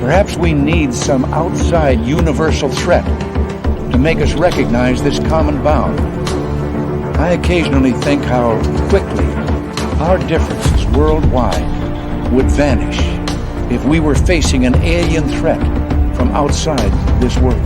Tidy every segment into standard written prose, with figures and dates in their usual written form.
Perhaps we need some outside universal threat to make us recognize this common bound. I occasionally think how quickly our differences worldwide would vanish if we were facing an alien threat from outside this world.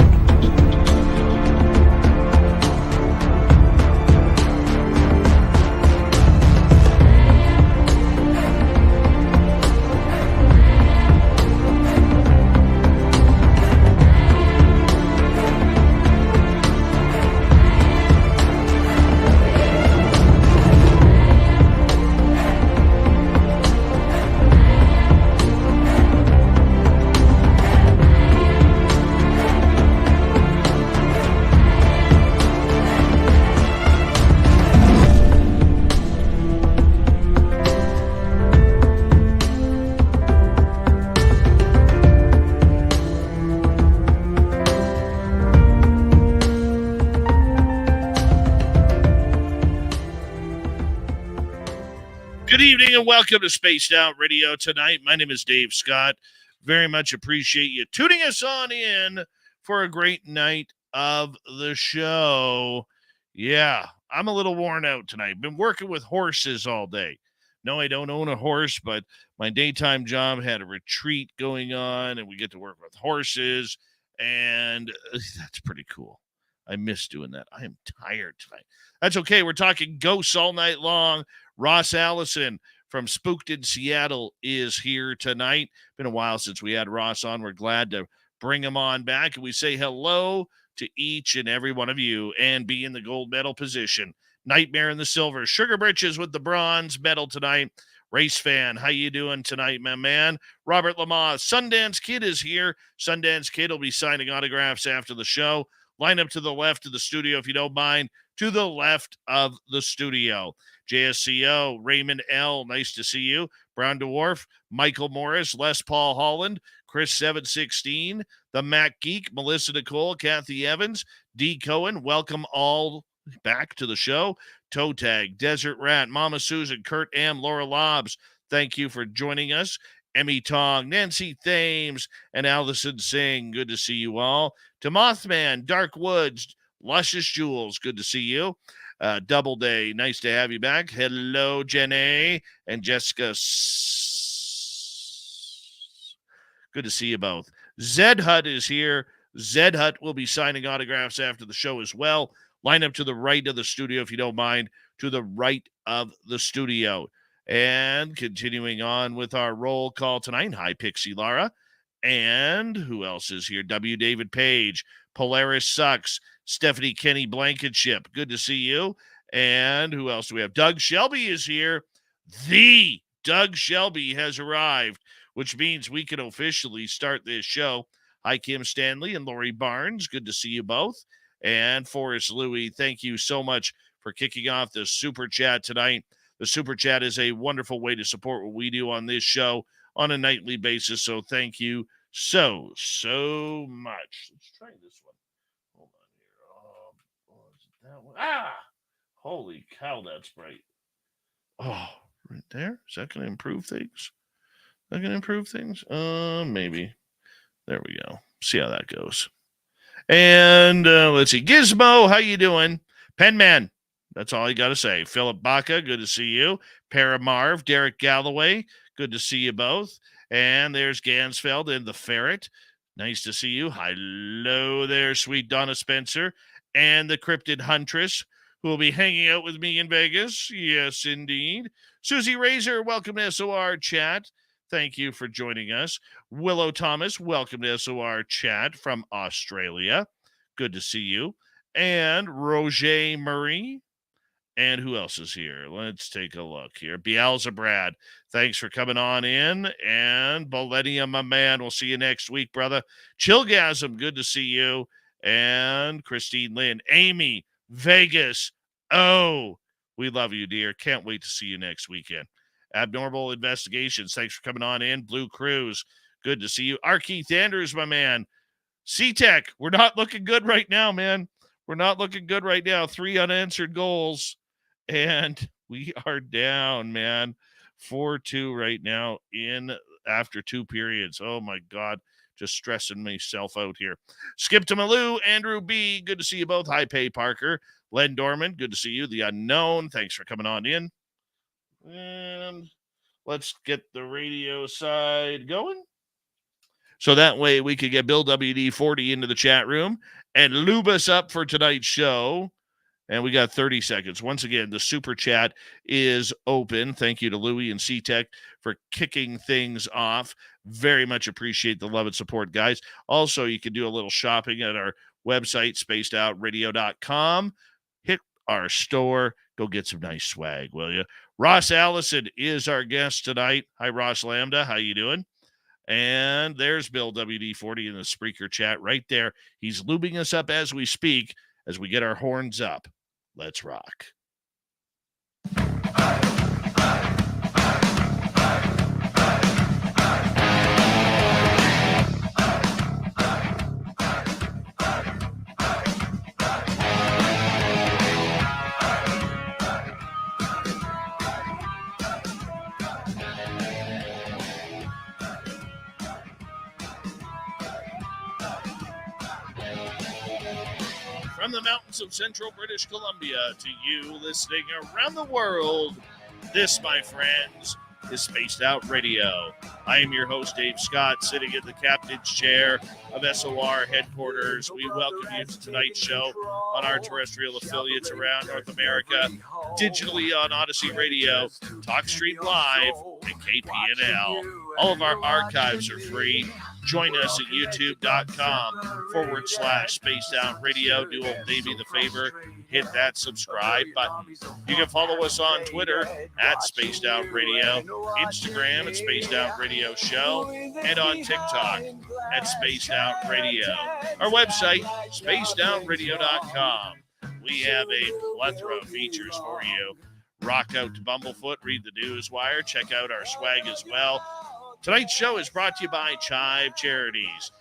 Good evening and welcome to Spaced Out Radio tonight. My name is Dave Scott. Very much appreciate you tuning us on in for a great night of the show. Yeah, I'm a little worn out tonight. Been working with horses all day. No, I don't own a horse, but my daytime job had a retreat going on, and we get to work with horses, and that's pretty cool. I miss doing that. I am tired tonight. That's okay. We're talking ghosts all night long. Ross Allison from Spooked in Seattle is here tonight. Been a while since we had Ross on. We're glad to bring him on back. And we say hello to each and every one of you and be in the gold medal position. Nightmare in the silver. Sugar Britches with the bronze medal tonight. Race Fan, how you doing tonight, my man? Robert Lamar, Sundance Kid is here. Sundance Kid will be signing autographs after the show. Line up to the left of the studio if you don't mind. To the left of the studio. JSCO, Raymond L., nice to see you. Brown Dwarf, Michael Morris, Les Paul Holland, Chris 716, the Mac Geek, Melissa Nicole, Kathy Evans, D. Cohen, welcome all back to the show. Toe Tag, Desert Rat, Mama Susan, Kurt M., Laura Lobbs, thank you for joining us. Emmy Tong, Nancy Thames, and Allison Singh, good to see you all. To Mothman, Dark Woods, Luscious Jewels, good to see you. Double Day, nice to have you back. Hello, Jenny and Jessica. Good to see you both. Zed Hut is here. Zed Hut will be signing autographs after the show as well. Line up to the right of the studio, if you don't mind, to the right of the studio. And continuing on with our roll call tonight, hi, Pixie Lara. And who else is here? W. David Page, Polaris Sucks, Stephanie Kenny Blankenship. Good to see you. And who else do we have? Doug Shelby is here. The Doug Shelby has arrived, which means we can officially start this show. Hi, Kim Stanley and Lori Barnes. Good to see you both. And Forrest Louie, thank you so much for kicking off the Super Chat tonight. The Super Chat is a wonderful way to support what we do on this show on a nightly basis. So thank you so much. Let's try this one. Hold on here. Is it that one? Ah! Holy cow, that's bright. Oh, right there. Is that going to improve things? Maybe. There we go. See how that goes. And let's see. Gizmo, how you doing? Penman, that's all you got to say. Philip Baca, good to see you. Paramarv, Derek Galloway, good to see you both. And there's Gansfeld and the Ferret. Nice to see you. Hello there, sweet Donna Spencer. And the Cryptid Huntress, who will be hanging out with me in Vegas. Yes, indeed. Susie Razor, welcome to SOR Chat. Thank you for joining us. Willow Thomas, welcome to SOR Chat from Australia. Good to see you. And Roger Murray. And who else is here? Let's take a look here. Beelzebrad, thanks for coming on in. And Bolenia, my man, we'll see you next week, brother. Chillgasm, good to see you. And Christine Lynn. Amy, Vegas. Oh, we love you, dear. Can't wait to see you next weekend. Abnormal Investigations, thanks for coming on in. Blue Cruise, good to see you. R. Keith Andrews, my man. C-Tech, we're not looking good right now, man. We're not looking good right now. 3 unanswered goals, and we are down, man. 4-2 right now in after 2 periods. Oh, my God. Just stressing myself out here. Skip to Malou, Andrew B. Good to see you both. Hi, Pay Parker. Len Dorman, good to see you. The Unknown, thanks for coming on in. And let's get the radio side going. So that way we could get Bill WD40 into the chat room and lube us up for tonight's show. And we got 30 seconds. Once again, the super chat is open. Thank you to Louie and C-Tech for kicking things off. Very much appreciate the love and support, guys. Also, you can do a little shopping at our website, spacedoutradio.com. Hit our store. Go get some nice swag, will you? Ross Allison is our guest tonight. Hi, Ross Lambda. How you doing? And there's Bill WD40 in the Spreaker chat right there. He's lubing us up as we speak, as we get our horns up. Let's rock. From the mountains of central British Columbia to you listening around the world, this, my friends, is Spaced Out Radio. I am your host, Dave Scott, sitting in the captain's chair of SOR headquarters. We welcome you to tonight's show on our terrestrial affiliates around North America, digitally on Odyssey Radio, TalkStream Live, and KPNL. All of our archives are free. Join us at youtube.com/Spaced Out Radio. Do old Davey the favor, hit that subscribe button. You can follow us on Twitter at Spaced Out Radio, Instagram at Spaced Out Radio Show, and on TikTok at Spaced Out Radio. Our website, spacedoutradio.com. We have a plethora of features for you. Rock out to Bumblefoot, read the Newswire, check out our swag as well. Tonight's show is brought to you by Chive Charities.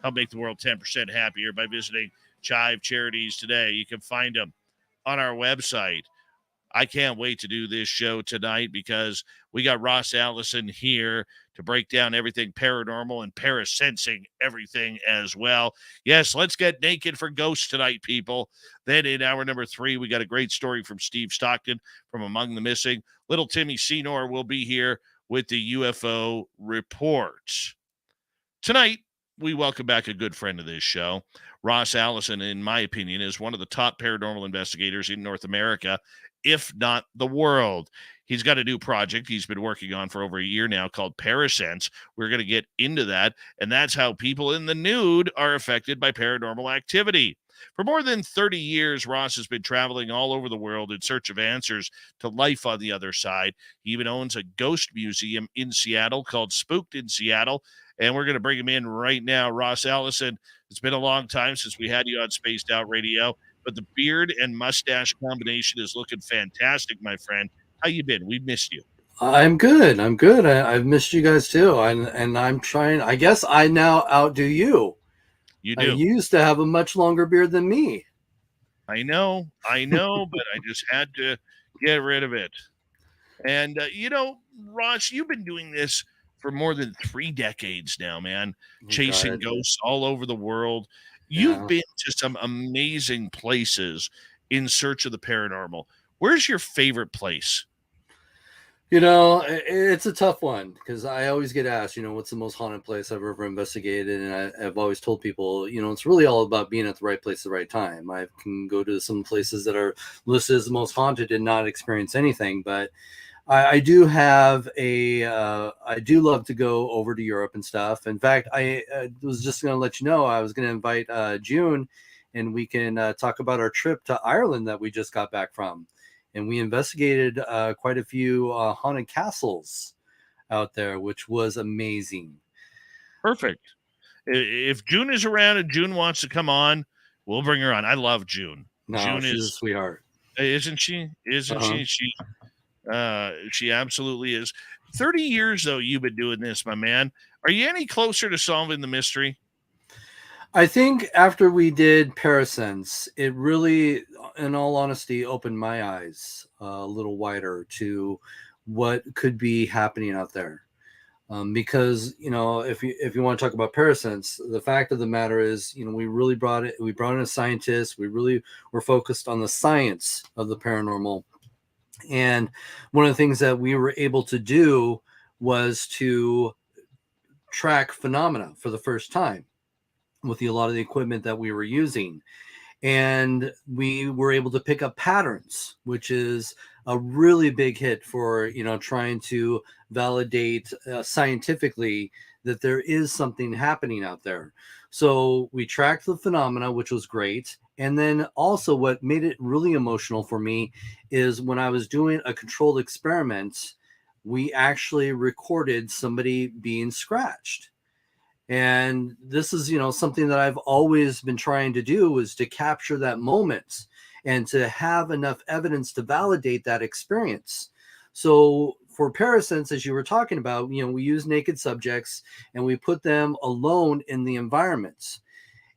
Help make the world 10% happier by visiting Chive Charities today. You can find them on our website. I can't wait to do this show tonight because we got Ross Allison here to break down everything paranormal and parasensing everything as well. Yes, let's get naked for ghosts tonight, people. Then in hour number 3, we got a great story from Steve Stockton from Among the Missing. Little Timmy Senor will be here with the UFO report. Tonight, we welcome back a good friend of this show. Ross Allison, in my opinion, is one of the top paranormal investigators in North America, if not the world. He's got a new project he's been working on for over a year now called Parasense. We're going to get into that, and that's how people in the nude are affected by paranormal activity. For more than 30 years, Ross has been traveling all over the world in search of answers to life on the other side. He even owns a ghost museum in Seattle called Spooked in Seattle, and we're going to bring him in right now. Ross Allison, it's been a long time since we had you on Spaced Out Radio, but the beard and mustache combination is looking fantastic, my friend. How you been? We missed you. I'm good. I've missed you guys too. And I'm trying, I guess I now outdo you. You do. You used to have a much longer beard than me. I know, but I just had to get rid of it. And, Ross, you've been doing this for more than 3 decades now, man, chasing ghosts all over the world. You've been to some amazing places in search of the paranormal. Where's your favorite place? It's a tough one because I always get asked, what's the most haunted place I've ever investigated? And I've always told people, it's really all about being at the right place at the right time. I can go to some places that are listed as the most haunted and not experience anything. But I do have I do love to go over to Europe and stuff. In fact, I was just going to let you know, I was going to invite June and we can talk about our trip to Ireland that we just got back from. And we investigated quite a few haunted castles out there, which was amazing. Perfect. If June is around and June wants to come on, we'll bring her on. I love June. No, June she's is a sweetheart. Isn't she? She absolutely is. 30 years, though, you've been doing this, my man. Are you any closer to solving the mystery? I think after we did Parasense, it really, in all honesty, opened my eyes a little wider to what could be happening out there. Because if you want to talk about parasense, the fact of the matter is, we brought in a scientist. We really were focused on the science of the paranormal, and one of the things that we were able to do was to track phenomena for the first time with a lot of the equipment that we were using. And we were able to pick up patterns, which is a really big hit for, trying to validate scientifically that there is something happening out there. So we tracked the phenomena, which was great. And then also what made it really emotional for me is when I was doing a controlled experiment, we actually recorded somebody being scratched. And this is, something that I've always been trying to do, is to capture that moment and to have enough evidence to validate that experience. So for parasense, as you were talking about, we use naked subjects and we put them alone in the environment.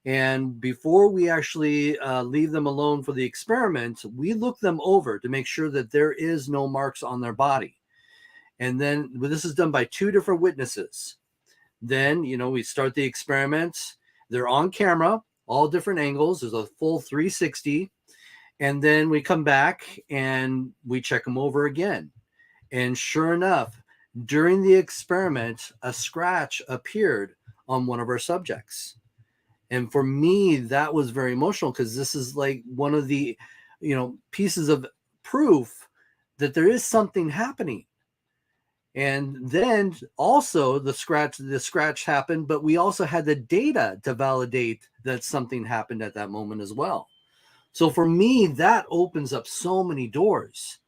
And before we actually leave them alone for the experiment, we look them over to make sure that there is no marks on their body. And then this is done by 2 different witnesses. Then, we start the experiments. They're on camera, all different angles. There's a full 360. And then we come back and we check them over again. And sure enough, during the experiment, a scratch appeared on one of our subjects. And for me, that was very emotional, because this is like one of the, pieces of proof that there is something happening. And then also the scratch happened, but we also had the data to validate that something happened at that moment as well. So for me, that opens up so many doors.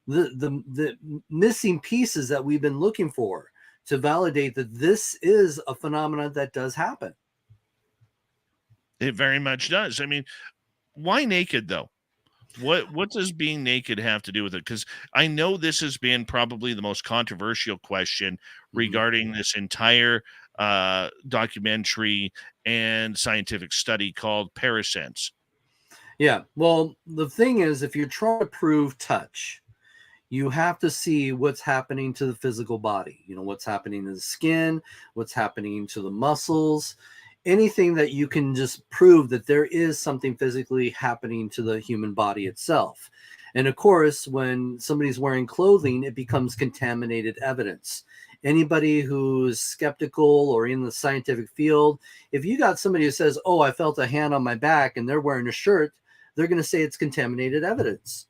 The missing pieces that we've been looking for to validate that this is a phenomenon that does happen. It very much does. I mean, why naked though? What does being naked have to do with it? Because I know this has been probably the most controversial question regarding this entire documentary and scientific study called Parasense. Yeah. Well, the thing is, if you're trying to prove touch, you have to see what's happening to the physical body. What's happening to the skin, what's happening to the muscles, anything that you can just prove that there is something physically happening to the human body itself. And of course, when somebody's wearing clothing, it becomes contaminated evidence. Anybody who's skeptical or in the scientific field, if you got somebody who says, "Oh, I felt a hand on my back," and they're wearing a shirt, they're going to say it's contaminated evidence,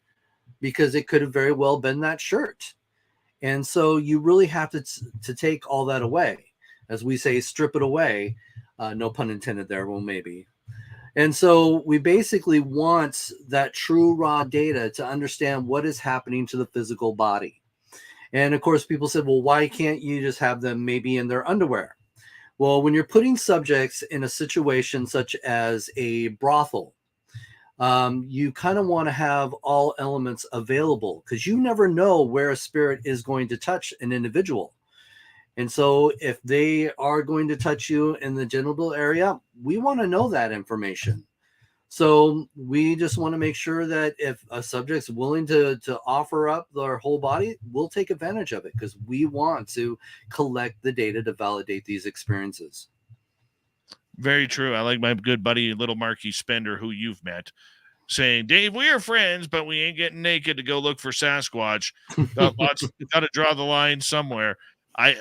because it could have very well been that shirt. And so you really have to take all that away. As we say, strip it away. No pun intended there. Well, maybe. And so we basically want that true raw data to understand what is happening to the physical body. And of course, people said, well, why can't you just have them maybe in their underwear? Well, when you're putting subjects in a situation such as a brothel, you kind of want to have all elements available, because you never know where a spirit is going to touch an individual. And so if they are going to touch you in the genital area, we want to know that information. So we just want to make sure that if a subject's willing to offer up their whole body, we'll take advantage of it, because we want to collect the data to validate these experiences. Very true. I like my good buddy, Little Marky Spender, who you've met, saying, "Dave, we are friends, but we ain't getting naked to go look for Sasquatch. Got to draw the line somewhere."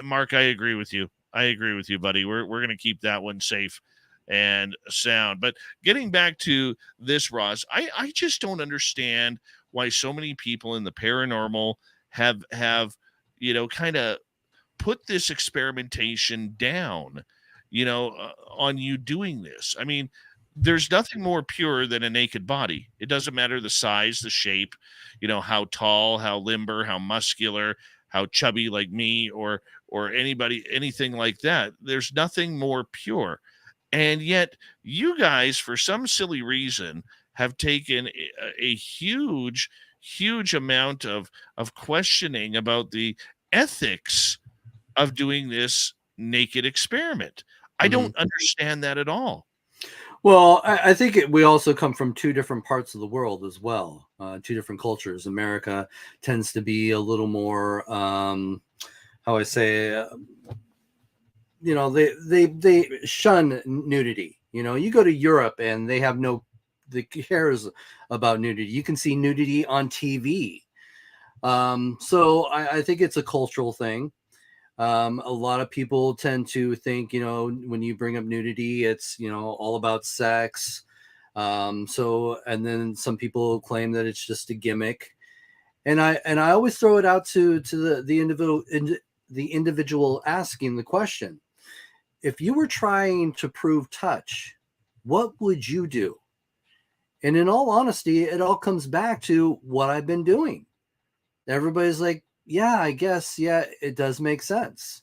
Mark, I agree with you. I agree with you, buddy. We're going to keep that one safe and sound. But getting back to this, Ross, I just don't understand why so many people in the paranormal have kind of put this experimentation down, on you doing this. I mean, there's nothing more pure than a naked body. It doesn't matter the size, the shape, how tall, how limber, how muscular, how chubby like me or anybody, anything like that. There's nothing more pure. And yet you guys, for some silly reason, have taken a huge amount of questioning about the ethics of doing this naked experiment. I don't understand that at all. Well, I think we also come from 2 different parts of the world as well, 2 different cultures. America tends to be a little more, how how I say, they shun nudity. You go to Europe and they have the cares about nudity. You can see nudity on TV. So I think it's a cultural thing. A lot of people tend to think, when you bring up nudity, it's, all about sex. And then some people claim that it's just a gimmick. And I always throw it out to the individual asking the question. If you were trying to prove touch, what would you do? And in all honesty, it all comes back to what I've been doing. Everybody's like, yeah, I guess, yeah, it does make sense.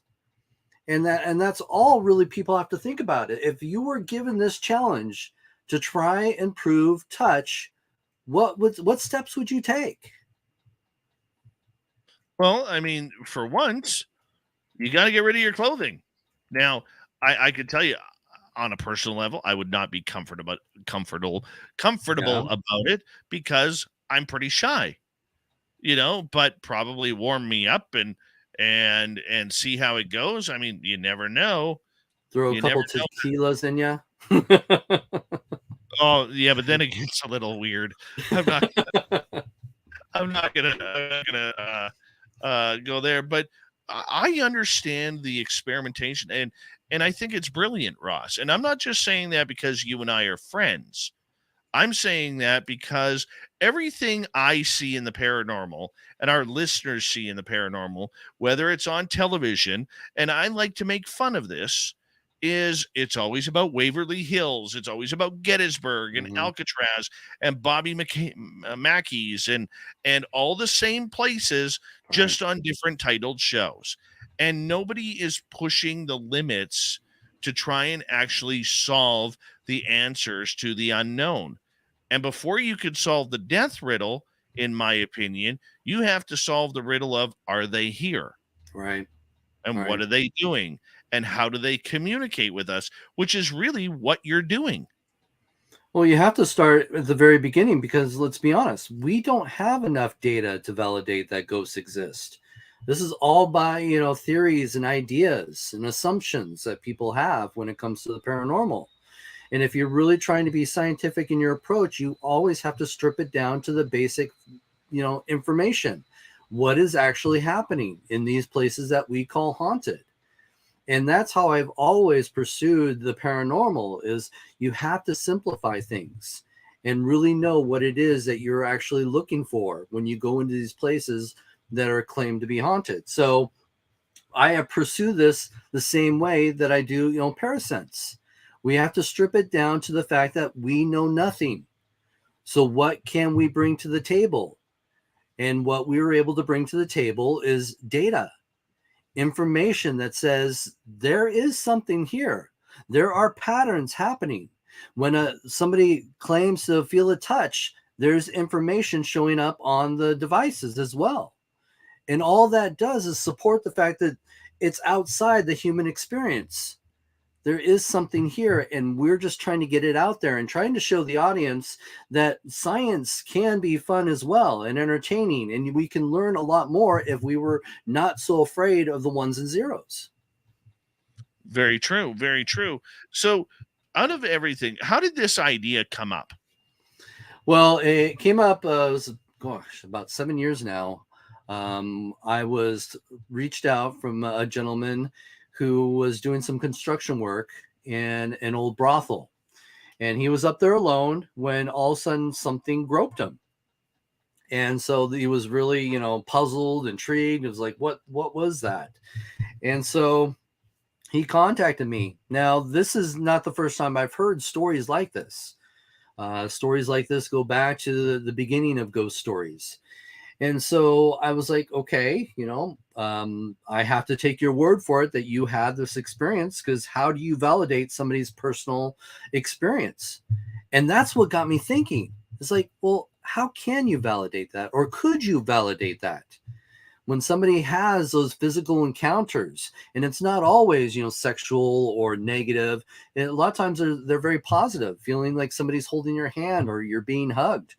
And that's all really people have to think about it. If you were given this challenge to try and prove touch, what steps would you take? Well, I mean, for once, you got to get rid of your clothing. Now, I could tell you on a personal level, I would not be comfortable about it because I'm pretty shy, but probably warm me up and see how it goes. I mean, you never know. Throw a You couple never know. tequilas in you. Oh, yeah, but then it gets a little weird. I'm not gonna go there, but I understand the experimentation, and I think it's brilliant, Ross. And I'm not just saying that because you and I are friends. I'm saying that because everything I see in the paranormal and our listeners see in the paranormal, whether it's on television, and I like to make fun of this, is it's always about Waverly Hills, it's always about Gettysburg and Alcatraz and Bobby Mackey's and all the same places, just on different titled shows. And nobody is pushing the limits to try and actually solve the answers to the unknown. And before you could solve the death riddle, in my opinion, you have to solve the riddle of, are they here? Right. And what are they doing? And how do they communicate with us? Which is really what you're doing. Well, you have to start at the very beginning because let's be honest, we don't have enough data to validate that ghosts exist. This is all by, theories and ideas and assumptions that people have when it comes to the paranormal. And if you're really trying to be scientific in your approach, you always have to strip it down to the basic, information. What is actually happening in these places that we call haunted? And that's how I've always pursued the paranormal, is you have to simplify things and really know what it is that you're actually looking for when you go into these places that are claimed to be haunted. So I have pursued this the same way that I do, parasense. We have to strip it down to the fact that we know nothing. So what can we bring to the table? And what we were able to bring to the table is data, information that says there is something here. There are patterns happening. When somebody claims to feel a touch, there's information showing up on the devices as well. And all that does is support the fact that it's outside the human experience. There is something here, and we're just trying to get it out there and trying to show the audience that science can be fun as well and entertaining, and we can learn a lot more if we were not so afraid of the ones and zeros. Very true. Very true. So out of everything, how did this idea come up? Well, it came up, it was, about 7 years now. I was reached out from a gentleman who was doing some construction work in an old brothel. And he was up there alone when all of a sudden something groped him. And so he was really, puzzled, intrigued. It was like, what was that? And so he contacted me. Now, this is not the first time I've heard stories like this. Stories like this go back to the beginning of ghost stories. And so I was like, okay, I have to take your word for it that you had this experience, because how do you validate somebody's personal experience? And that's what got me thinking. It's like, well, how can you validate that? Or could you validate that? When somebody has those physical encounters, and it's not always, sexual or negative. And a lot of times they're very positive, feeling like somebody's holding your hand or you're being hugged.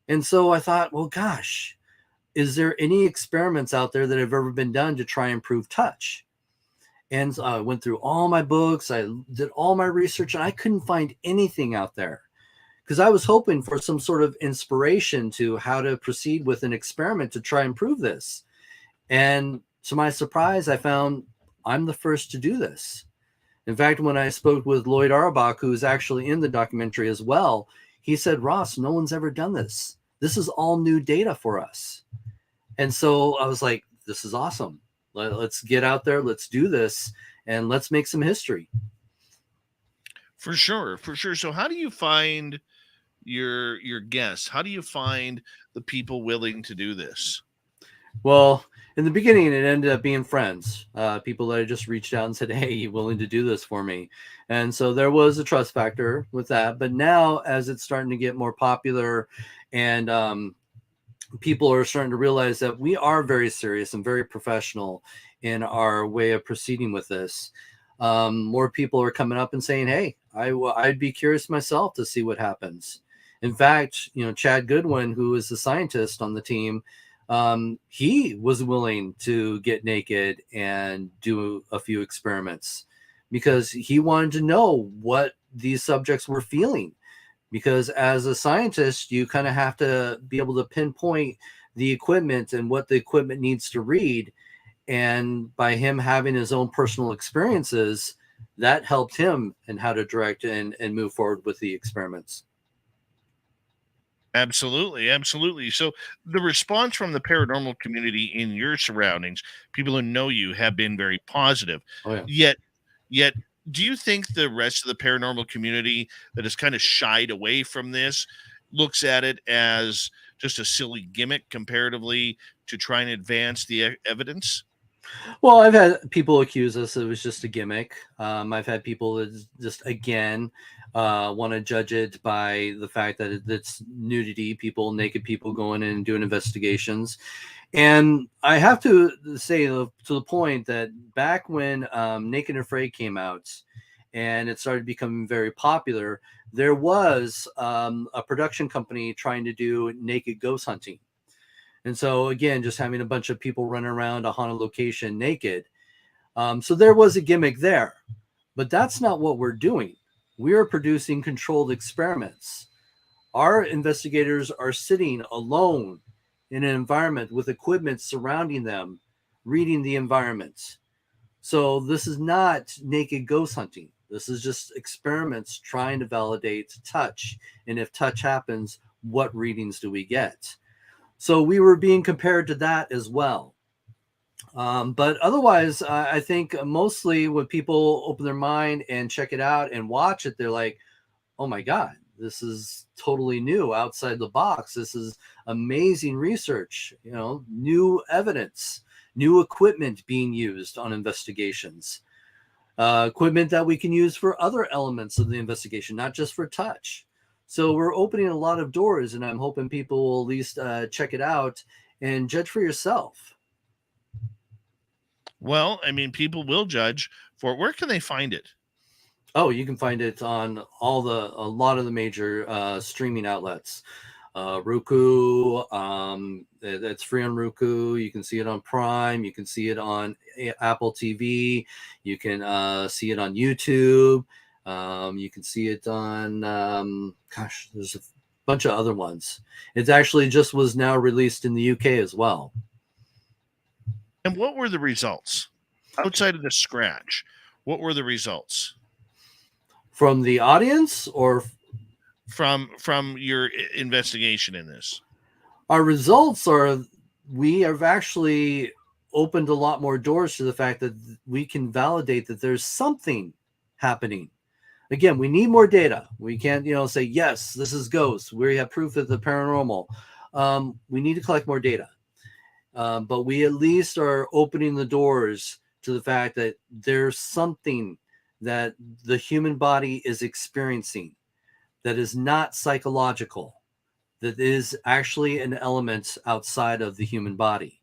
And so I thought, well, gosh, is there any experiments out there that have ever been done to try and prove touch? And I went through all my books, I did all my research, and I couldn't find anything out there, because I was hoping for some sort of inspiration to how to proceed with an experiment to try and prove this. And to my surprise, I found I'm the first to do this. In fact, when I spoke with Lloyd Auerbach, who's actually in the documentary as well, he said, Ross, no one's ever done this. This is all new data for us. And so I was like, this is awesome. Let's get out there. Let's do this. And let's make some history. For sure. For sure. So how do you find your guests? How do you find the people willing to do this? Well, in the beginning, it ended up being friends, people that I just reached out and said, hey, you willing to do this for me? And so there was a trust factor with that. But now, as it's starting to get more popular and people are starting to realize that we are very serious and very professional in our way of proceeding with this, more people are coming up and saying, hey, I'd be curious myself to see what happens. In fact, Chad Goodwin, who is the scientist on the team, he was willing to get naked and do a few experiments because he wanted to know what these subjects were feeling. Because as a scientist, you kind of have to be able to pinpoint the equipment and what the equipment needs to read. And by him having his own personal experiences, that helped him in how to direct and move forward with the experiments. Absolutely, absolutely. So the response from the paranormal community in your surroundings, people who know you, have been very positive. Oh, yeah. Yet, do you think the rest of the paranormal community that has kind of shied away from this looks at it as just a silly gimmick comparatively to try and advance the evidence? Well, I've had people accuse us it was just a gimmick. I've had people that just, again, want to judge it by the fact that it's nudity, naked people going in and doing investigations. And I have to say to the point that back when Naked and Afraid came out and it started becoming very popular, there was a production company trying to do naked ghost hunting. And so, again, just having a bunch of people running around a haunted location naked. So there was a gimmick there. But that's not what we're doing. We are producing controlled experiments. Our investigators are sitting alone in an environment with equipment surrounding them, reading the environment. So this is not naked ghost hunting. This is just experiments trying to validate touch. And if touch happens, what readings do we get? So we were being compared to that as well. But otherwise, I think mostly when people open their mind and check it out and watch it, they're like, oh my God, this is totally new, outside the box. This is amazing research, new evidence, new equipment being used on investigations, equipment that we can use for other elements of the investigation, not just for touch. So we're opening a lot of doors, and I'm hoping people will at least check it out and judge for yourself. Well, I mean, people will judge for it. Where can they find it? Oh, you can find it on a lot of the major streaming outlets. Roku, that's free on Roku. You can see it on Prime. You can see it on Apple TV. You can see it on YouTube. You can see it on, there's a bunch of other ones. It actually just was now released in the UK as well. And what were the results? Outside of the scratch, what were the results? From the audience or? From your investigation in this? Our results are, we have actually opened a lot more doors to the fact that we can validate that there's something happening. Again, we need more data. We can't, say, yes, this is ghosts. We have proof of the paranormal. We need to collect more data. But we at least are opening the doors to the fact that there's something that the human body is experiencing that is not psychological, that is actually an element outside of the human body.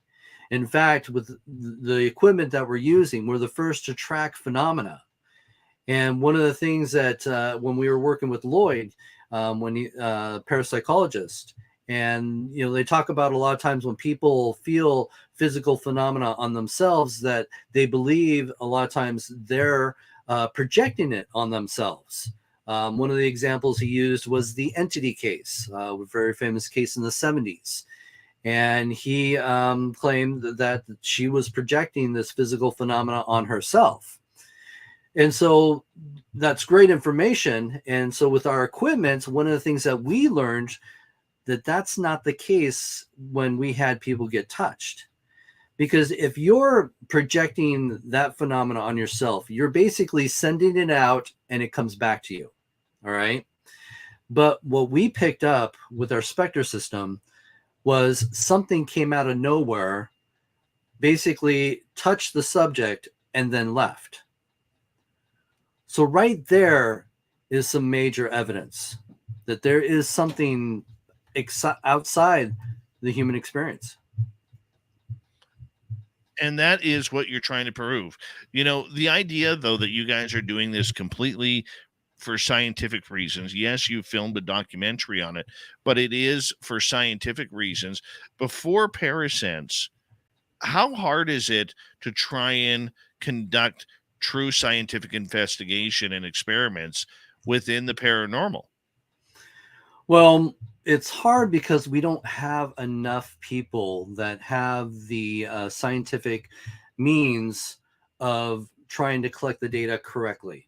In fact, with the equipment that we're using, we're the first to track phenomena. And one of the things that when we were working with Lloyd, when he parapsychologist, And, they talk about a lot of times when people feel physical phenomena on themselves, that they believe a lot of times they're projecting it on themselves. One of the examples he used was the entity case, a very famous case in the 70s. And he claimed that she was projecting this physical phenomena on herself. And so that's great information. And so with our equipment, one of the things that we learned that's not the case when we had people get touched. Because if you're projecting that phenomena on yourself, you're basically sending it out and it comes back to you. All right. But what we picked up with our Spectre system was something came out of nowhere, basically touched the subject and then left. So right there is some major evidence that there is something outside the human experience. And that is what you're trying to prove. The idea, though, that you guys are doing this completely for scientific reasons. Yes, you filmed a documentary on it, but it is for scientific reasons. Before Parasense, how hard is it to try and conduct true scientific investigation and experiments within the paranormal? Well, it's hard because we don't have enough people that have the scientific means of trying to collect the data correctly.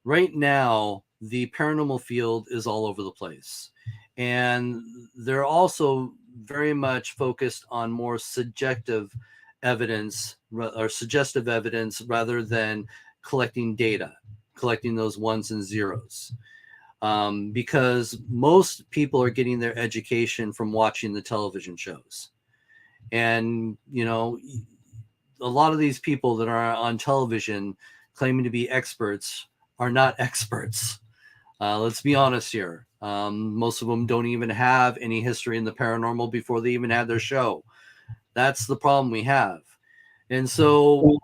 Right now, the paranormal field is all over the place. And they're also very much focused on more subjective evidence or suggestive evidence rather than collecting data, collecting those ones and zeros. Because most people are getting their education from watching the television shows. And, a lot of these people that are on television claiming to be experts are not experts. Let's be honest here. Most of them don't even have any history in the paranormal before they even had their show. That's the problem we have. And so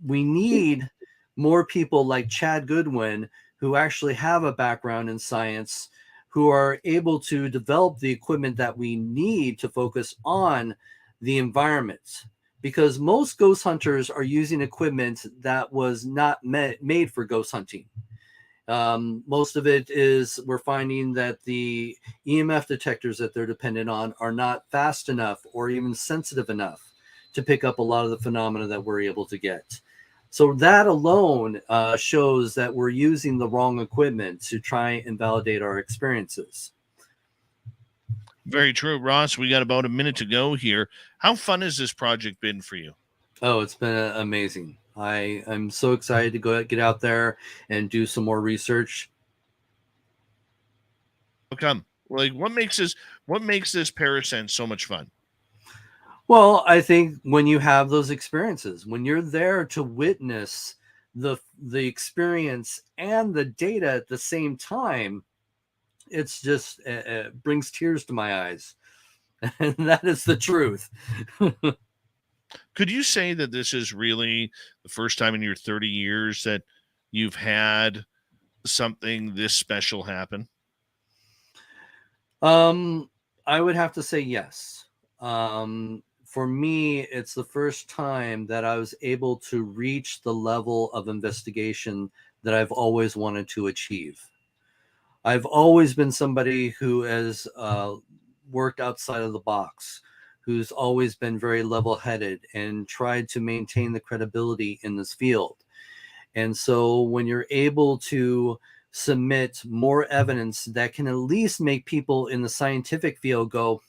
we need more people like Chad Goodwin who actually have a background in science, who are able to develop the equipment that we need to focus on the environment. Because most ghost hunters are using equipment that was not made for ghost hunting. Most of it is, we're finding that the EMF detectors that they're dependent on are not fast enough or even sensitive enough to pick up a lot of the phenomena that we're able to get. So that alone shows that we're using the wrong equipment to try and validate our experiences. Very true, Ross. We got about a minute to go here. How fun has this project been for you? Oh, it's been amazing. I'm so excited to get out there and do some more research. How come? Like, what makes this Parasense so much fun? Well, I think when you have those experiences, when you're there to witness the experience and the data at the same time, it's just brings tears to my eyes. And that is the truth. Could you say that this is really the first time in your 30 years that you've had something this special happen? I would have to say yes. For me, it's the first time that I was able to reach the level of investigation that I've always wanted to achieve. I've always been somebody who has worked outside of the box, who's always been very level-headed and tried to maintain the credibility in this field. And so when you're able to submit more evidence that can at least make people in the scientific field go,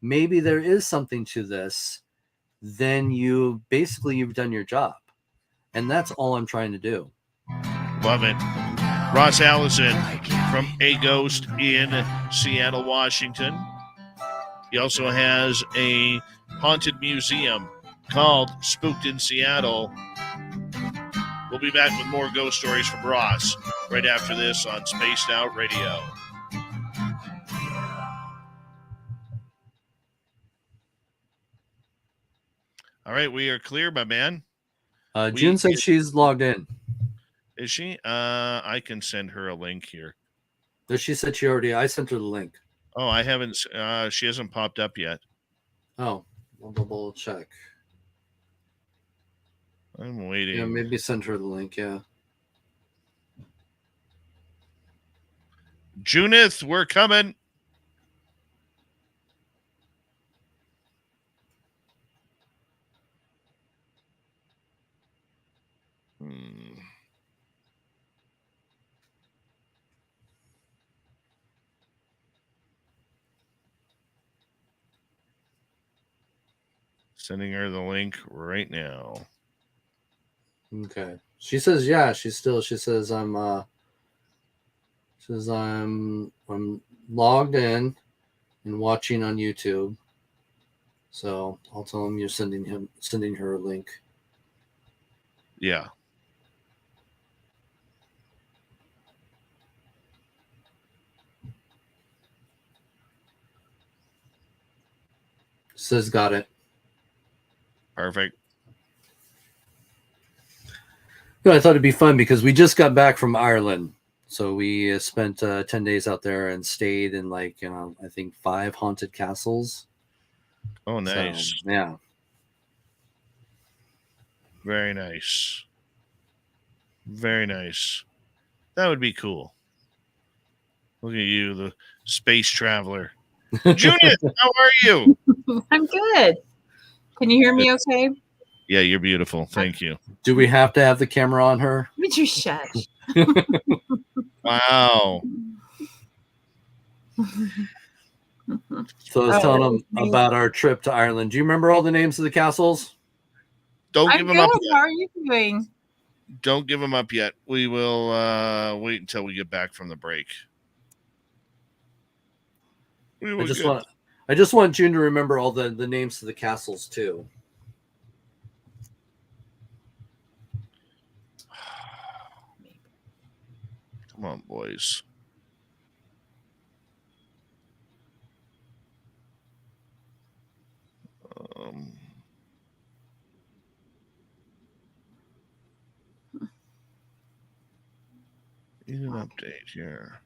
maybe there is something to this, then you've done your job. And that's all I'm trying to do. Love it. Ross Allison from A Ghost in Seattle, Washington. He also has a haunted museum called Spooked in Seattle. We'll be back with more ghost stories from Ross right after this on Spaced Out Radio. All right, we are clear, my man. June said she's logged in. Is she? I can send her a link here. She said I sent her the link. Oh, I haven't. She hasn't popped up yet. Oh, I'll double check. I'm waiting. Yeah, maybe send her the link. Yeah. Junith, we're coming. Sending her the link right now. Okay. She says, yeah, she says I'm logged in and watching on YouTube. So I'll tell him you're sending her a link. Yeah. Says got it. Perfect. I thought it'd be fun because we just got back from Ireland. So we spent 10 days out there and stayed in I think 5 haunted castles. Oh, nice. So, yeah. Very nice. Very nice. That would be cool. Look at you, the space traveler. Judith, how are you? I'm good. Can you hear me okay? Yeah, you're beautiful. Thank you. Do we have to have the camera on her? Would you shush? Wow. So I was telling them about our trip to Ireland. Do you remember all the names of the castles? Don't I'm give good. them up How yet. are you doing? Don't give them up yet. We will wait until we get back from the break. I just want June to remember all the names of the castles too. Come on, boys. Need an update here.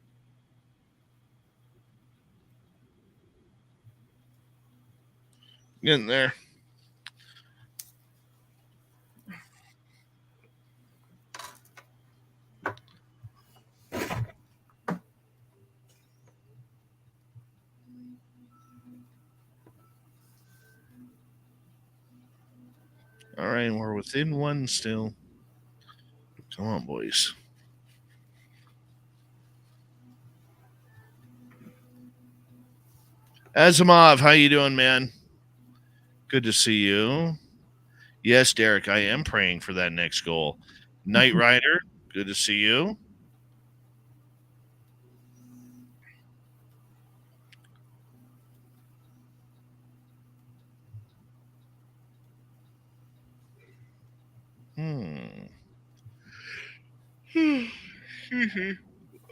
Getting there. All right, we're within one still. Come on, boys. Asimov, how you doing, man? Good to see you. Yes, Derek, I am praying for that next goal. Knight Rider, good to see you.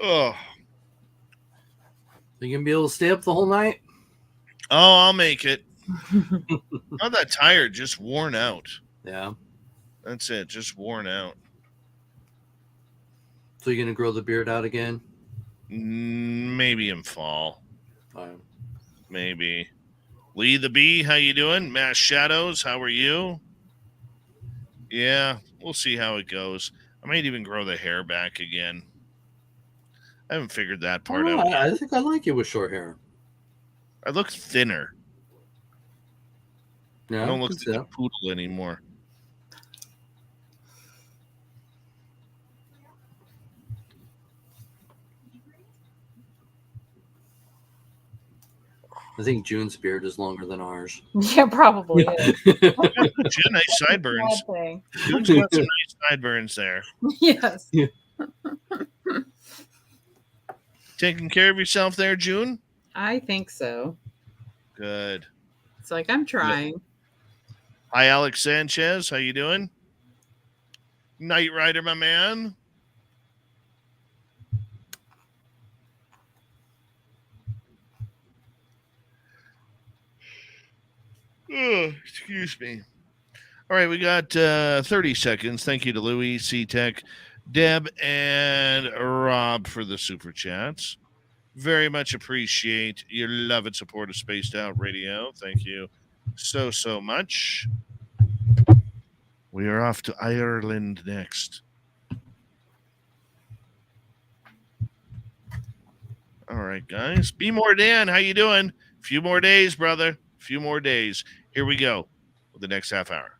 Oh. Are you gonna be able to stay up the whole night? Oh, I'll make it. Not that tired, just worn out. Yeah. That's it, just worn out. So you're gonna grow the beard out again? Maybe in fall. Fine. Maybe. Lee the Bee, how you doing? Mass Shadows, how are you? Yeah, we'll see how it goes. I might even grow the hair back again. I haven't figured that part out yet. I think I like you with short hair. I look thinner. Yeah, I don't look like a poodle anymore. I think June's beard is longer than ours. Yeah, probably. She had nice sideburns. June's got some nice sideburns there. Yes. Yeah. Taking care of yourself there, June? I think so. Good. It's like I'm trying. Hi, Alex Sanchez. How you doing? Knight Rider, my man. Oh, excuse me. All right, we got 30 seconds. Thank you to Louis, C-Tech, Deb, and Rob for the super chats. Very much appreciate your love and support of Spaced Out Radio. Thank you so much. We are off to Ireland next. All right, guys. Be more Dan. How you doing? Few more days, brother. Few more days. Here we go with the next half hour.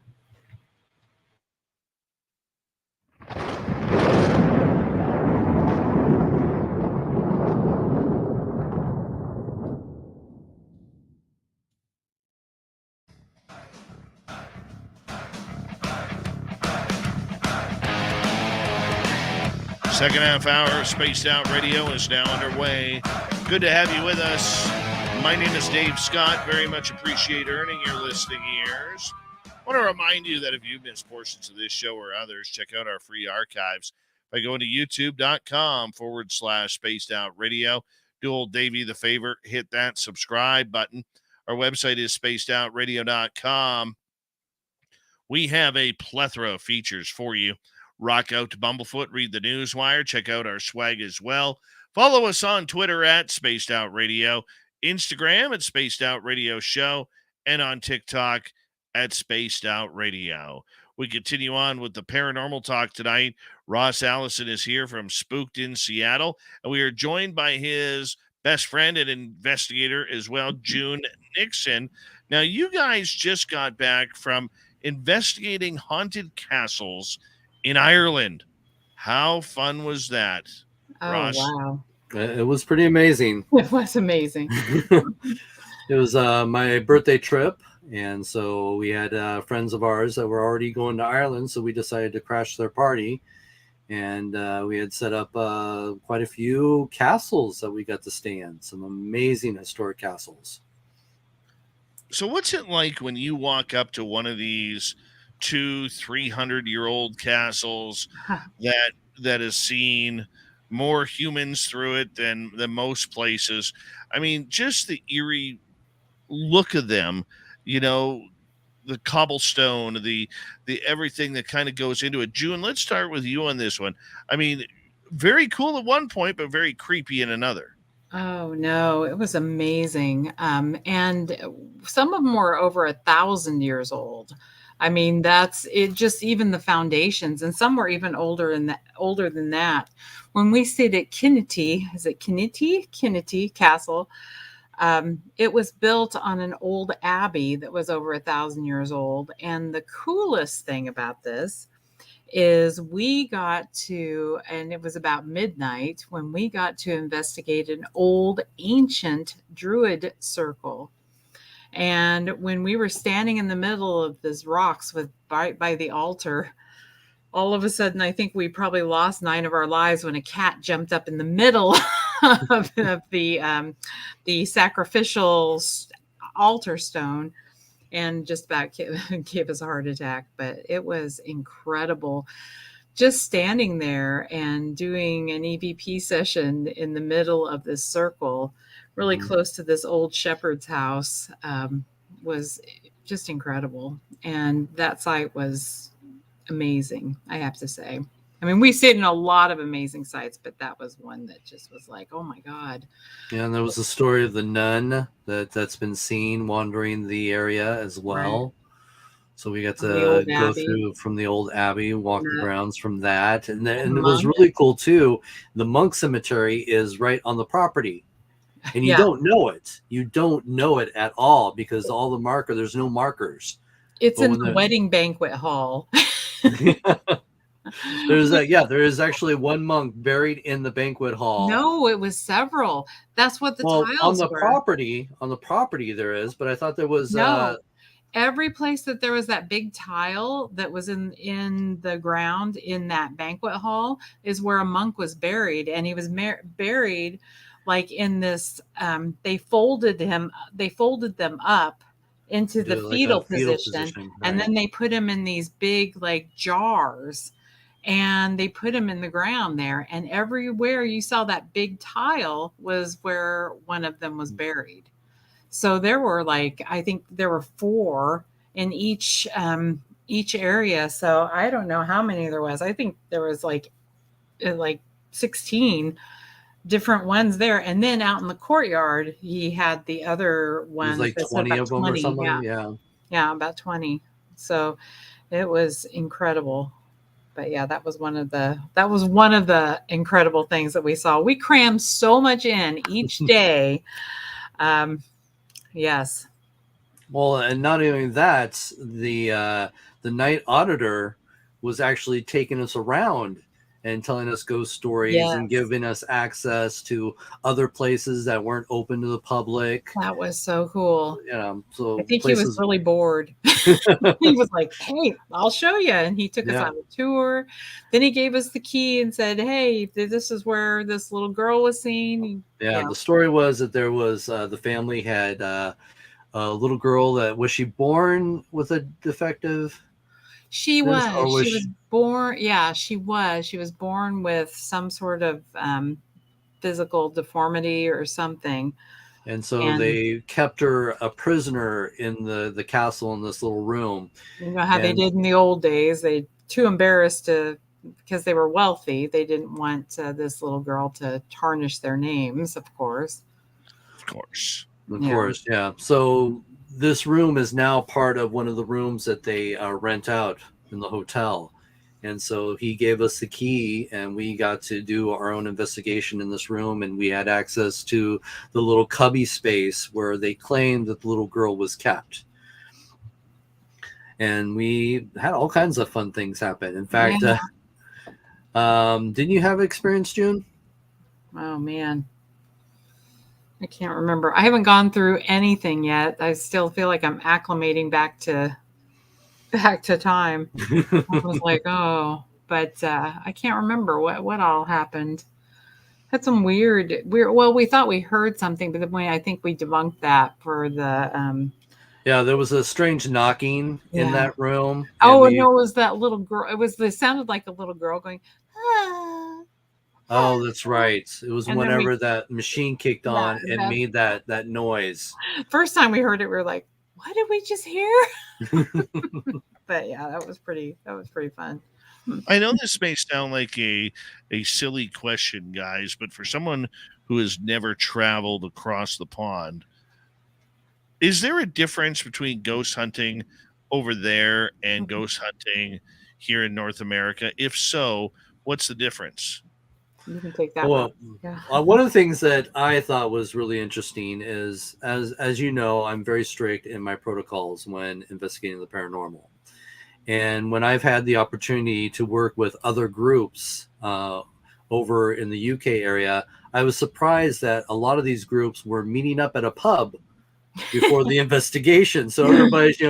Second half hour of Spaced Out Radio is now underway. Good to have you with us. My name is Dave Scott. Very much appreciate earning your listening ears. I want to remind you that if you've missed portions of this show or others, check out our free archives by going to youtube.com/Spaced Out Radio. Do old Davey the favor, hit that subscribe button. Our website is spacedoutradio.com. We have a plethora of features for you. Rock out to Bumblefoot, read the Newswire, check out our swag as well. Follow us on Twitter at Spaced Out Radio, Instagram at Spaced Out Radio Show, and on TikTok at Spaced Out Radio. We continue on with the paranormal talk tonight. Ross Allison is here from Spooked in Seattle, and we are joined by his best friend and investigator as well, June Nixon. Now, you guys just got back from investigating haunted castles in Ireland. How fun was that, Oh, Ross? wow. It was pretty amazing. It was amazing. It was my birthday trip, and so we had friends of ours that were already going to Ireland, so we decided to crash their party, and we had set up quite a few castles that we got to stay in, some amazing historic castles. So what's it like when you walk up to one of these 200-300-year-old castles that has seen more humans through it than most places? I mean, just the eerie look of them, you know, the cobblestone, the everything that kind of goes into it. June, let's start with you on this one. I mean, very cool at one point, but very creepy in another. Oh no, it was amazing. And some of them were over 1,000 years old. I mean, that's it. Just even the foundations, and some were even older than that. When we stayed at Kinnity, is it Kinnity Castle? It was built on an old abbey that was over 1,000 years old. And the coolest thing about this is we got to, and it was about midnight when we got to investigate an old ancient druid circle. And when we were standing in the middle of these rocks by the altar, all of a sudden, I think we probably lost 9 of our lives when a cat jumped up in the middle of the sacrificial altar stone and just about gave us a heart attack. But it was incredible just standing there and doing an EVP session in the middle of this circle, really close to this old shepherd's house, was just incredible. And that site was amazing, I have to say. I mean, we stayed in a lot of amazing sites, but that was one that just was like, oh my God. Yeah, and there was the story of the nun that's been seen wandering the area as well. Right. So we got to go through from the old abbey, walk the grounds from that. And then it was really cool too. The monk cemetery is right on the property. And you don't know it. You don't know it at all because all the there's no markers. It's in the wedding banquet hall. There is actually one monk buried in the banquet hall. No, it was several. That's what the tiles on the were. On the property there is, but I thought there was no. Every place that there was that big tile that was in the ground in that banquet hall is where a monk was buried, and he was buried like in this. They folded them up into the fetal position, right. And then they put him in these big like jars, and they put him in the ground there. And everywhere you saw that big tile was where one of them was buried. So there were I think there were 4 in each area. So I don't know how many there was. I think there was like 16 different ones there. And then out in the courtyard, he had the other There's ones like that said 20 about of them or 20. something. Yeah. Yeah, about 20. So it was incredible. But yeah, that was one of the incredible things that we saw. We crammed so much in each day. Yes. Well, and not only that, the night auditor was actually taking us around and telling us ghost stories and Yes. giving us access to other places that weren't open to the public. That was so cool. So I think he was places. really bored. He was like, "Hey, I'll show you." And he took us Yeah. on a tour. Then he gave us the key and said, "Hey, this is where this little girl was seen." Yeah, the story was that there was the family had a little girl that was she born with a defective? She Or was. was She she, was born. Yeah, she was. She was born with some sort of physical deformity or something. and so And they kept her a prisoner in the castle in this little room. you know how they And did in the old days. They too embarrassed to, because they were wealthy. They didn't want this little girl to tarnish their names, of course. Of course. Of Yeah. course, yeah. So this room is now part of one of the rooms that they rent out in the hotel. And so he gave us the key and we got to do our own investigation in this room. And we had access to the little cubby space where they claimed that the little girl was kept. And we had all kinds of fun things happen. In fact, didn't you have experience, June? Oh, man. I can't remember. I haven't gone through anything yet. I still feel like I'm acclimating back to time. I was like, oh, but I can't remember what all happened. Had some weird. Well, we thought we heard something, but then I think we debunked that for the. Yeah, there was a strange knocking in that room. Oh no, it was that little girl. It sounded like a little girl going. Ah, oh, that's right. It was and then whenever that machine kicked on and made that noise. First time we heard it, we were like, "What did we just hear?" But yeah, that was pretty fun. I know this may sound like a silly question, guys, but for someone who has never traveled across the pond, is there a difference between ghost hunting over there and ghost hunting here in North America? If so, what's the difference? You can take that Well, one. Yeah. one of the things that I thought was really interesting is, as you know, I'm very strict in my protocols when investigating the paranormal. And when I've had the opportunity to work with other groups over in the UK area, I was surprised that a lot of these groups were meeting up at a pub before the investigation. So everybody's,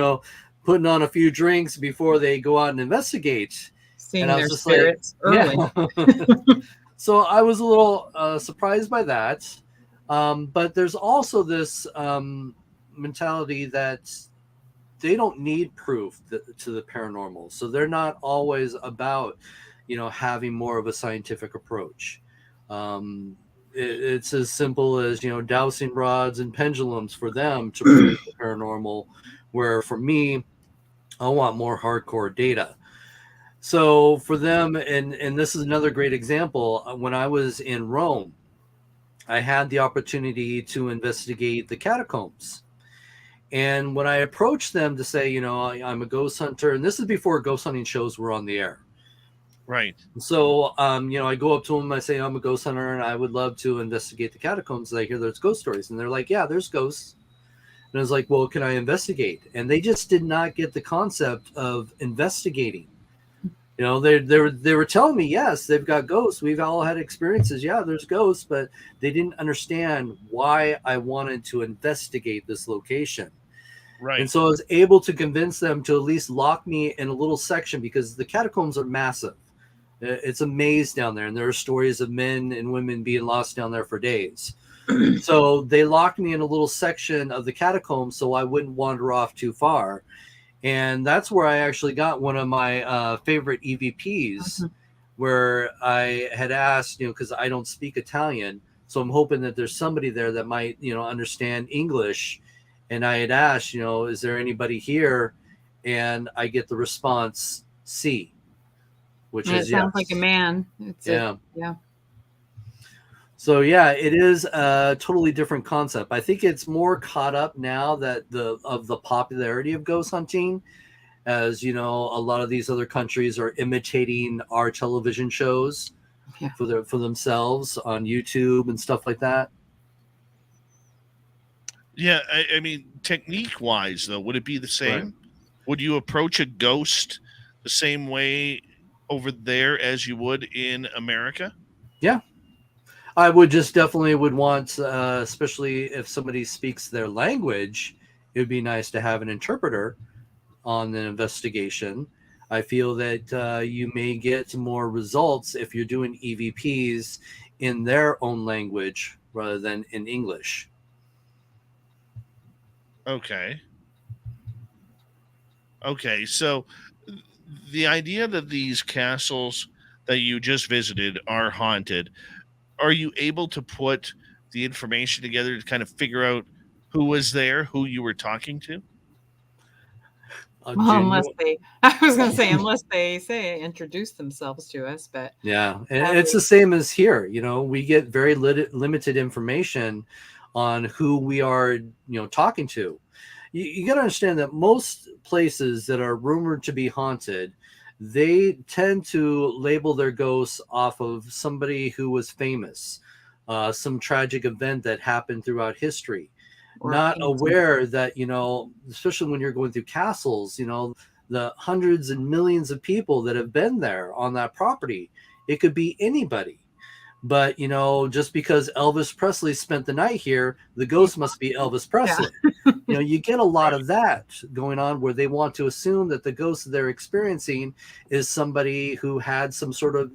putting on a few drinks before they go out and investigate. Seeing and I their was just spirits early. Yeah. So I was a little surprised by that. But there's also this mentality that they don't need proof to the paranormal. So they're not always about, having more of a scientific approach. It's as simple as, dowsing rods and pendulums for them to prove the paranormal, where for me, I want more hardcore data. So for them, and this is another great example, when I was in Rome, I had the opportunity to investigate the catacombs. And when I approached them to say, I'm a ghost hunter, and this is before ghost hunting shows were on the air. Right. So, I go up to them, I say, I'm a ghost hunter, and I would love to investigate the catacombs. I hear there's ghost stories. And they're like, yeah, there's ghosts. And I was like, well, can I investigate? And they just did not get the concept of investigating. They were telling me, yes, they've got ghosts. We've all had experiences. Yeah, there's ghosts, but they didn't understand why I wanted to investigate this location. Right. And so I was able to convince them to at least lock me in a little section, because the catacombs are massive. It's a maze down there, and there are stories of men and women being lost down there for days. So they locked me in a little section of the catacombs so I wouldn't wander off too far. And that's where I actually got one of my favorite EVPs, where I had asked, because I don't speak Italian, so I'm hoping that there's somebody there that might, understand English. And I had asked, is there anybody here? And I get the response, C, which is it sounds yes. like a man. Yeah. Yeah. So yeah, it is a totally different concept. I think it's more caught up now that the popularity of ghost hunting, as you know, a lot of these other countries are imitating our television shows Yeah. for themselves on YouTube and stuff like that. Yeah, I mean, technique wise, though, would it be the Right. same? Would you approach a ghost the same way over there as you would in America? Yeah, I would just definitely would want, especially if somebody speaks their language, it would be nice to have an interpreter on the investigation. I feel that you may get more results if you're doing EVPs in their own language rather than in English. Okay. Okay, so the idea that these castles that you just visited are haunted, are you able to put the information together to kind of figure out who was there, who you were talking to? Well, June, unless they, I was going to say, unless they say introduce themselves to us, but yeah, and that it's the would, same as here. You know, we get very limited information on who we are, talking to. You got to understand that most places that are rumored to be haunted, they tend to label their ghosts off of somebody who was famous, some tragic event that happened throughout history. or a Not painting. aware that, especially when you're going through castles, the hundreds and millions of people that have been there on that property, it could be anybody. But just because Elvis Presley spent the night here, the ghost must be Elvis Yeah. Presley. You get a lot of that going on where they want to assume that the ghost they're experiencing is somebody who had some sort of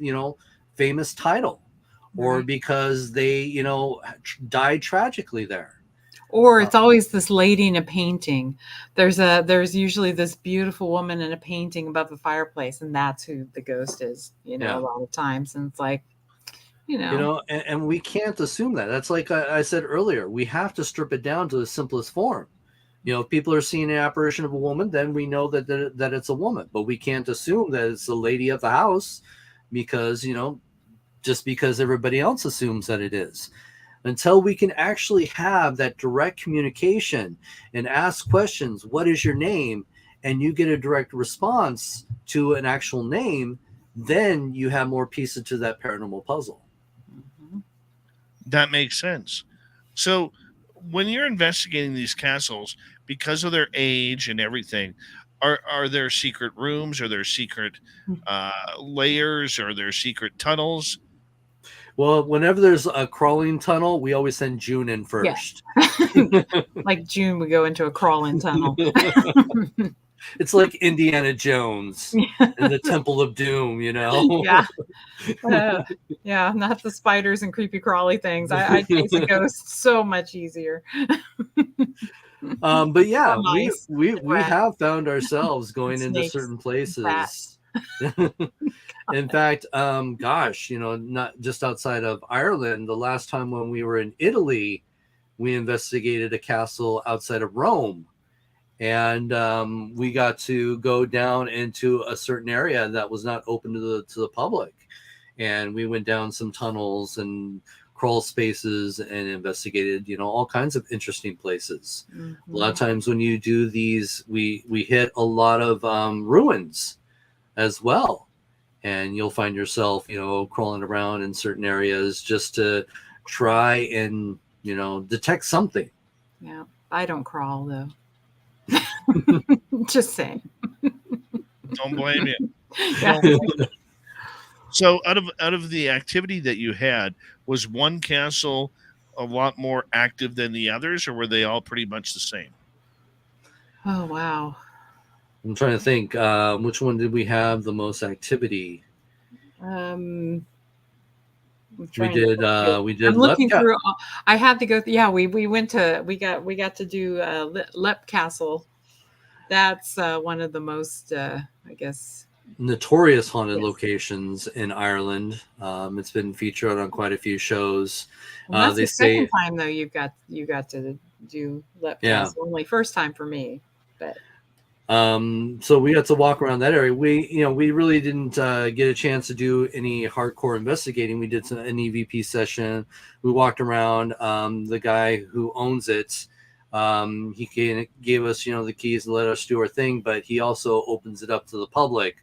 famous title, or Right. because they died tragically there. Or uh, it's always this lady in a painting. There's usually this beautiful woman in a painting above the fireplace, and that's who the ghost is, a yeah. lot of times. And it's like, you know, And we can't assume that. That's like I said earlier, we have to strip it down to the simplest form. If people are seeing an apparition of a woman, then we know that it's a woman, but we can't assume that it's the lady of the house because, just because everybody else assumes that it is. Until we can actually have that direct communication and ask questions, what is your name? And you get a direct response to an actual name, then you have more pieces to that paranormal puzzle. Mhm. That makes sense. So, when you're investigating these castles, because of their age and everything, are there secret rooms? Are there secret layers? Are there secret tunnels? Well, whenever there's a crawling tunnel, we always send June in Yeah. first. Like June would go into a crawling tunnel. It's like Indiana Jones and the Temple of Doom, Yeah. Yeah, not the spiders and creepy crawly things. I chase a ghost so much easier. But Or yeah, we mice we and we rats have found ourselves and going into snakes certain and bats. places. In fact, gosh, not just outside of Ireland, the last time when we were in Italy, we investigated a castle outside of Rome. And we got to go down into a certain area that was not open to the public, and we went down some tunnels and crawl spaces and investigated all kinds of interesting places. A lot of times when you do these, we hit a lot of ruins as well, and you'll find yourself crawling around in certain areas just to try and detect something. Yeah, I don't crawl though. Just saying. Don't blame you. Yeah. So, out of the activity that you had, was one castle a lot more active than the others, or were they all pretty much the same? Oh wow. I'm trying to think, which one did we have the most activity? I'm We trying to did think. we I'm did looking Lepca. through. I had to go. Yeah, we got to do Lep Castle. That's one of the most, I guess. Notorious haunted Yes. locations in Ireland. It's been featured on quite a few shows. And that's They the second say, time though you got to do Lep yeah, Castle. Only first time for me, but So we got to walk around that area. We really didn't get a chance to do any hardcore investigating. We did an EVP session. We walked around. The guy who owns it, he gave us, the keys and let us do our thing, but he also opens it up to the public.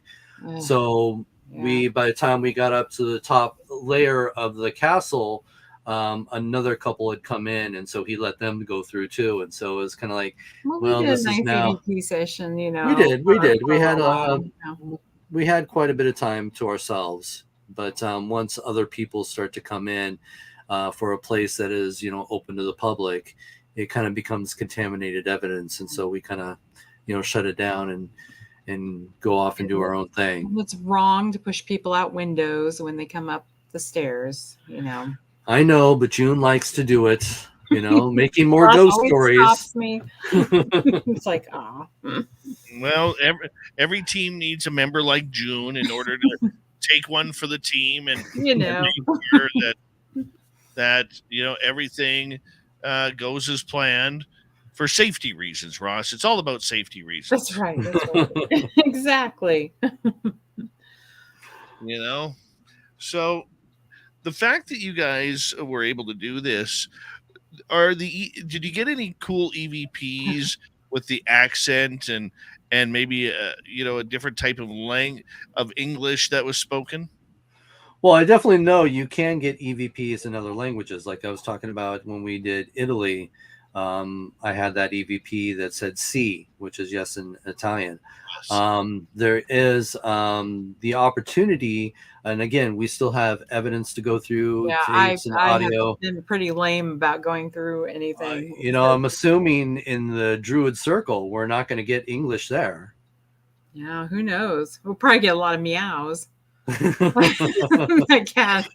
So by the time we got up to the top layer of the castle, another couple had come in, and so he let them go through too. And so it was kind of like, we did this a nice is now EVP session, we did. for a while. We had quite a bit of time to ourselves, but once other people start to come in for a place that is, open to the public, it kind of becomes contaminated evidence, and so we kind of, shut it down and go off and do our own thing. It's wrong to push people out windows when they come up the stairs, I know, but June likes to do it. Making more ghost stories. Stops me. It's like, Well, every team needs a member like June in order to take one for the team and and make sure that everything goes as planned for safety reasons. Ross, it's all about safety reasons. That's right. Exactly. So the fact that you guys were able to do this, did you get any cool EVPs with the accent and maybe a different type of of English that was spoken? Well, I definitely know you can get EVPs in other languages. Like I was talking about when we did Italy, I had that EVP that said "sì," which is yes in Italian. Yes. There is the opportunity, and again, we still have evidence to go through, tapes and audio. I've been pretty lame about going through anything. I'm assuming in the Druid Circle, we're not going to get English there. Yeah, who knows? We'll probably get a lot of meows. That cat.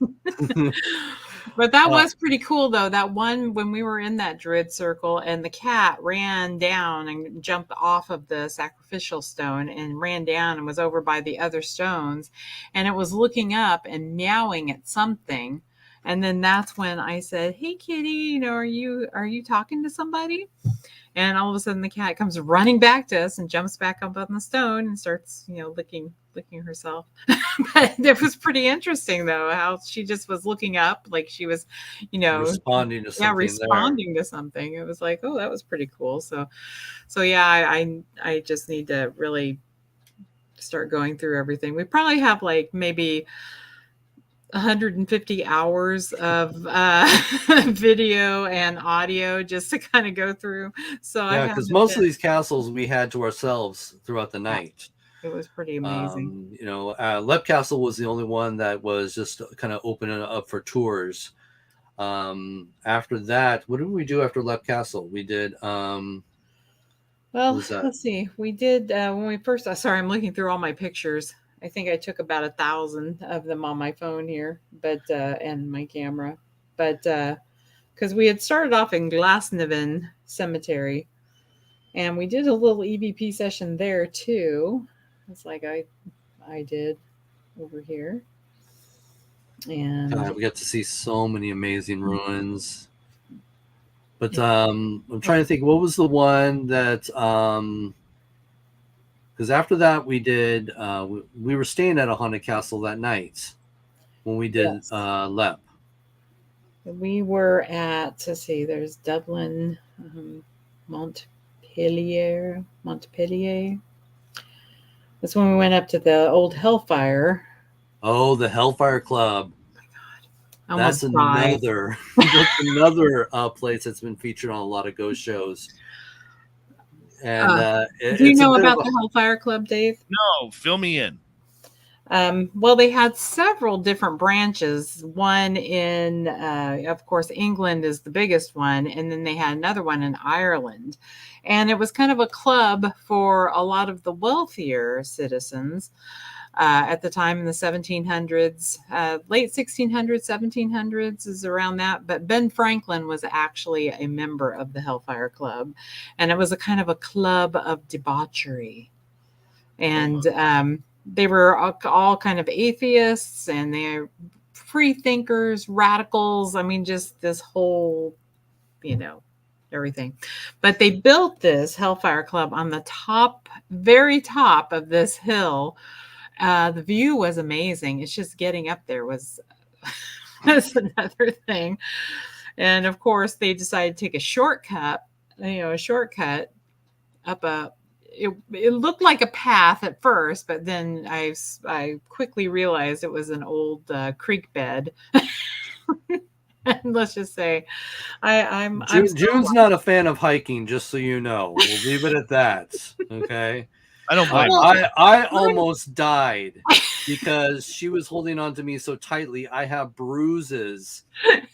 But that was pretty cool, though. That one, when we were in that Druid Circle and the cat ran down and jumped off of the sacrificial stone and ran down and was over by the other stones, and it was looking up and meowing at something. And then that's when I said, "Hey, kitty, are you talking to somebody?" And all of a sudden the cat comes running back to us and jumps back up on the stone and starts, licking herself. But it was pretty interesting, though, how she just was looking up like she was, responding to something. Yeah, responding to something. It was like, oh, that was pretty cool. So yeah, I just need to really start going through everything. We probably have like maybe 150 hours of video and audio just to kind of go through. So yeah, because most of these castles we had to ourselves throughout the night. It was pretty amazing. Lep Castle was the only one that was just kind of opening up for tours. After that, what did we do after Lep Castle? We did let's see. We did when we first sorry, I'm looking through all my pictures. I think I took about 1,000 of them on my phone here, but and my camera. But because we had started off in Glasnevin Cemetery, and we did a little EVP session there too. It's like I did over here, and we got to see so many amazing ruins. But I'm trying to think, what was the one that because after that we did we were staying at a haunted castle that night when we did Lep. We were at, let's see, there's Dublin, Montpellier. That's when we went up to the old Hellfire. Oh, the Hellfire Club. Oh my God. That's another place that's been featured on a lot of ghost shows. And do you know about the Hellfire Club, Dave? No, fill me in. Well, they had several different branches. One in, of course, England is the biggest one. And then they had another one in Ireland. And it was kind of a club for a lot of the wealthier citizens at the time in the 1700s, late 1600s, 1700s is around that. But Ben Franklin was actually a member of the Hellfire Club. And it was a kind of a club of debauchery. And they were all kind of atheists, and they're free thinkers, radicals. I mean, just this whole, everything. But they built this Hellfire Club on the top, very top of this hill. The view was amazing. It's just getting up there was another thing. And of course, they decided to take a shortcut up a. It looked like a path at first, but then I quickly realized it was an old creek bed. And let's just say, I'm June's not a fan of hiking, just so you know. We'll leave it at that. Okay. I don't blame her. I almost died because she was holding on to me so tightly. I have bruises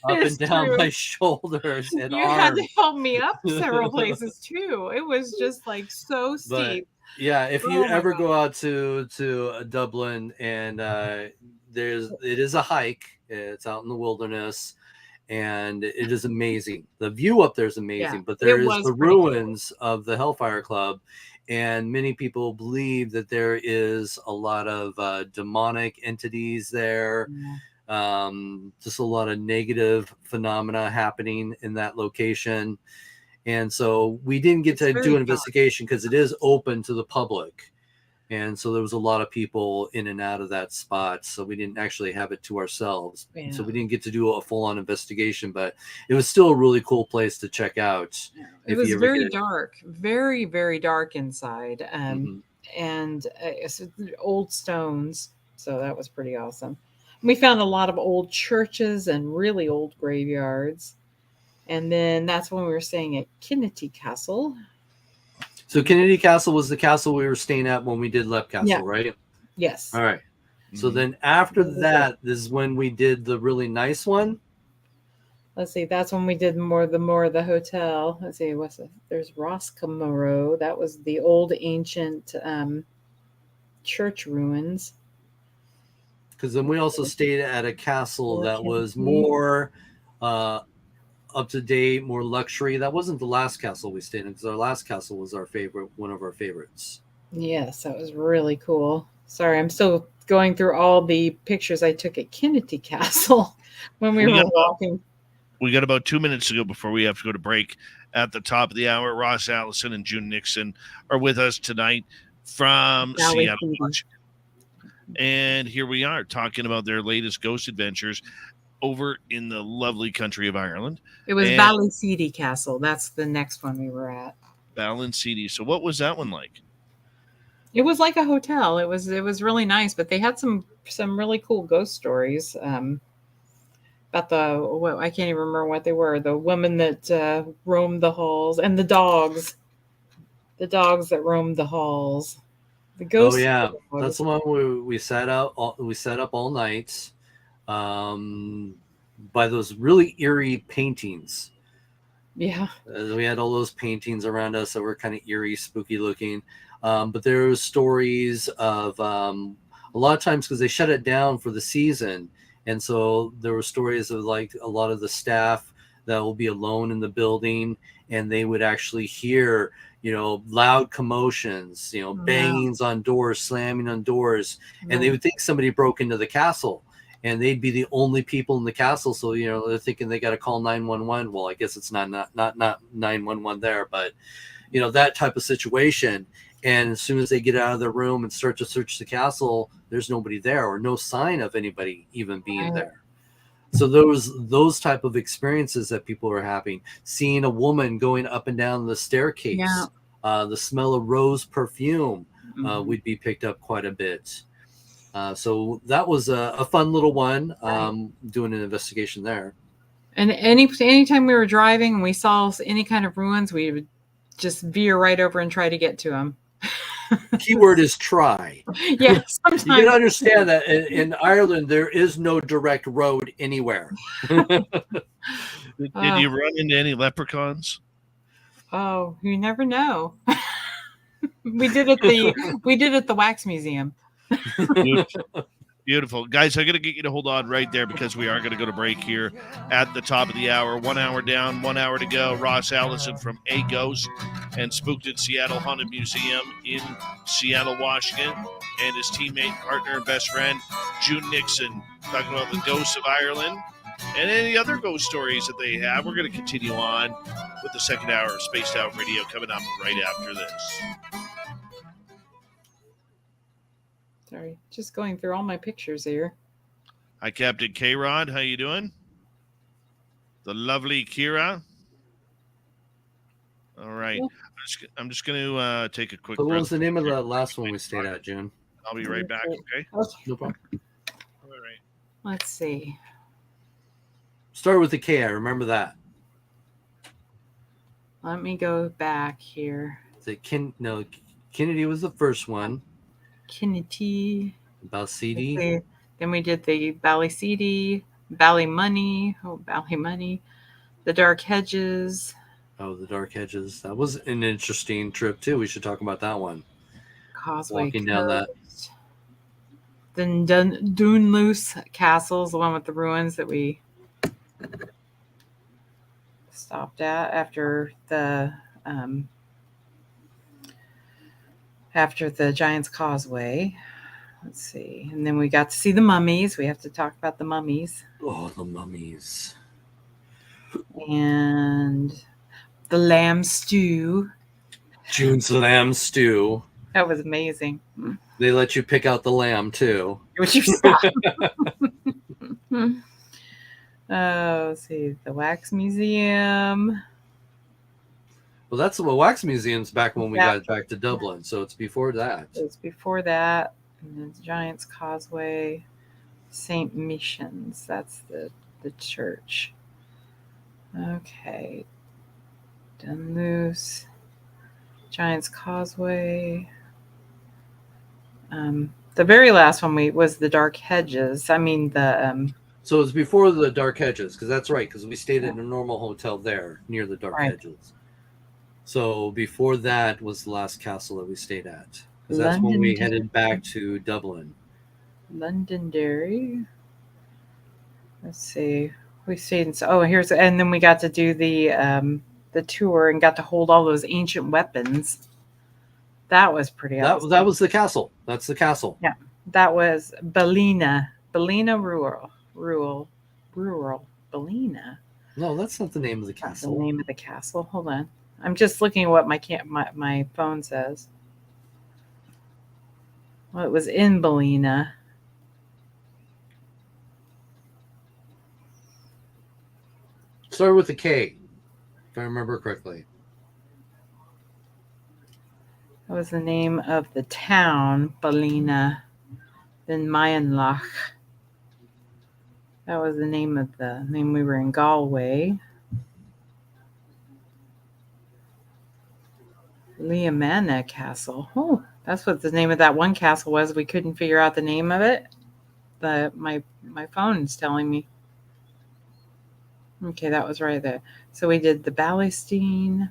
up and down my shoulders and you arms. had to help me up several places too. It was just like so steep. Yeah, if you Oh my ever God. go out to Dublin, and it is a hike. It's out in the wilderness, and it is amazing. The view up there is amazing, Yeah, but there it is was the pretty cool. ruins of the Hellfire Club, and many people believe that there is a lot of demonic entities there. Yeah. Just a lot of negative phenomena happening in that location. And so we didn't get It's to very do an dark. investigation because it is open to the public. And so there was a lot of people in and out of that spot. So we didn't actually have it to ourselves. Yeah. So we didn't get to do a full on investigation, but it was still a really cool place to check out. It was very dark, very, very dark inside. And it's old stones. So that was pretty awesome. We found a lot of old churches and really old graveyards. And then that's when we were staying at Kennedy Castle. So Kennedy Castle was the castle we were staying at when we did Lep Castle, Yeah. right? Yes. All right. So then after that, this is when we did the really nice one. Let's see. That's when we did more of the hotel. Let's see. What's it? There's Roscommoro. That was the old ancient church ruins. Because then we also stayed at a castle that was more up to date, more luxury. That wasn't the last castle we stayed in, because our last castle was our favorite, one of our favorites. Yes, that was really cool. Sorry, I'm still going through all the pictures I took at Kennedy Castle when we were walking. We got about 2 minutes to go before we have to go to break. At the top of the hour, Ross Allison and June Nixon are with us tonight from Seattle, Washington. And here we are talking about their latest ghost adventures over in the lovely country of Ireland. It was Ballyseedy Castle. That's the next one we were at. Ballyseedy. So what was that one like? It was like a hotel. It was really nice, but they had some really cool ghost stories about I can't even remember what they were. The woman that roamed the halls, and the dogs that roamed the halls. The ghosts. Oh yeah, that's the one where we sat up all night by those really eerie paintings. Yeah, we had all those paintings around us that were kind of eerie, spooky looking. But there were stories of a lot of times, because they shut it down for the season, and so there were stories of like a lot of the staff that will be alone in the building, and they would actually hear, loud commotions, bangings on doors, slamming on doors, and they would think somebody broke into the castle, and they'd be the only people in the castle. So, they're thinking they got to call 911. Well, I guess it's not 911 there, but, that type of situation. And as soon as they get out of their room and start to search the castle, there's nobody there, or no sign of anybody even being there. So those type of experiences that people are having, seeing a woman going up and down the staircase, the smell of rose perfume would be picked up quite a bit. So that was a fun little one, doing an investigation there. And anytime we were driving and we saw any kind of ruins, we would just veer right over and try to get to them. Keyword is try. Yeah, sometimes. You can understand that in Ireland there is no direct road anywhere. Did you run into any leprechauns? Oh, you never know. we did at the Wax Museum. Beautiful. Guys, I'm going to get you to hold on right there, because we are going to go to break here at the top of the hour. 1 hour down, 1 hour to go. Ross Allison from A.G.H.O.S.T and Spooked at Seattle Haunted Museum in Seattle, Washington, and his teammate, partner, and best friend, June Nixon, talking about the ghosts of Ireland and any other ghost stories that they have. We're going to continue on with the second hour of Spaced Out Radio coming up right after this. Sorry, just going through all my pictures here. Hi, Captain K-Rod. How you doing? The lovely Kira. All right. I'm just going to take a quick So what breath. was the name of the last one we stayed at, June? I'll be right back, okay? No problem. All right. Let's see. Start with the K. I remember that. Let me go back here. Kennedy was the first one. Kinnity. Balsidi. Then we did the Ballyseedy, Ballymoney. Oh, Ballymoney. The Dark Hedges. Oh, the Dark Hedges. That was an interesting trip too. We should talk about that one. Causeway Walking down that. Coast. Then Dunluce Castle is the one with the ruins that we stopped at after the Giant's Causeway. Let's see. And then we got to see the mummies. We have to talk about the mummies. Oh, the mummies. And the lamb stew. June's lamb stew. That was amazing. They let you pick out the lamb too. Would you stop? Let's see. The Wax Museum. Well, that's the Wax Museum's back when we got back to Dublin, so it's before that. It's before that. And then the Giant's Causeway. St. Missions. That's the church. Okay. Dunluce. Giant's Causeway. The very last one was the Dark Hedges. I mean the So it was before the Dark Hedges, because that's right, because we stayed at a normal hotel there near the Dark Hedges. So before that was the last castle that we stayed at, because that's when we headed back to Dublin. Londonderry. Let's see. We stayed in. And then we got to do the tour and got to hold all those ancient weapons. That was pretty awesome. That was the castle. That's the castle. Yeah. That was Ballina Rural. Ballina. No, that's not the name of the castle. That's the name of the castle. Hold on. I'm just looking at what my phone says. Well, it was in Ballina. Started with a K, if I remember correctly. That was the name of the town, Ballina. Then Mayanlach. That was the name we were in Galway. Liamana Castle. Oh, that's what the name of that one castle was. We couldn't figure out the name of it. My phone's telling me. Okay, that was right there. So we did the Ballyseedy.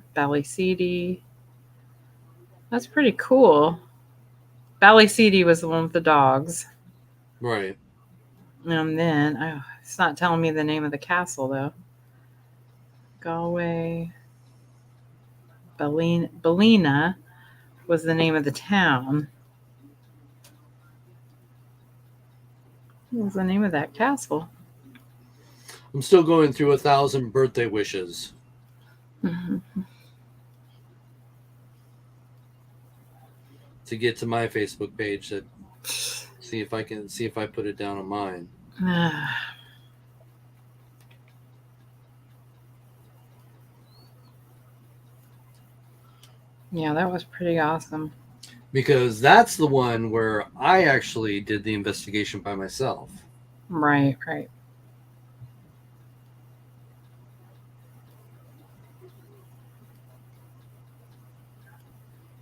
That's pretty cool. Ballyseedy was the one with the dogs. Right. And then, it's not telling me the name of the castle, though. Galway. Ballina was the name of the town. What was the name of that castle? I'm still going through 1,000 birthday wishes. Mm-hmm. To get to my Facebook page, see if I put it down on mine. Yeah, that was pretty awesome. Because that's the one where I actually did the investigation by myself. Right.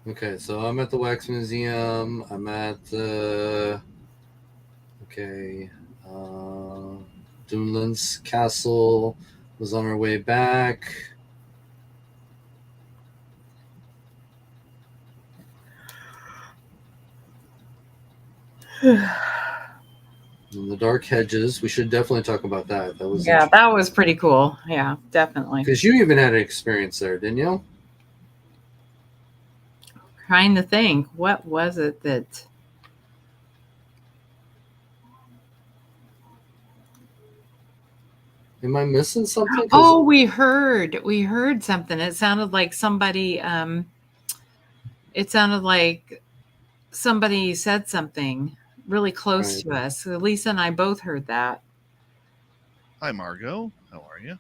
Okay, so I'm at the Wax Museum. I'm at the Dunluce Castle. Was on our way back. And the Dark Hedges. We should definitely talk about that. That was pretty cool. Yeah, definitely. Because you even had an experience there, didn't you? Trying to think, what was it that? Am I missing something? Oh, we heard something. It sounded like somebody said something really close Right. to us. So Lisa and I both heard that. Hi, Margot. How are you?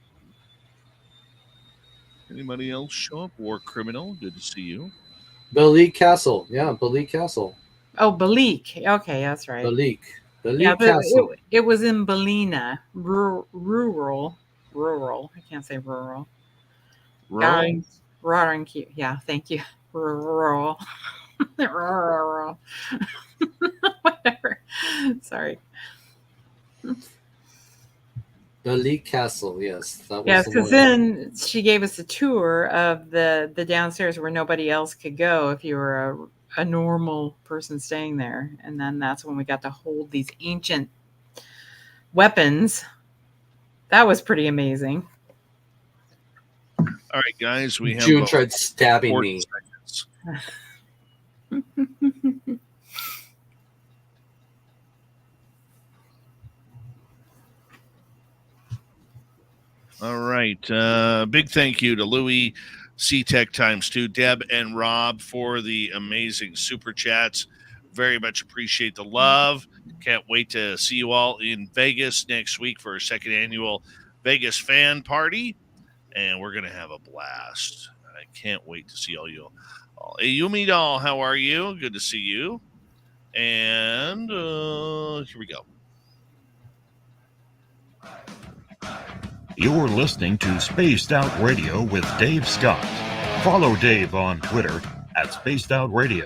Anybody else show up? War Criminal, good to see you. Balik Castle. Yeah, Balik Castle. Oh, Balik. Okay, that's right. Balik. Yeah, Balik Castle. it was in Ballina, rural. I can't say rural. Rural? Roaring cute. Yeah, thank you. Rural. Rural. Whatever. Sorry. Balik Castle. Yes, that was Yes, the because one. then she gave us a tour of the downstairs where nobody else could go if you were a normal person staying there. And then that's when we got to hold these ancient weapons. That was pretty amazing. All right, guys, we have June tried stabbing 40 me. seconds. All right. Big thank you to Louie, C-Tech ×2, Deb, and Rob for the amazing super chats. Very much appreciate the love. Can't wait to see you all in Vegas next week for our second annual Vegas fan party. And we're going to have a blast. I can't wait to see all you all. Hey, Yumi Doll, how are you? Good to see you. And here we go. You're listening to Spaced Out Radio with Dave Scott. Follow Dave on Twitter at Spaced Out Radio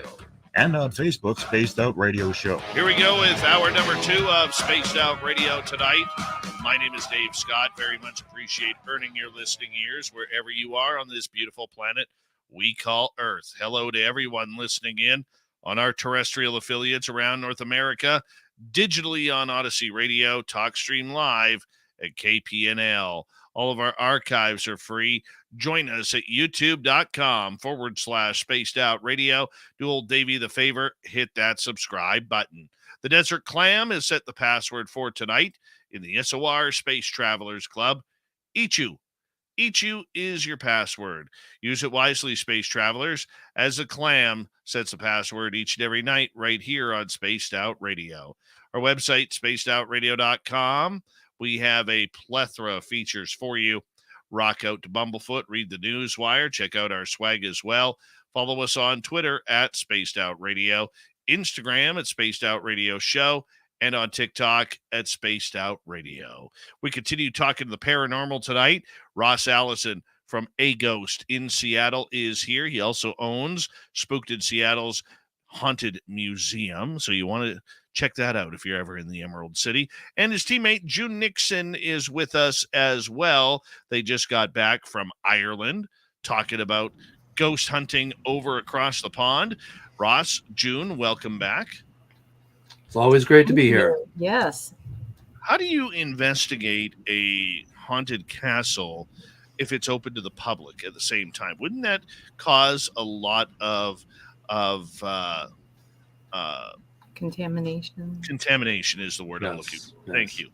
and on Facebook, Spaced Out Radio Show. Here we go with hour number 2 of Spaced Out Radio tonight. My name is Dave Scott. Very much appreciate earning your listening ears wherever you are on this beautiful planet we call Earth. Hello to everyone listening in on our terrestrial affiliates around North America, digitally on Odyssey Radio, TalkStream Live at KPNL. All of our archives are free. Join us at youtube.com/Spaced Out Radio. Do old Davey the favor, hit that subscribe button. The Desert Clam has set the password for tonight in the SOR Space Travelers Club. Ichu. Ichu is your password. Use it wisely, Space Travelers, as the Clam sets the password each and every night right here on Spaced Out Radio. Our website, spacedoutradio.com. We have a plethora of features for you. Rock out to Bumblefoot, read the news wire, check out our swag as well. Follow us on Twitter at Spaced Out Radio, Instagram at Spaced Out Radio Show, and on TikTok at Spaced Out Radio. We continue talking to the paranormal tonight. Ross Allison from A.G.H.O.S.T in Seattle is here. He also owns Spooked in Seattle's Haunted Museum, so you want to check that out if you're ever in the Emerald City. And his teammate June Nixon is with us as well. They just got back from Ireland talking about ghost hunting over across the pond. Ross, June, welcome back. It's always great to be here. Yes. How do you investigate a haunted castle if it's open to the public at the same time? Wouldn't that cause a lot of Contamination. Contamination is the word I'm looking for. Yes. Thank you.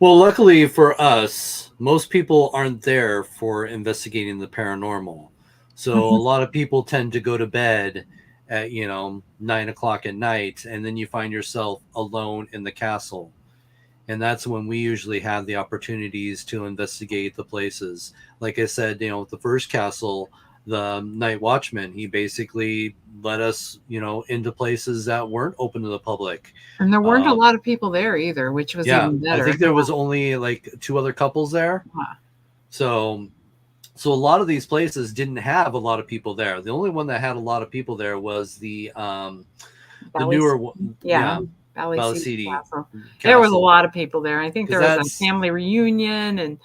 Well, luckily for us, most people aren't there for investigating the paranormal. So a lot of people tend to go to bed at 9 o'clock at night, and then you find yourself alone in the castle. And that's when we usually have the opportunities to investigate the places. Like I said, the first castle, the night watchman, he basically led us, into places that weren't open to the public. And there weren't a lot of people there either, which was even better. I think there was only like 2 other couples there. Huh. So a lot of these places didn't have a lot of people there. The only one that had a lot of people there was the newer one. Valley City Castle. There was a lot of people there. I think there was a family reunion and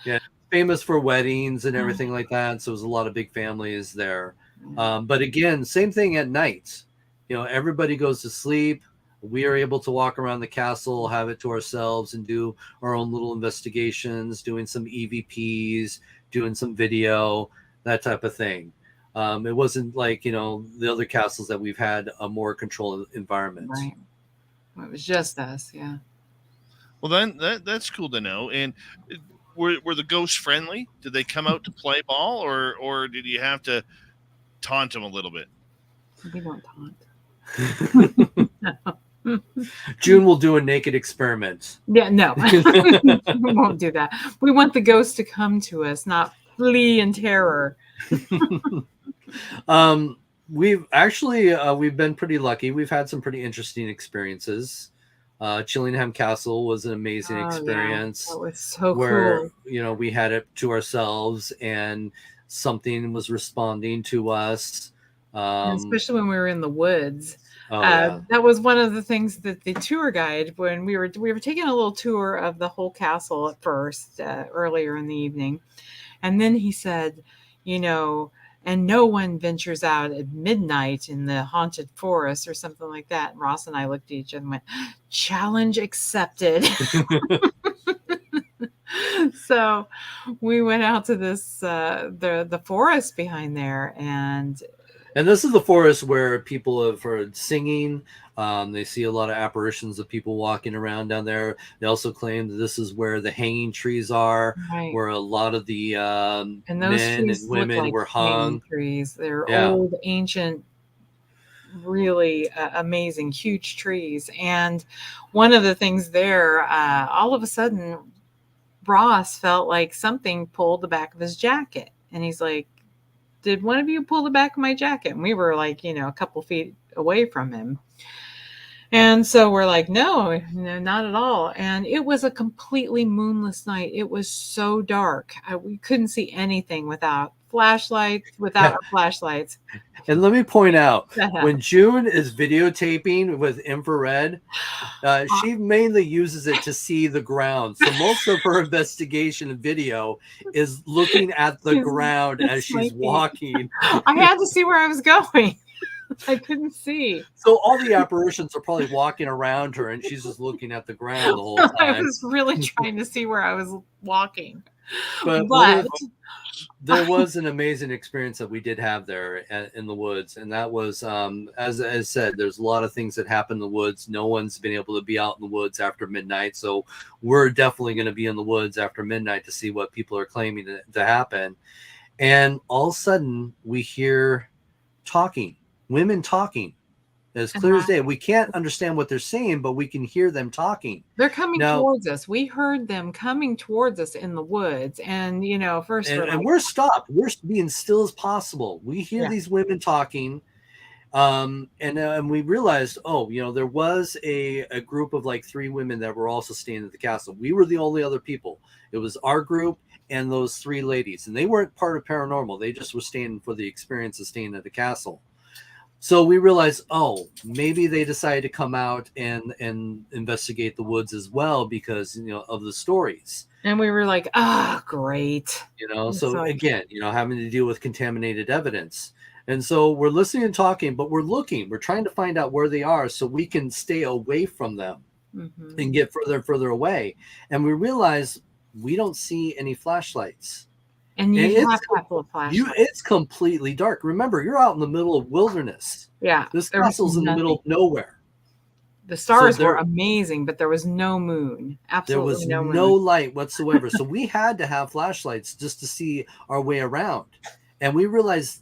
famous for weddings and everything like that. So it was a lot of big families there. But again, same thing at night. Everybody goes to sleep. We are able to walk around the castle, have it to ourselves, and do our own little investigations, doing some EVPs, doing some video, that type of thing. It wasn't like, the other castles that we've had a more controlled environment. Right. It was just us, yeah. Well, then that's cool to know. And were the ghosts friendly? Did they come out to play ball, or did you have to taunt them a little bit? We don't taunt. June will do a naked experiment. Yeah, no, we won't do that. We want the ghosts to come to us, not flee in terror. We've actually we've been pretty lucky. We've had some pretty interesting experiences. Chillingham Castle was an amazing experience. Yeah. That was so where cool. you know, we had it to ourselves and something was responding to us. Especially when we were in the woods. Yeah. That was one of the things that the tour guide, when we were taking a little tour of the whole castle at first, earlier in the evening, and then he said, you know, and no one ventures out at midnight in the haunted forest or something like that. And Ross and I looked at each other and went, challenge accepted. So we went out to this the forest behind there, and this is the forest where people have heard singing. They see a lot of apparitions of people walking around down there. They also claim that this is where the hanging trees are, right, where a lot of the and those men and women like were hung. Trees. They're old, ancient, really amazing, huge trees. And one of the things there, all of a sudden, Ross felt like something pulled the back of his jacket, and he's like, did one of you pull the back of my jacket? And we were like, you know, a couple feet away from him. And so we're like, no, not at all. And it was a completely moonless night. It was so dark. We couldn't see anything without our flashlights. And let me point out, when June is videotaping with infrared, she mainly uses it to see the ground. So most of her investigation and video is looking at the ground as she's walking. I had to see where I was going. I couldn't see. So all the apparitions are probably walking around her, and she's just looking at the ground the whole time. I was really trying to see where I was walking. But there was an amazing experience that we did have there in the woods, and that was, as I said, there's a lot of things that happen in the woods. No one's been able to be out in the woods after midnight, so we're definitely going to be in the woods after midnight to see what people are claiming to happen. And all of a sudden, we hear women talking as clear as day. We can't understand what they're saying, but we can hear them talking. They're coming towards us. We heard them coming towards us in the woods, and you know, first we're stopped. We're being still as possible. We hear these women talking, and we realized, there was a group of like 3 women that were also staying at the castle. We were the only other people. It was our group and those 3 ladies, and they weren't part of Paranormal. They just were staying for the experience of staying at the castle. So we realized, maybe they decided to come out and investigate the woods as well because, of the stories. And we were like, great. So again, having to deal with contaminated evidence. And so we're listening and talking, but we're trying to find out where they are so we can stay away from them and get further and further away. And we realize we don't see any flashlights. And you have a couple of flashlights. It's completely dark. Remember, you're out in the middle of wilderness. Yeah. This castle's in the middle of nowhere. The stars were amazing, but there was no moon. Absolutely there was no light whatsoever. So we had to have flashlights just to see our way around. And we realized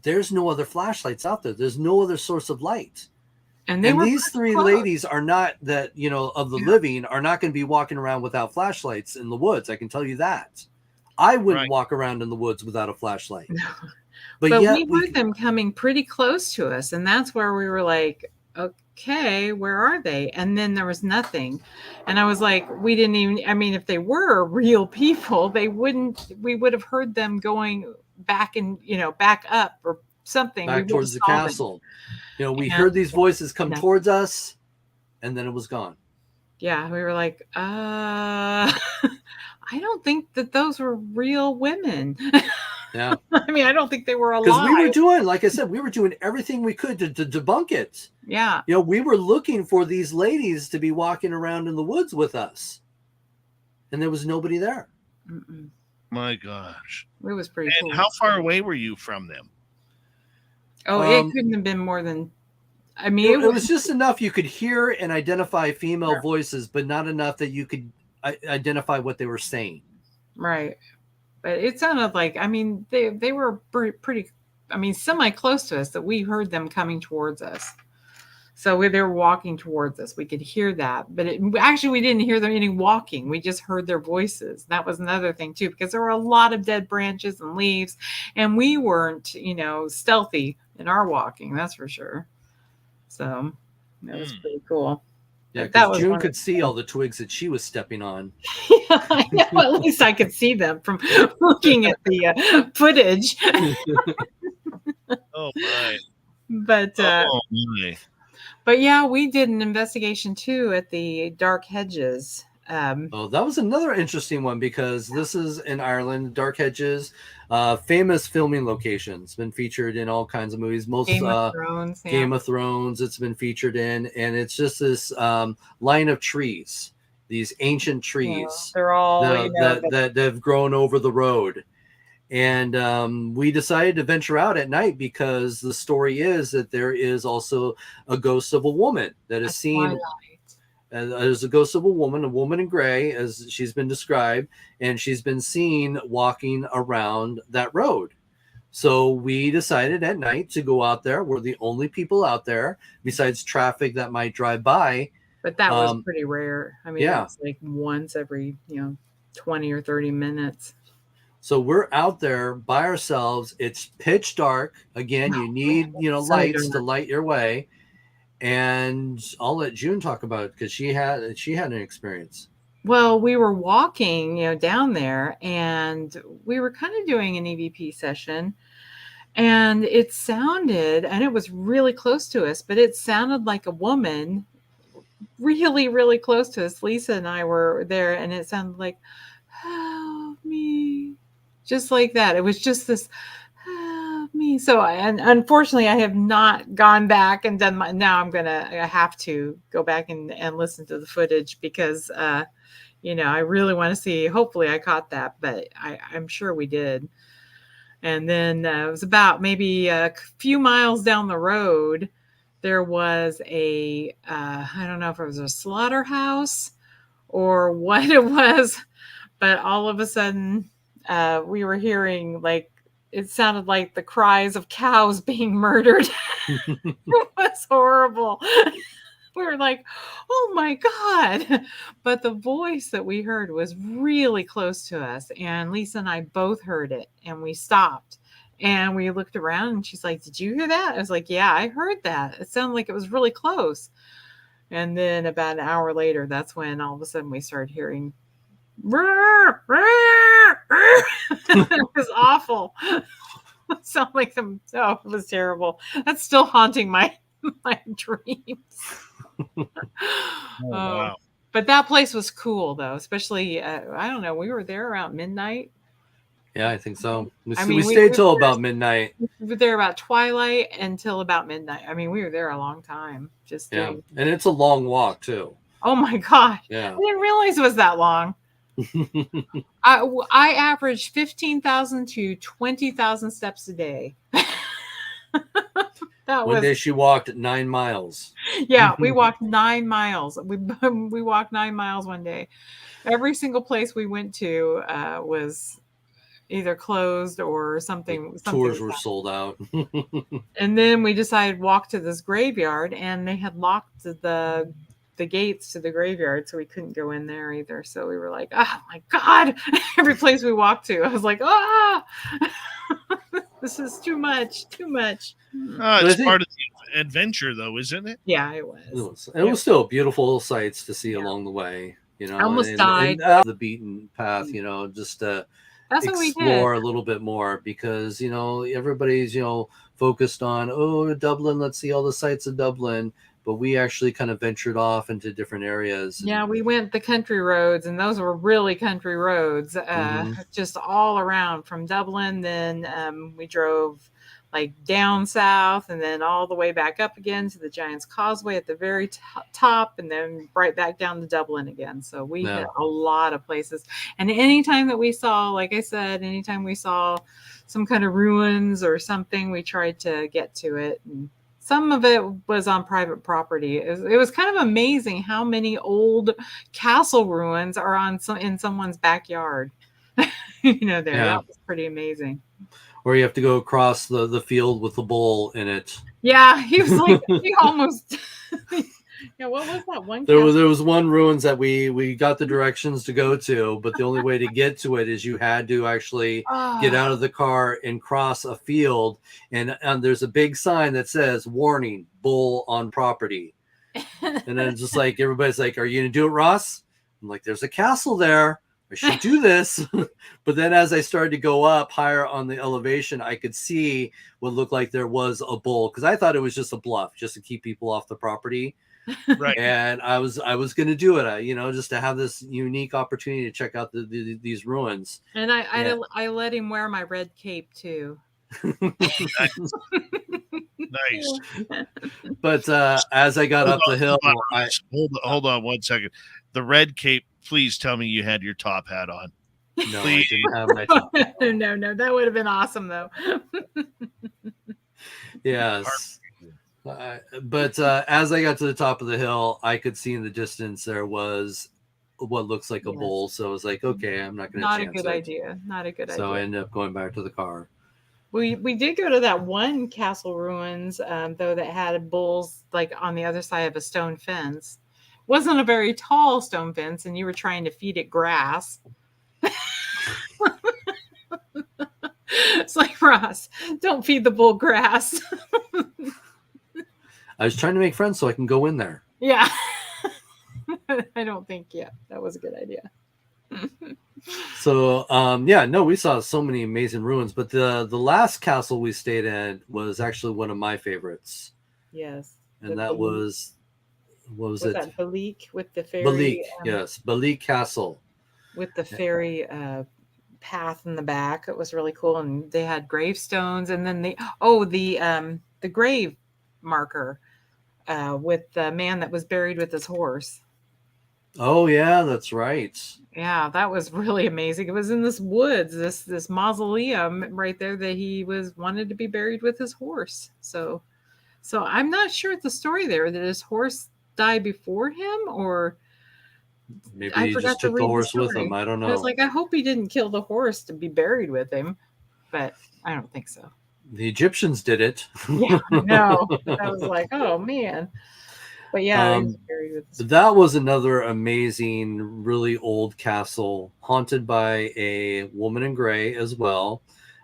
there's no other flashlights out there. There's no other source of light. And these 3 ladies are not of the living are not going to be walking around without flashlights in the woods. I can tell you that. I wouldn't walk around in the woods without a flashlight. But we heard them coming pretty close to us. And that's where we were like, okay, where are they? And then there was nothing. And I was like, if they were real people, we would have heard them going back and, back up or something. Back towards the castle. We heard these voices come towards us and then it was gone. Yeah. We were like, I don't think that those were real women. Yeah. I don't think they were alive. Because we were doing, like I said, everything we could to debunk it. Yeah. We were looking for these ladies to be walking around in the woods with us. And there was nobody there. Mm-mm. My gosh. It was pretty cool. How far away were you from them? It couldn't have been more than... it was just enough you could hear and identify female voices, but not enough that you could identify what they were saying. Right. But it sounded like, I mean, they were pretty, I mean, semi close to us, that we heard them coming towards us. So they were walking towards us. We could hear that, but actually we didn't hear them any walking. We just heard their voices. That was another thing too, because there were a lot of dead branches and leaves, and we weren't, stealthy in our walking. That's for sure. So that was pretty cool. Yeah, But that because was June one could see all the twigs that she was stepping on. Yeah, I know. At least I could see them from looking at the footage. Oh my. But Oh my. but yeah, we did an investigation too at the Dark Hedges. Oh, that was another interesting one, because this is in Ireland. Dark Hedges, famous filming locations, been featured in all kinds of movies. Most Game of Thrones. Yeah. Game of Thrones, it's been featured in, and it's just this line of trees, these ancient trees They're all that have grown over the road. And we decided to venture out at night, because the story is that there is also a ghost of a woman that is seen. There's a ghost of a woman in gray, as she's been described, and she's been seen walking around that road. So we decided at night to go out there. We're the only people out there, besides traffic that might drive by. But that was pretty rare. I mean, yeah. It's like once every 20 or 30 minutes. So we're out there by ourselves. It's pitch dark. Again, you need lights to light your way. And I'll let June talk about it, because she had an experience. Well, we were walking, down there, and we were kind of doing an EVP session, and it sounded, and it was really close to us, but it sounded like a woman really, really close to us. Lisa and I were there, and it sounded like, help me, just like that. It was just this, help me. So, and unfortunately, I have not gone back and done now I have to go back and listen to the footage, because, I really want to see, hopefully I caught that, but I'm sure we did. And then it was about maybe a few miles down the road, there was I don't know if it was a slaughterhouse or what it was, but all of a sudden we were hearing, like, it sounded like the cries of cows being murdered. It was horrible. We were like, oh my God. But the voice that we heard was really close to us. And Lisa and I both heard it, and we stopped and we looked around, and she's like, did you hear that? I was like, yeah, I heard that. It sounded like it was really close. And then about an hour later, that's when all of a sudden we started hearing, it was awful. It sounded like it was terrible. That's still haunting my dreams. Wow. But that place was cool, though, especially I don't know, we were there around midnight. Yeah, I think so. We we stayed till about midnight. We were there about twilight until about midnight. I mean, we were there a long time. And it's a long walk too. Oh my God. Yeah. I didn't realize it was that long. I averaged 15,000 to 20,000 steps a day. One day she walked 9 miles. Yeah, we walked 9 miles. We walked 9 miles one day. Every single place we went to was either closed or something. Tours were sold out. And then we decided to walk to this graveyard, and they had locked the gates to the graveyard, so we couldn't go in there either. So we were like, oh my God. Every place we walked to, I was like, this is too much. It's part of the adventure, though, isn't it? Yeah, it was. It was still beautiful sights to see along the way. I almost died. The beaten path, just to That's explore a little bit more, because everybody's focused on Dublin. Let's see all the sights of Dublin. But we actually kind of ventured off into different areas. Yeah, we went the country roads, and those were really country roads, just all around from Dublin. Then we drove like down south, and then all the way back up again to the Giant's Causeway at the very top, and then right back down to Dublin again. So we hit a lot of places. And anytime that we saw, like I said, anytime we saw some kind of ruins or something, we tried to get to it. And some of it was on private property. It was kind of amazing how many old castle ruins are in someone's backyard. there. Yeah. That was pretty amazing. Or you have to go across the field with the bull in it. Yeah, he was like, he almost. Yeah, what was that one? There was one ruins that we got the directions to go to, but the only way to get to it is you had to actually get out of the car and cross a field, and there's a big sign that says "Warning: Bull on property." And then it's just like everybody's like, "Are you gonna do it, Ross?" I'm like, "There's a castle there. I should do this." But then as I started to go up higher on the elevation, I could see what looked like there was a bull, because I thought it was just a bluff, just to keep people off the property. Right. And I was going to do it, just to have this unique opportunity to check out these ruins. And I let him wear my red cape too. Nice. But as I got up the hill, hold on 1 second. The red cape. Please tell me you had your top hat on. No, I didn't have my top hat on. No, that would have been awesome though. Yes. But as I got to the top of the hill, I could see in the distance there was what looks like a bull. So I was like, okay, I'm not going to chance it. Not a good idea. Not a good idea. So I ended up going back to the car. We did go to that one castle ruins, though, that had bulls like on the other side of a stone fence. Wasn't a very tall stone fence, and you were trying to feed it grass. It's like, Ross, don't feed the bull grass. I was trying to make friends so I can go in there. Yeah. I don't think, that was a good idea. So, we saw so many amazing ruins, but the last castle we stayed at was actually one of my favorites. Yes. And that was, what was it? That Balik with the fairy? Balik, yes. Balik Castle. With the fairy path in the back. It was really cool. And they had gravestones, and then the grave marker with the man that was buried with his horse. Oh yeah, that's right. Yeah, that was really amazing. It was in this woods, this mausoleum right there that he wanted to be buried with his horse. So I'm not sure the story there. Did his horse die before him, or maybe he just took the horse with him? I don't know. I was like, I hope he didn't kill the horse to be buried with him, but I don't think so. The Egyptians did it. Yeah, no. I was like, oh man. But yeah, that was another amazing, really old castle, haunted by a woman in gray as well.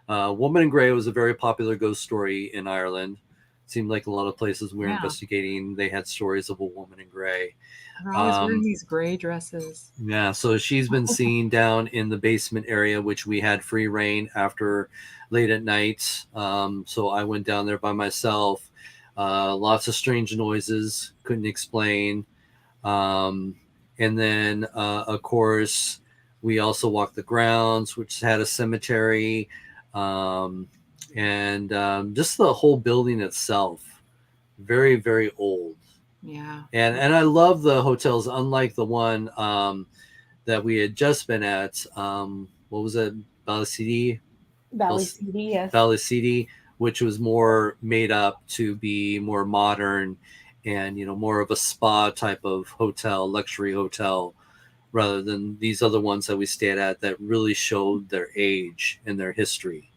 Woman in Gray was a very popular ghost story in Ireland. It seemed like a lot of places we were investigating, they had stories of a woman in gray. They're always wearing these gray dresses. Yeah, so she's been seen down in the basement area, which we had free reign after late at night. So I went down there by myself. Lots of strange noises, couldn't explain. And then, of course, we also walked the grounds, which had a cemetery, and just the whole building itself, very, very old. Yeah. And I love the hotels, unlike the one that we had just been at. What was it? Valley City, yes. Valley City, which was more made up to be more modern and, more of a spa type of hotel, luxury hotel, rather than these other ones that we stayed at that really showed their age and their history.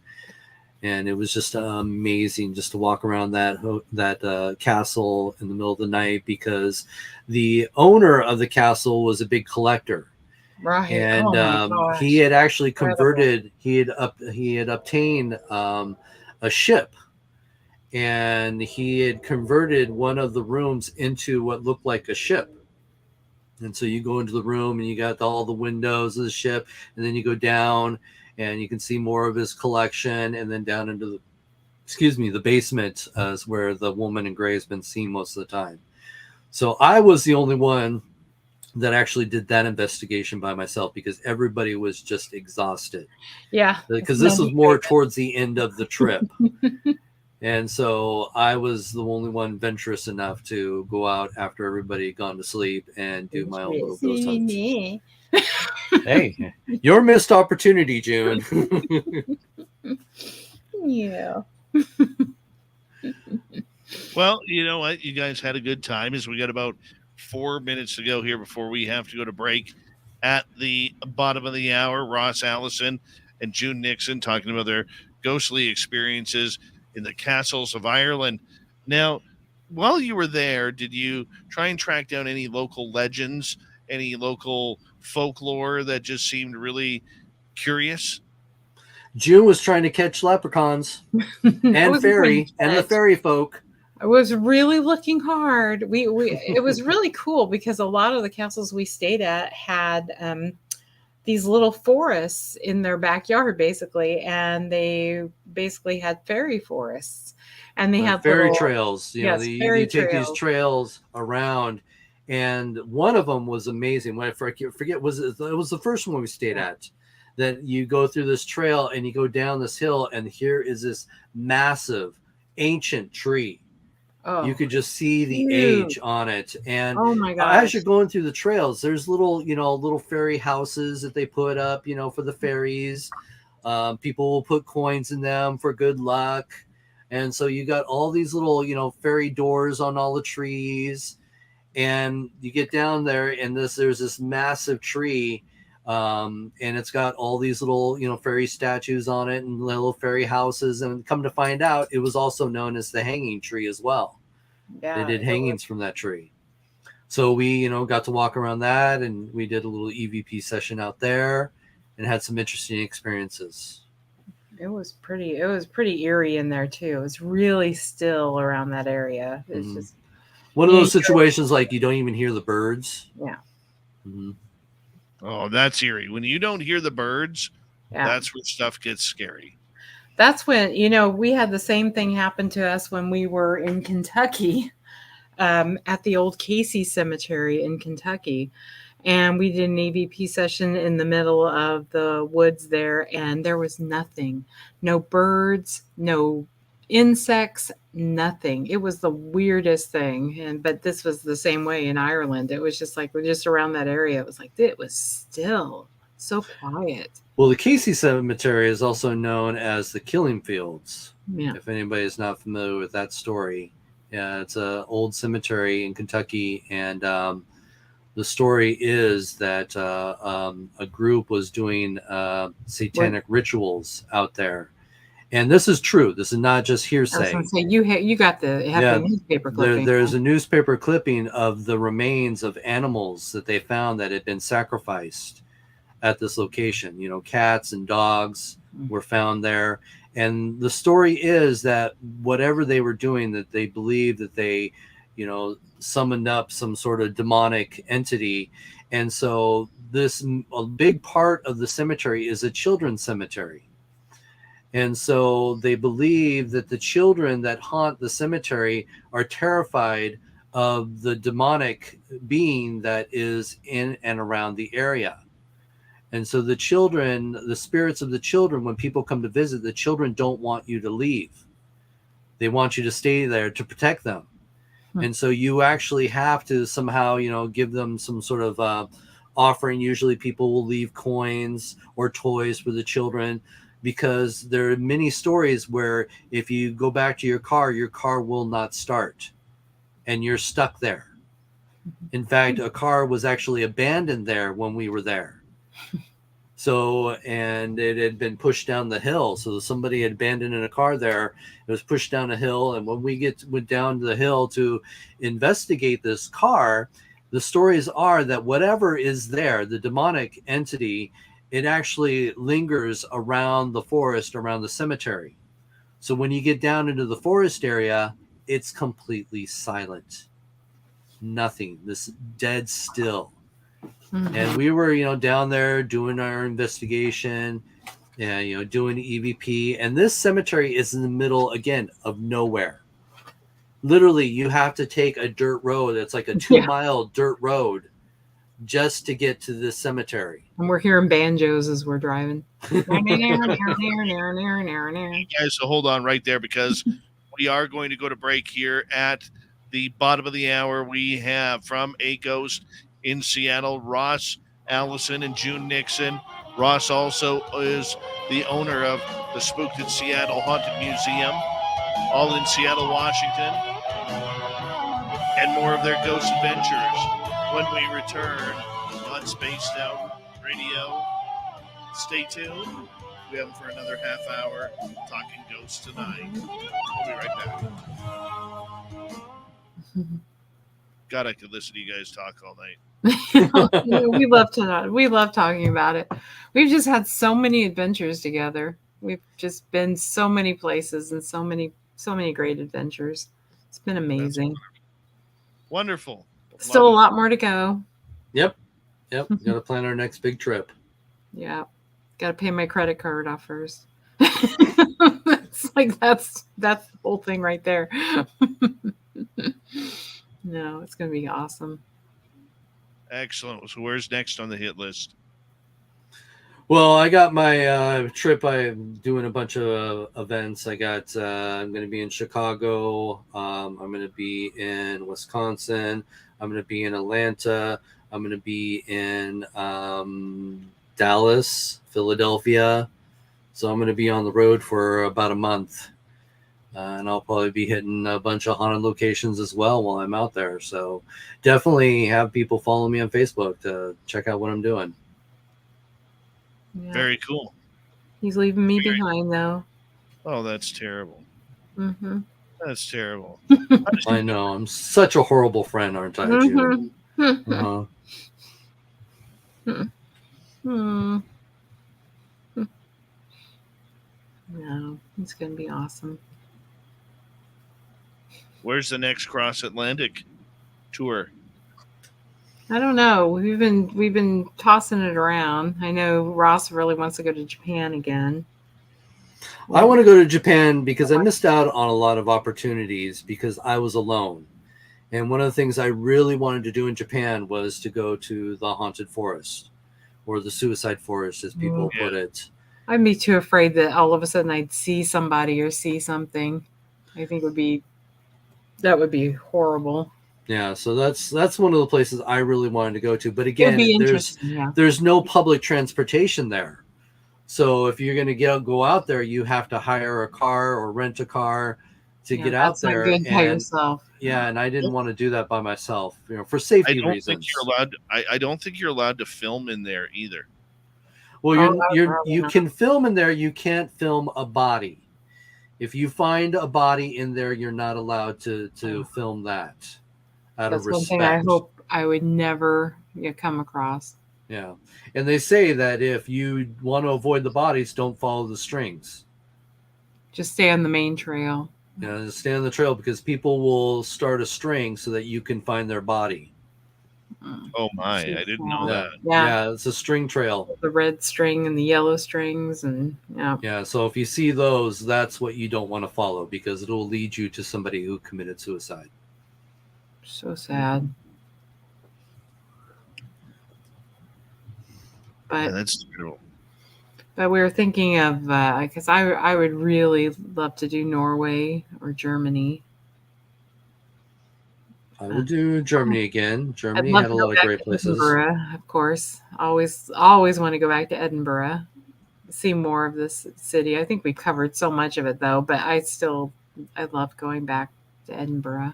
And it was just amazing just to walk around that castle in the middle of the night, because the owner of the castle was a big collector. Right. And he had actually converted, he had obtained a ship, and he had converted one of the rooms into what looked like a ship. And so you go into the room and you got all the windows of the ship, and then you go down and you can see more of his collection, and then down into the basement is where the woman in gray has been seen most of the time. So I was the only one that actually did that investigation by myself, because everybody was just exhausted. Yeah. Because this was more towards the end of the trip. And so I was the only one venturous enough to go out after everybody had gone to sleep and do my own little ghost hunt. Hey, your missed opportunity, June. Yeah. Well, you know what? You guys had a good time. As we got about 4 minutes to go here before we have to go to break at the bottom of the hour. Ross, Allison, and June Nixon talking about their ghostly experiences in the castles of Ireland. Now, while you were there, did you try and track down any local legends, any local folklore that just seemed really curious? June was trying to catch leprechauns and the fairy folk. I was really looking hard. It was really cool because a lot of the castles we stayed at had these little forests in their backyard, basically, and they basically had fairy forests, and they had fairy little trails. You know, you take these trails around, and one of them was amazing. When I forget, it was the first one we stayed at. That you go through this trail and you go down this hill, and here is this massive ancient tree. Oh, you could just see the age on it. And oh my gosh, as you're going through the trails, there's little fairy houses that they put up, for the fairies. People will put coins in them for good luck. And so you got all these little, fairy doors on all the trees. And you get down there, and there's this massive tree. And it's got all these little, fairy statues on it and little fairy houses. And come to find out, it was also known as the hanging tree as well. Yeah, they did hangings from that tree. So we, got to walk around that, and we did a little EVP session out there and had some interesting experiences. It was pretty eerie in there too. It was really still around that area. It's just one of those situations like you don't even hear the birds. Yeah. Mm-hmm. Oh, that's eerie. When you don't hear the birds, that's where stuff gets scary. That's when, we had the same thing happen to us when we were in Kentucky, at the old Casey Cemetery in Kentucky. And we did an EVP session in the middle of the woods there, and there was nothing. No birds, no insects, nothing. It was the weirdest thing. But this was the same way in Ireland. It was just like, we're just around that area. It was still so quiet. Well, the Casey Cemetery is also known as the Killing Fields. Yeah. If anybody is not familiar with that story. Yeah, it's an old cemetery in Kentucky, and the story is that a group was doing satanic rituals out there. And this is true. This is not just hearsay. I was going to say, you got the newspaper clipping. There's a newspaper clipping of the remains of animals that they found that had been sacrificed at this location. Cats and dogs were found there. And the story is that whatever they were doing, that they believed that they, summoned up some sort of demonic entity. And so a big part of the cemetery is a children's cemetery. And so they believe that the children that haunt the cemetery are terrified of the demonic being that is in and around the area. And so the spirits of the children, when people come to visit, the children don't want you to leave. They want you to stay there to protect them. And so you actually have to somehow, give them some sort of offering. Usually people will leave coins or toys for the children, because there are many stories where if you go back to your car will not start and you're stuck there. In fact, a car was actually abandoned there when we were there. So, and it had been pushed down the hill. So somebody had abandoned in a car there. It was pushed down a hill. And when we went down the hill to investigate this car, the stories are that whatever is there, the demonic entity, it actually lingers around the forest, around the cemetery. So when you get down into the forest area, it's completely silent. Nothing. This dead still. And we were, down there doing our investigation, and, doing EVP. And this cemetery is in the middle, again, of nowhere. Literally, you have to take a dirt road. It's like a 2-mile dirt road just to get to this cemetery. And we're hearing banjos as we're driving. Hey guys, so hold on right there, because we are going to go to break here at the bottom of the hour. We have from A Ghost in Seattle, Ross, Allison, and June Nixon. Ross also is the owner of the Spooked in Seattle Haunted Museum, all in Seattle, Washington, and more of their ghost adventures when we return on Spaced Out Radio. Stay tuned. We have him for another half hour talking ghosts tonight. We'll be right back. God, I could listen to you guys talk all night. We love talking about it. We've just had so many adventures together. We've just been so many places and so many great adventures. It's been amazing. Wonderful. Still a lot more to go. Yep. Got to plan our next big trip. Yeah. Got to pay my credit card off first. It's like that's the whole thing right there. No, it's going to be awesome. Excellent. So where's next on the hit list? Well, I got my trip. I'm doing a bunch of events. I'm going to be in Chicago. I'm going to be in Wisconsin. I'm going to be in Atlanta. I'm going to be in Dallas, Philadelphia. So I'm going to be on the road for about a month. And I'll probably be hitting a bunch of haunted locations as well while I'm out there. So definitely have people follow me on Facebook to check out what I'm doing. Yeah. Very cool. He's leaving me behind, though. Oh, that's terrible. Mm-hmm. That's terrible. I know. I'm such a horrible friend, aren't I, June? Uh-huh. No, it's going to be awesome. Where's the next cross Atlantic tour? I don't know. We've been tossing it around. I know Ross really wants to go to Japan again. I want to go to Japan because I missed out on a lot of opportunities because I was alone. And one of the things I really wanted to do in Japan was to go to the haunted forest or the suicide forest, as people put it. I'd be too afraid that all of a sudden I'd see somebody or see something. I think that would be horrible. Yeah, so that's one of the places I really wanted to go to. But again, yeah. there's no public transportation there. So if you're going to go out there, you have to hire a car or rent a car to get out there. That's not good by yourself. Yeah, and I didn't want to do that by myself, for safety reasons. I don't think you're allowed to film in there either. Well, you can film in there. You can't film a body. If you find a body in there, you're not allowed to film that. That's one thing I hope I would never come across. Yeah. And they say that if you want to avoid the bodies, don't follow the strings. Just stay on the main trail. Yeah, just stay on the trail because people will start a string so that you can find their body. Oh my, I didn't know that. Yeah, it's a string trail. The red string and the yellow strings and Yeah, so if you see those, that's what you don't want to follow because it will lead you to somebody who committed suicide. So sad. But that's true. But we were thinking of because I would really love to do Norway or Germany. I would do Germany again. Germany had a lot of great places. Edinburgh, of course. Always want to go back to Edinburgh, see more of this city. I think we've covered so much of it though, but I love going back to Edinburgh.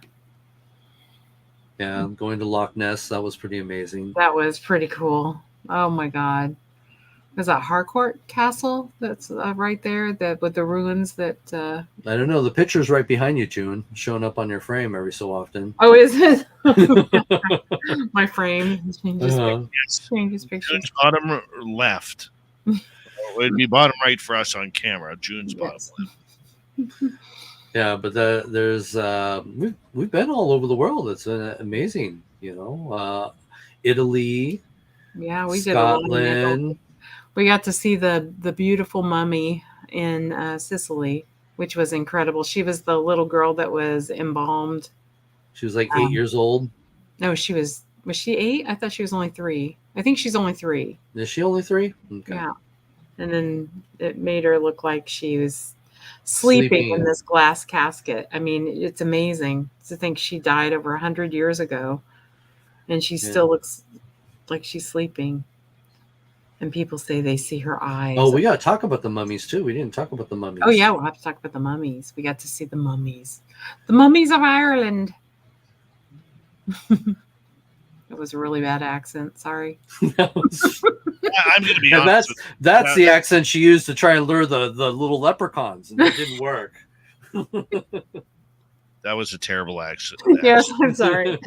Yeah, going to Loch Ness, that was pretty amazing. That was pretty cool. Oh my God. Was that Harcourt Castle that's right there with the ruins that... I don't know. The picture's right behind you, June, showing up on your frame every so often. Oh, is it? My frame changes pictures. June's bottom left. It'd be bottom right for us on camera. June's bottom left. Yeah, but there's we've been all over the world. It's amazing, Italy. Yeah, we Scotland. did. We got to see the beautiful mummy in Sicily, which was incredible. She was the little girl that was embalmed. She was like 8 years old. No, was she 8? I thought she was only 3. I think she's only 3. Is she only 3? Okay. Yeah. And then it made her look like she was sleeping in this glass casket. I mean, it's amazing to think she died over 100 years ago, and she still looks like she's sleeping. And people say they see her eyes. Oh, we got to talk about the mummies too. We didn't talk about the mummies. Oh yeah, we'll have to talk about the mummies. We got to see the mummies of Ireland. It It was a really bad accent. Sorry. That was- I'm going to be and honest. that's the accent she used to try and lure the little leprechauns, and it didn't work. That was a terrible accent. Yes, I'm sorry.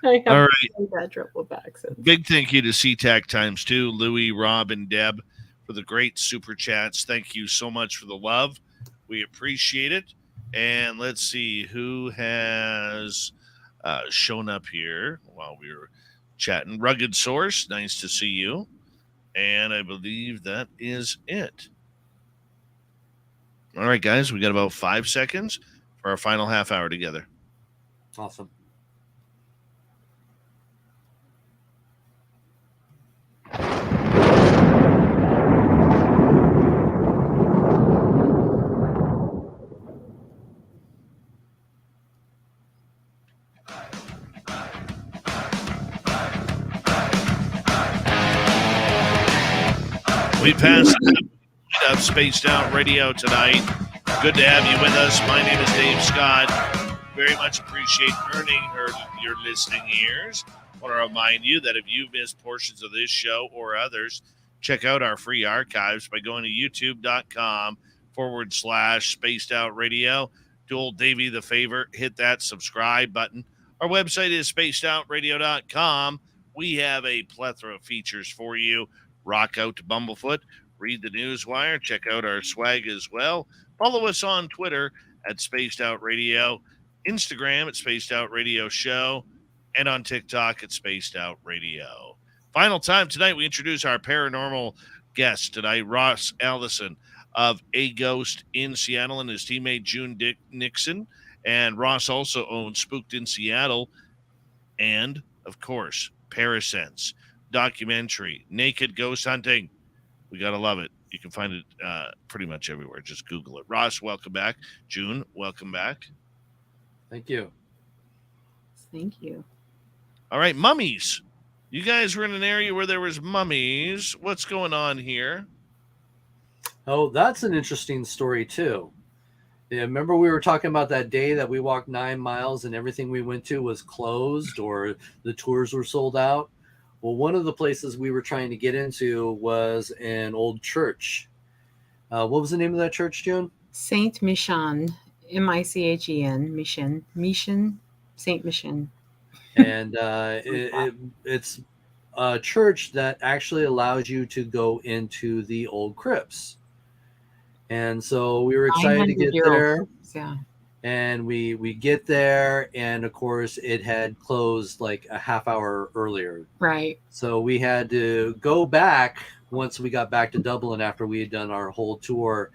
I have All right. really bad trouble with accents. Big thank you to SeaTac times 2, Louie, Rob, and Deb for the great super chats. Thank you so much for the love. We appreciate it. And let's see who has shown up here while we were chatting. Rugged Source, nice to see you. And I believe that is it. All right, guys, we got about 5 seconds for our final half hour together. Awesome. We passed up Spaced Out Radio tonight. Good to have you with us. My name is Dave Scott. Very much appreciate earning your listening ears. I want to remind you that if you've missed portions of this show or others, check out our free archives by going to youtube.com/Spaced Out Radio. Do old Davey the favor, hit that subscribe button. Our website is spacedoutradio.com. We have a plethora of features for you. Rock out to Bumblefoot, read the Newswire, check out our swag as well. Follow us on Twitter at Spaced Out Radio, Instagram at Spaced Out Radio Show, and on TikTok at Spaced Out Radio. Final time tonight, we introduce our paranormal guest tonight, Ross Allison of A.G.H.O.S.T in Seattle and his teammate June Nixon. And Ross also owns Spooked in Seattle and, of course, Parasense documentary, Naked Ghost Hunting. We got to love it. You can find it pretty much everywhere. Just Google it. Ross, welcome back. June, welcome back. Thank you. Thank you. All right, mummies. You guys were in an area where there was mummies. What's going on here? Oh, that's an interesting story too. Yeah, remember we were talking about that day that we walked 9 miles and everything we went to was closed or the tours were sold out? Well, one of the places we were trying to get into was an old church. What was the name of that church, June? Saint Michon, Michen, Mission, Saint Michon. And it's a church that actually allows you to go into the old crypts. And so we were excited to get there. Yeah. And we get there, and of course it had closed like a half hour earlier. Right. So we had to go back once we got back to Dublin after we had done our whole tour,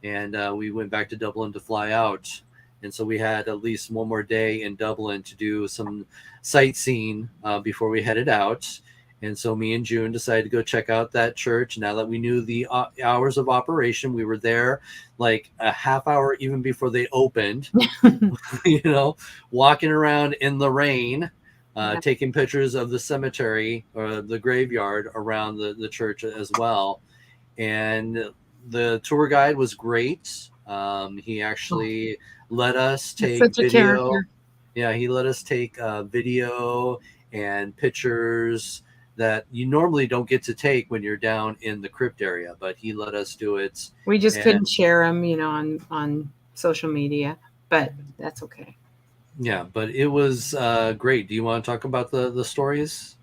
and we went back to Dublin to fly out. And so we had at least one more day in Dublin to do some sightseeing before we headed out. And so me and June decided to go check out that church. Now that we knew the hours of operation, we were there like a half hour even before they opened, walking around in the rain, taking pictures of the cemetery or the graveyard around the church as well. And the tour guide was great. He actually let us take video. Yeah, he let us take video and pictures that you normally don't get to take when you're down in the crypt area, but he let us do it. We just couldn't share them, on social media, but that's okay. Yeah, but it was great. Do you want to talk about the stories?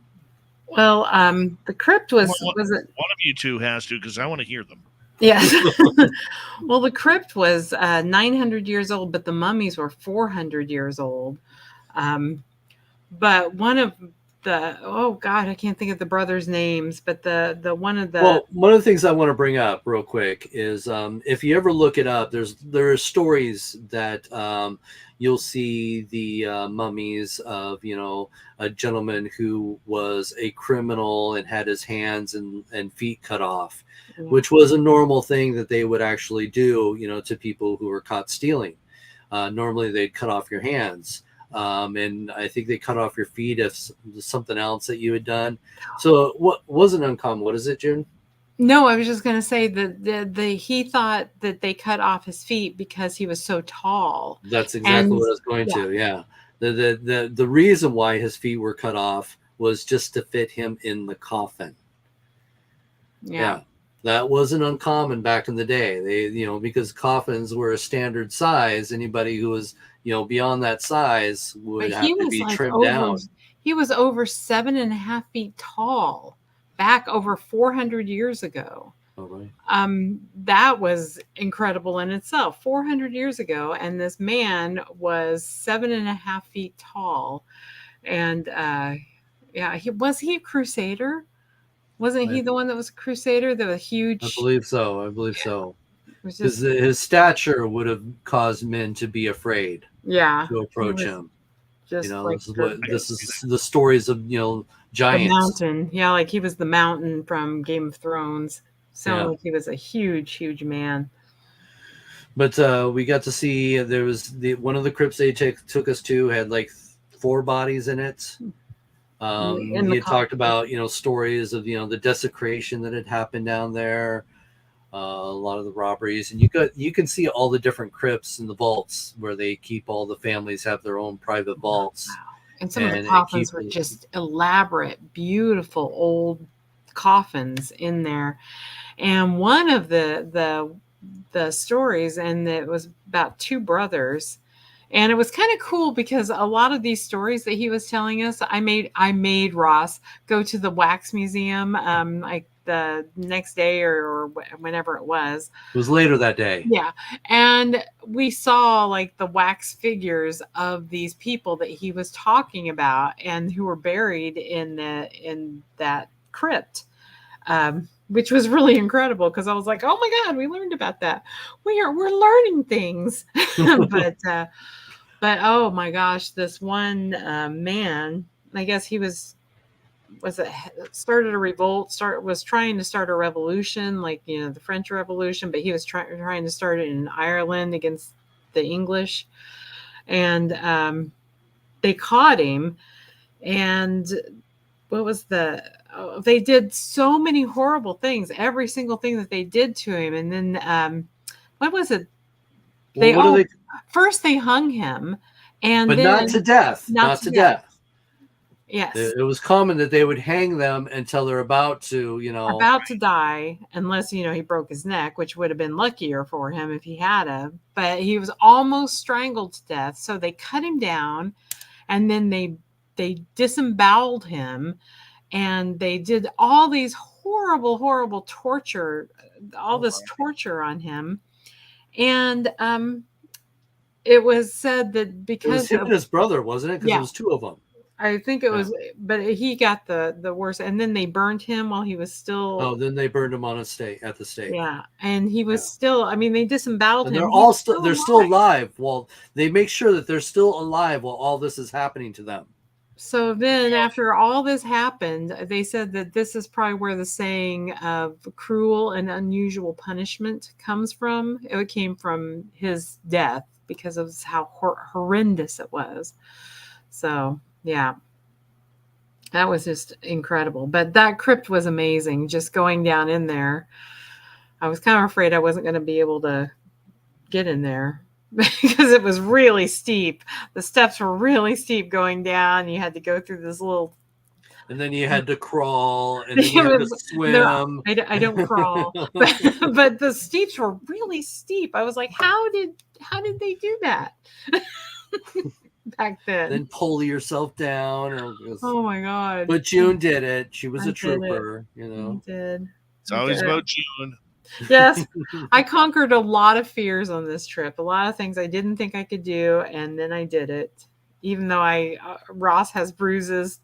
Well, the crypt was it? One of you two has to, because I want to hear them. Yes. Well, the crypt was 900 years old, but the mummies were 400 years old. But one of I can't think of the brothers' names, but one of the things I want to bring up real quick is if you ever look it up, there are stories that you'll see the mummies of a gentleman who was a criminal and had his hands and feet cut off, which was a normal thing that they would actually do to people who were caught stealing. Normally they'd cut off your hands. And I think they cut off your feet if something else that you had done. So what wasn't uncommon? What is it, June? No, I was just going to say that he thought that they cut off his feet because he was so tall. That's exactly what I was going to. Yeah. The reason why his feet were cut off was just to fit him in the coffin. Yeah. That wasn't uncommon back in the day. Because coffins were a standard size, anybody who was, beyond that size would have to be trimmed down. He was over 7.5 feet tall back over 400 years ago. Oh, right. That was incredible in itself. 400 years ago, and this man was 7.5 feet tall. And was he a crusader? Wasn't he the one that was a crusader? The huge. I believe so. Because his stature would have caused men to be afraid. Yeah. To approach him. This is the stories of giants. The mountain, like he was the mountain from Game of Thrones. So he was a huge, huge man. But we got to see there was one of the crypts they took us to had like 4 bodies in it. He had talked about stories of the desecration that had happened down there, a lot of the robberies, and you can see all the different crypts in the vaults where they keep all the families have their own private vaults. Wow. And some of the coffins were just elaborate, beautiful old coffins in there. And one of the stories, and it was about 2 brothers. And it was kind of cool because a lot of these stories that he was telling us, I made Ross go to the wax museum like the next day or whenever it was. It was later that day. Yeah. And we saw like the wax figures of these people that he was talking about and who were buried in that crypt. Which was really incredible because I was like, oh my God, we learned about that. We're learning things. But oh my gosh, this one man, I guess he started a revolt, was trying to start a revolution, like, the French Revolution, but he was trying to start it in Ireland against the English. And they caught him. And what was they did so many horrible things, every single thing that they did to him. And then, what was it? First they hung him, but then, not to death. Not to death. Yes. It was common that they would hang them until they're about to die, unless, he broke his neck, which would have been luckier for him if he had but he was almost strangled to death. So they cut him down, and then they disemboweled him, and they did all these horrible, horrible torture, torture on him. And it was said that because it was him and his brother, wasn't it? Because it was 2 of them. I think it was, but he got the worst. And then they burned him while he was still. Oh, then they burned him at the stake. Yeah, and he was still. I mean, they disemboweled him. They're still alive. Well, they make sure that they're still alive while all this is happening to them. So then, after all this happened, they said that this is probably where the saying of cruel and unusual punishment comes from. It came from his death because of how horrendous it was. So, yeah, that was just incredible. But that crypt was amazing, just going down in there. I was kind of afraid I wasn't going to be able to get in there, because it was really steep. The steps were really steep going down. You had to go through this little. And then you had to crawl, and then you had to swim. No, I don't crawl, but the steeps were really steep. I was like, how did they do that back then? Then pull yourself down. Oh my God! But June did it. She was a trooper. I did. It's always about June. Yes, I conquered a lot of fears on this trip. A lot of things I didn't think I could do, and then I did it. Even though Ross has bruises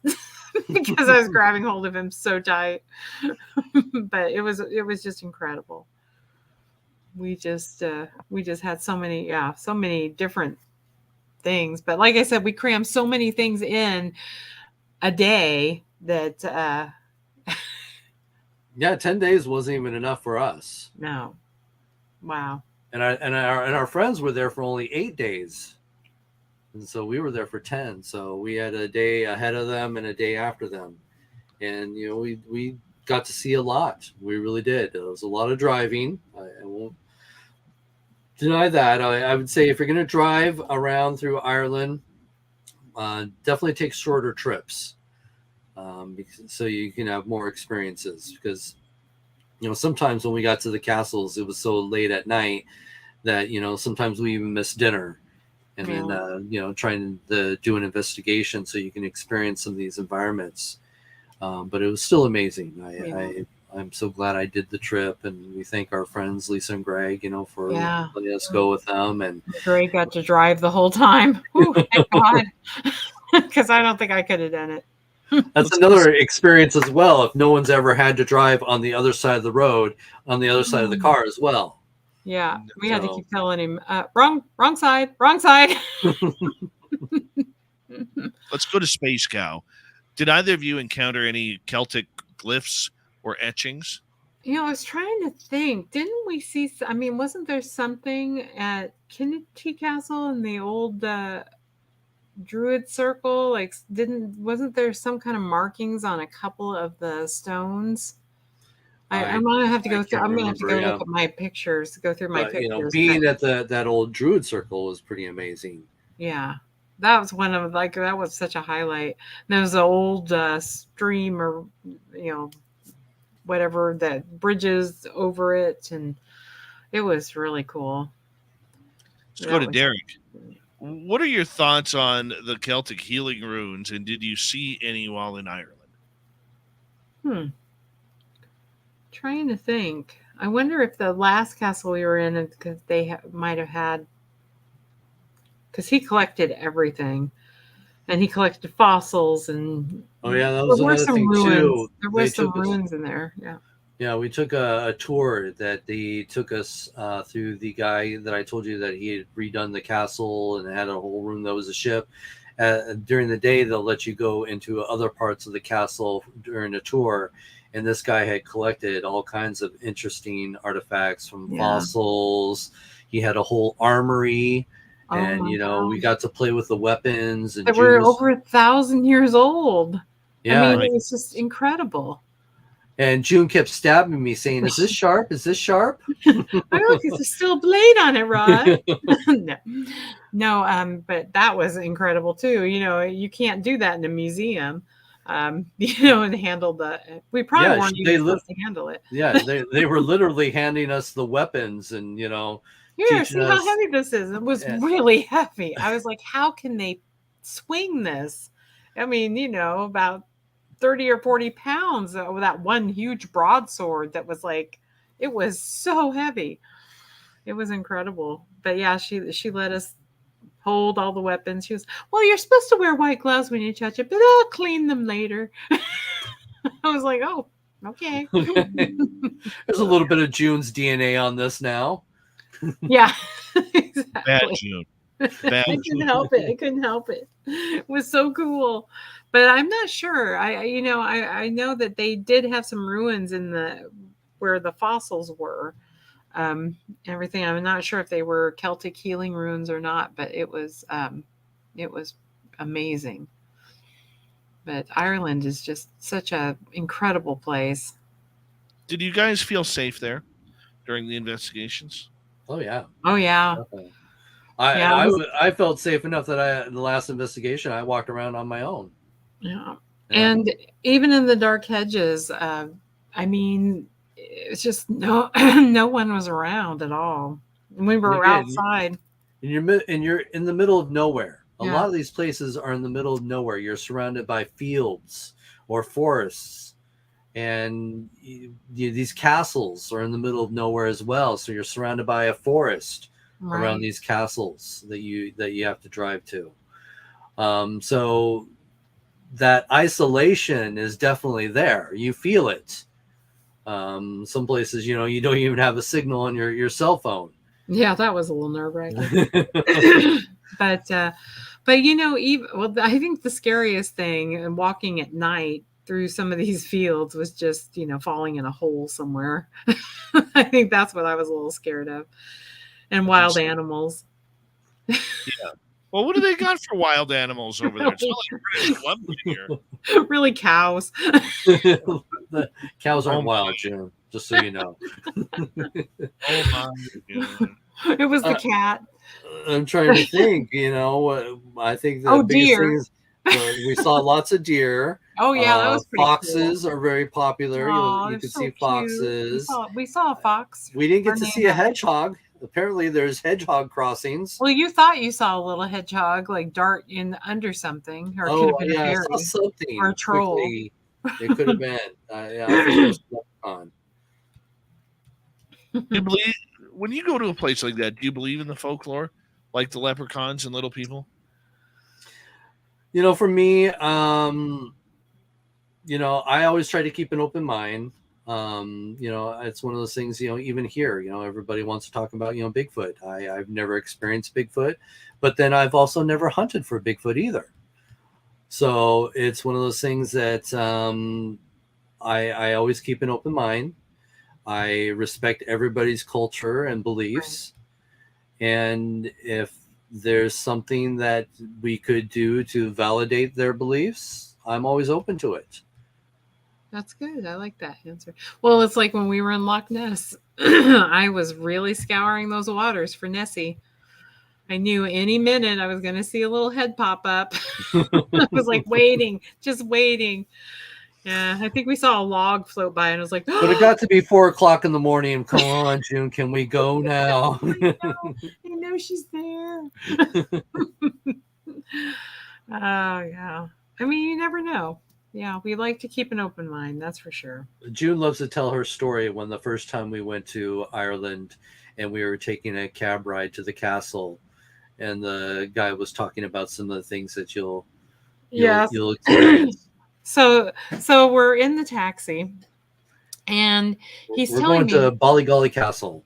because I was grabbing hold of him so tight, but it was just incredible. We just had so many different things. But like I said, we crammed so many things in a day that. Yeah, 10 days wasn't even enough for us. No. Wow. And our friends were there for only 8 days. And so we were there for 10. So we had a day ahead of them and a day after them. And, we got to see a lot. We really did. It was a lot of driving. I won't deny that. I would say if you're going to drive around through Ireland, definitely take shorter trips, so you can have more experiences. Because sometimes when we got to the castles, it was so late at night that sometimes we even missed dinner, and then trying to do an investigation so you can experience some of these environments. But it was still amazing. I'm so glad I did the trip, and we thank our friends Lisa and Greg, for letting us go with them. And Greg got to drive the whole time. Ooh, thank God, because I don't think I could have done it. That's another experience as well. If no one's ever had to drive on the other side of the road, on the other side of the car as well. Yeah, we had to keep telling him, wrong side. Let's go to Space Cow. Did either of you encounter any Celtic glyphs or etchings? I was trying to think. Didn't we see? I mean, wasn't there something at Kennedy Castle in the old Druid Circle? Like, wasn't there some kind of markings on a couple of the stones? I'm gonna have to go through. I'm gonna have to go look at my pictures. Go through my pictures. Being at that old Druid Circle was pretty amazing. Yeah. That was one of that was such a highlight. There was an old stream or whatever that bridges over it, and it was really cool. Let's go to Derek. What are your thoughts on the Celtic healing runes, and did you see any while in Ireland? Trying to think. I wonder if the last castle we were in, because they might have had. Because he collected everything, and he collected fossils, and that was another thing too. There were some ruins in there. Yeah, we took a tour that they took us through. The guy that I told you that he had redone the castle and had a whole room that was a ship. During the day, they'll let you go into other parts of the castle during a tour, and this guy had collected all kinds of interesting artifacts from fossils. He had a whole armory. And we got to play with the weapons, and they were over 1,000 years old. Yeah, I mean, it was just incredible. And June kept stabbing me, saying, "Is this sharp? Is this sharp?" Look, there's still a blade on it, Rod. No, but that was incredible too. You can't do that in a museum. And handle the. We probably weren't even supposed to handle it. Yeah, they were literally handing us the weapons, and Here, see how heavy this is. It was really heavy. I was like, how can they swing this? I mean, about 30 or 40 pounds with that one huge broadsword that was it was so heavy. It was incredible. But yeah, she let us hold all the weapons. She was, well, you're supposed to wear white gloves when you touch it, but I'll clean them later. I was like, oh, okay. There's a little bit of June's DNA on this now. Yeah, exactly. Bad June. I couldn't help it. It was so cool. But I'm not sure. I know that they did have some ruins in where the fossils were. Everything. I'm not sure if they were Celtic healing runes or not, but it was amazing. But Ireland is just such an incredible place. Did you guys feel safe there during the investigations? Oh yeah. Definitely. I felt safe enough that in the last investigation I walked around on my own. Yeah. And even in the dark hedges, I mean, it's just no one was around at all. We were outside. And you're in the middle of nowhere. A lot of these places are in the middle of nowhere. You're surrounded by fields or forests. And these castles are in the middle of nowhere as well. So you're surrounded by a forest around these castles that you have to drive to. So that isolation is definitely there. You feel it. Some places, you don't even have a signal on your cell phone. Yeah, that was a little nerve-wracking. But I think the scariest thing and walking at night through some of these fields was just, falling in a hole somewhere. I think that's what I was a little scared of. And wild animals. Yeah. Well, what do they got for wild animals over there? It's not like British Columbia here. Really, cows. The cows aren't wild, Jim, just so you know. Oh my God. It was the cat. I'm trying to think. I think the Oh, biggest thing deer. is we saw lots of deer. Oh yeah, that was pretty Foxes cool. are very popular. Oh, You they're could so see cute. foxes. We saw a fox. We didn't get to see a Fernando. hedgehog. Apparently, there's hedgehog crossings. Well, you thought you saw a little hedgehog like dart in under something, or it could Oh, have been a yeah, I saw fairy or a something troll. quickly. It could have been. Yeah, I think it was leprechaun. Do you believe when you go to a place like that? Do you believe in the folklore, like the leprechauns and little people? For me, I always try to keep an open mind. It's one of those things, even here, everybody wants to talk about, Bigfoot. I've never experienced Bigfoot, but then I've also never hunted for Bigfoot either. So it's one of those things that I always keep an open mind. I respect everybody's culture and beliefs. Right. And if there's something that we could do to validate their beliefs, I'm always open to it. That's good. I like that answer. Well, it's like when we were in Loch Ness, I was really scouring those waters for Nessie. I knew any minute I was going to see a little head pop up. I was like waiting, just waiting. Yeah, I think we saw a log float by, and I was like, but it got to be 4:00 in the morning. Come on, June, can we go now? I know she's there. Oh, yeah. I mean, you never know. Yeah, we like to keep an open mind. That's for sure. June loves to tell her story when the first time we went to Ireland and we were taking a cab ride to the castle, and the guy was talking about some of the things that you'll experience. So we're in the taxi, and we're going to Ballygolly Castle.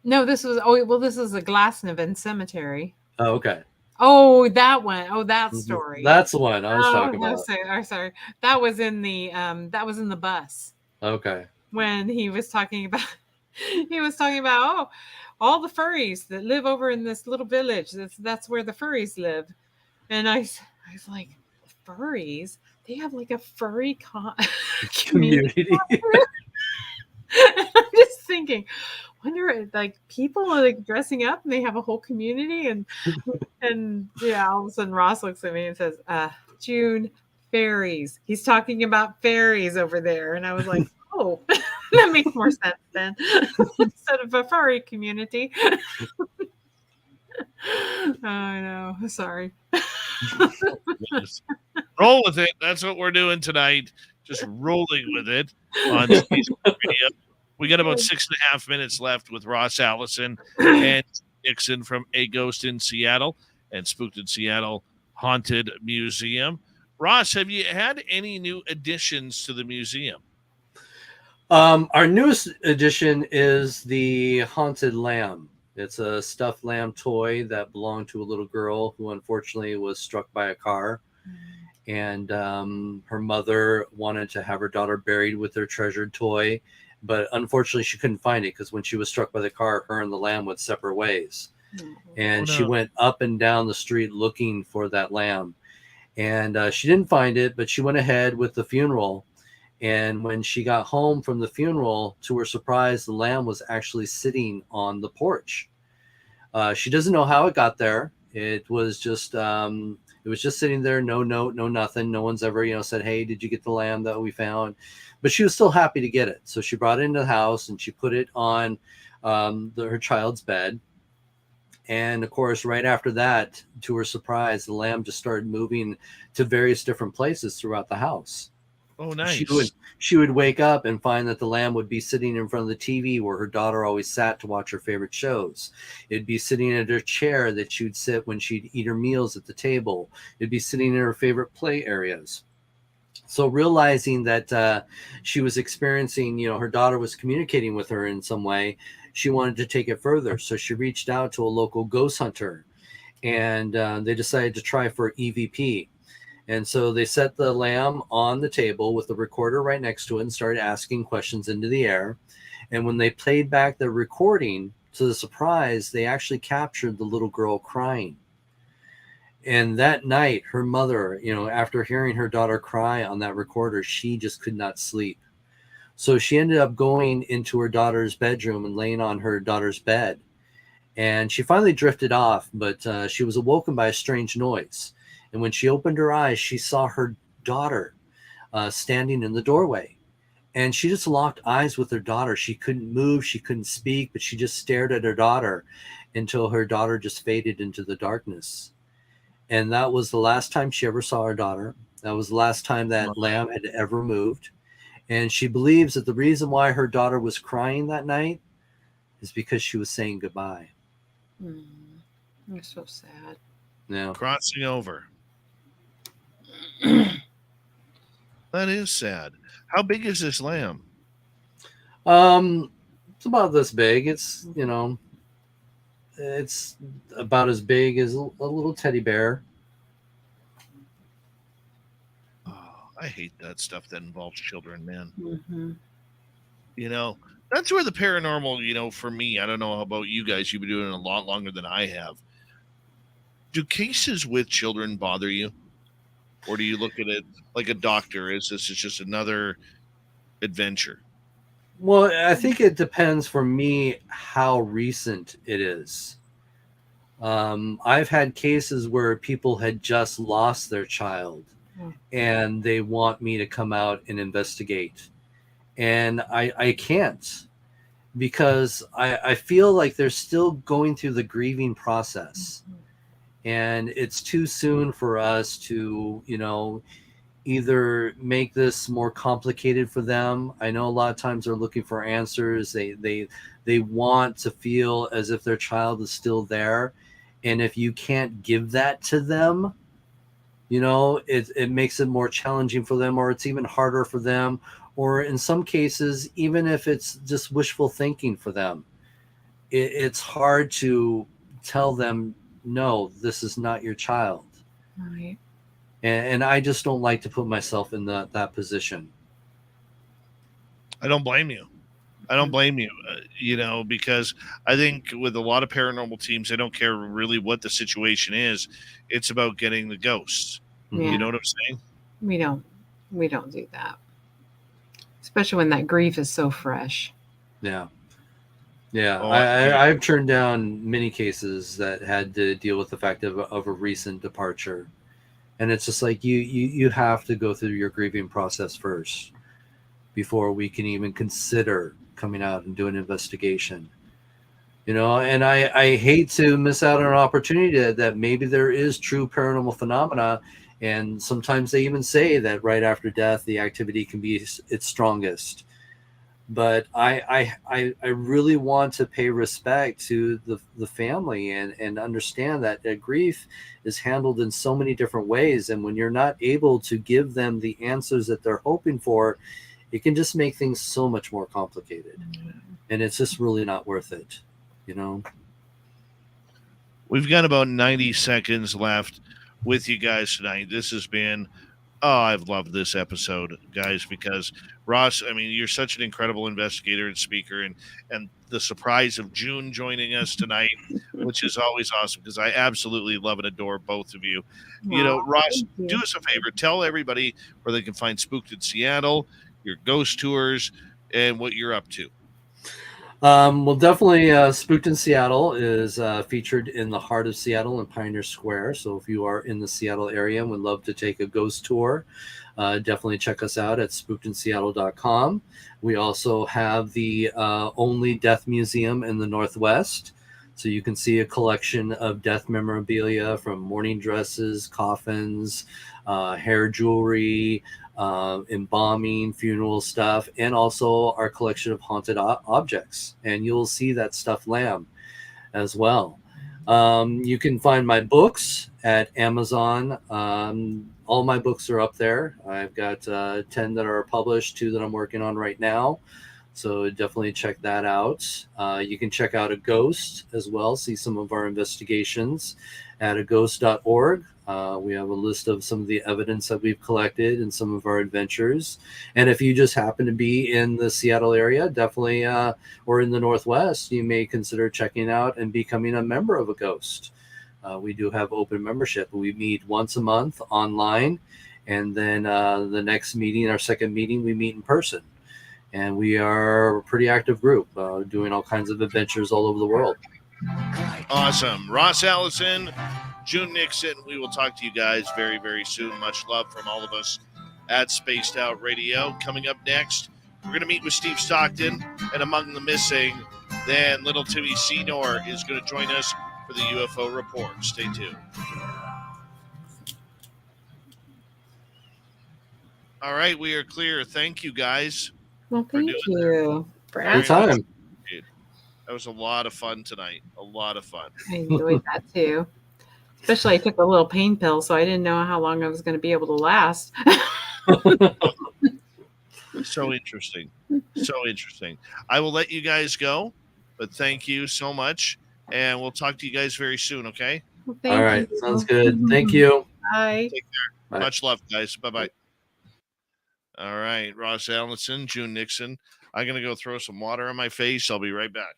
No, this is a Glasnevin cemetery. Oh, okay. Oh, that one. Oh, that story. That's the one I was talking about. Sorry. That was in the bus. Okay. When he was talking about all the furries that live over in this little village. That's where the furries live. And I was like, furries? They have like a furry community. I'm just thinking, wonder like people are like dressing up and they have a whole community and yeah, all of a sudden Ross looks at me and says, June, fairies. He's talking about fairies over there. And I was like, oh, that makes more sense then. Instead of a furry community. I know. Sorry. Roll with it. That's what we're doing tonight. Just rolling with it on video. We got about 6.5 minutes left with Ross, Allison, and Nixon from A Ghost in Seattle and Spooked in Seattle Haunted Museum. Ross, have you had any new additions to the museum? Our newest addition is the Haunted Lamb. It's a stuffed lamb toy that belonged to a little girl who unfortunately was struck by a car. And her mother wanted to have her daughter buried with their treasured toy, but unfortunately she couldn't find it because when she was struck by the car, her and the lamb went separate ways. And she went up and down the street looking for that lamb. And she didn't find it, but she went ahead with the funeral. And when she got home from the funeral, to her surprise, the lamb was actually sitting on the porch. She doesn't know how it got there. It was just sitting there, no note, no nothing. No one's ever, said, hey, did you get the lamb that we found? But she was still happy to get it. So she brought it into the house and she put it on her child's bed. And of course, right after that, to her surprise, the lamb just started moving to various different places throughout the house. Oh, nice. She would wake up and find that the lamb would be sitting in front of the TV where her daughter always sat to watch her favorite shows. It'd be sitting in her chair that she would sit when she'd eat her meals at the table. It'd be sitting in her favorite play areas. So realizing that she was experiencing, her daughter was communicating with her in some way, she wanted to take it further. So she reached out to a local ghost hunter, and they decided to try for EVP. And so they set the lamb on the table with the recorder right next to it and started asking questions into the air. And when they played back the recording, to the surprise, they actually captured the little girl crying. And that night, her mother, after hearing her daughter cry on that recorder, she just could not sleep. So she ended up going into her daughter's bedroom and laying on her daughter's bed. And she finally drifted off, but she was awoken by a strange noise. And when she opened her eyes, she saw her daughter standing in the doorway. And she just locked eyes with her daughter. She couldn't move, she couldn't speak, but she just stared at her daughter until her daughter just faded into the darkness. And that was the last time she ever saw her daughter. That was the last time that lamb had ever moved. And she believes that the reason why her daughter was crying that night is because she was saying goodbye. I'm so sad. Yeah. Crossing over. That is sad. How big is this lamb? It's about this big. It's, you know, it's about as big as a little teddy bear. Oh, I hate that stuff that involves children, man. Mm-hmm. You know, that's where the paranormal, you know, for me, I don't know about you guys, you've been doing it a lot longer than I have. Do cases with children bother you? Or do you look at it like a doctor? Is this is just another adventure? Well, I think it depends for me how recent it is. I've had cases where people had just lost their child and they want me to come out and investigate. And I can't, because I feel like they're still going through the grieving process. And it's too soon for us to, you know, either make this more complicated for them. I know a lot of times they're looking for answers. They want to feel as if their child is still there. And if you can't give that to them, you know, it makes it more challenging for them, or it's even harder for them. Or in some cases, even if it's just wishful thinking for them, it's hard to tell them, no, this is not your child. Right. And I just don't like to put myself in that position. I don't blame you. I don't blame you, you know, because I think with a lot of paranormal teams, they don't care really what the situation is. It's about getting the ghosts. Yeah. You know what I'm saying? We don't do that. Especially when that grief is so fresh. Yeah. Yeah. Oh, I've turned down many cases that had to deal with the fact of a recent departure. And it's just like you have to go through your grieving process first before we can even consider coming out and doing an investigation. You know, and I hate to miss out on an opportunity that maybe there is true paranormal phenomena. And sometimes they even say that right after death, the activity can be its strongest. But I really want to pay respect to the family and understand that grief is handled in so many different ways. And when you're not able to give them the answers that they're hoping for, it can just make things so much more complicated. And it's just really not worth it, you know? We've got about 90 seconds left with you guys tonight. This has been, I've loved this episode, guys, because Ross, I mean, you're such an incredible investigator and speaker, and the surprise of June joining us tonight, which is always awesome, because I absolutely love and adore both of you. You know, Ross, do us a favor. Tell everybody where they can find Spooked in Seattle, your ghost tours, and what you're up to. Well, definitely Spooked in Seattle is featured in the heart of Seattle in Pioneer Square. So if you are in the Seattle area and would love to take a ghost tour, definitely check us out at spookedinseattle.com. We also have the only death museum in the Northwest. So you can see a collection of death memorabilia, from mourning dresses, coffins, hair jewelry, embalming, funeral stuff, and also our collection of haunted objects. And you'll see that stuffed lamb as well. You can find my books at Amazon. All my books are up there. I've got 10 that are published, 2 that I'm working on right now. So definitely check that out. You can check out A Ghost as well, see some of our investigations at aghost.org. We have a list of some of the evidence that we've collected and some of our adventures. And if you just happen to be in the Seattle area, definitely, or in the Northwest, you may consider checking out and becoming a member of A Ghost. We do have open membership. We meet once a month online. And then the next meeting, our second meeting, we meet in person. And we are a pretty active group, doing all kinds of adventures all over the world. Awesome. Ross Allison, June Nixon. We will talk to you guys very, very soon. Much love from all of us at Spaced Out Radio. Coming up next, we're going to meet with Steve Stockton and Among the Missing. Then little Timmy Senor is going to join us for the UFO report. Stay tuned. All right, we are clear. Thank you, guys. Well, for thank doing you for Very Good asking. much. time. That was a lot of fun tonight. A lot of fun. I enjoyed that too. Especially I took a little pain pill, so I didn't know how long I was going to be able to last. So interesting. So interesting. I will let you guys go, but thank you so much. And we'll talk to you guys very soon, okay? Well, All thank right. you. Sounds good. Thank you. Bye. Take care. Bye. Much love, guys. Bye-bye. All right. Ross Allison, June Nixon. I'm going to go throw some water on my face. I'll be right back.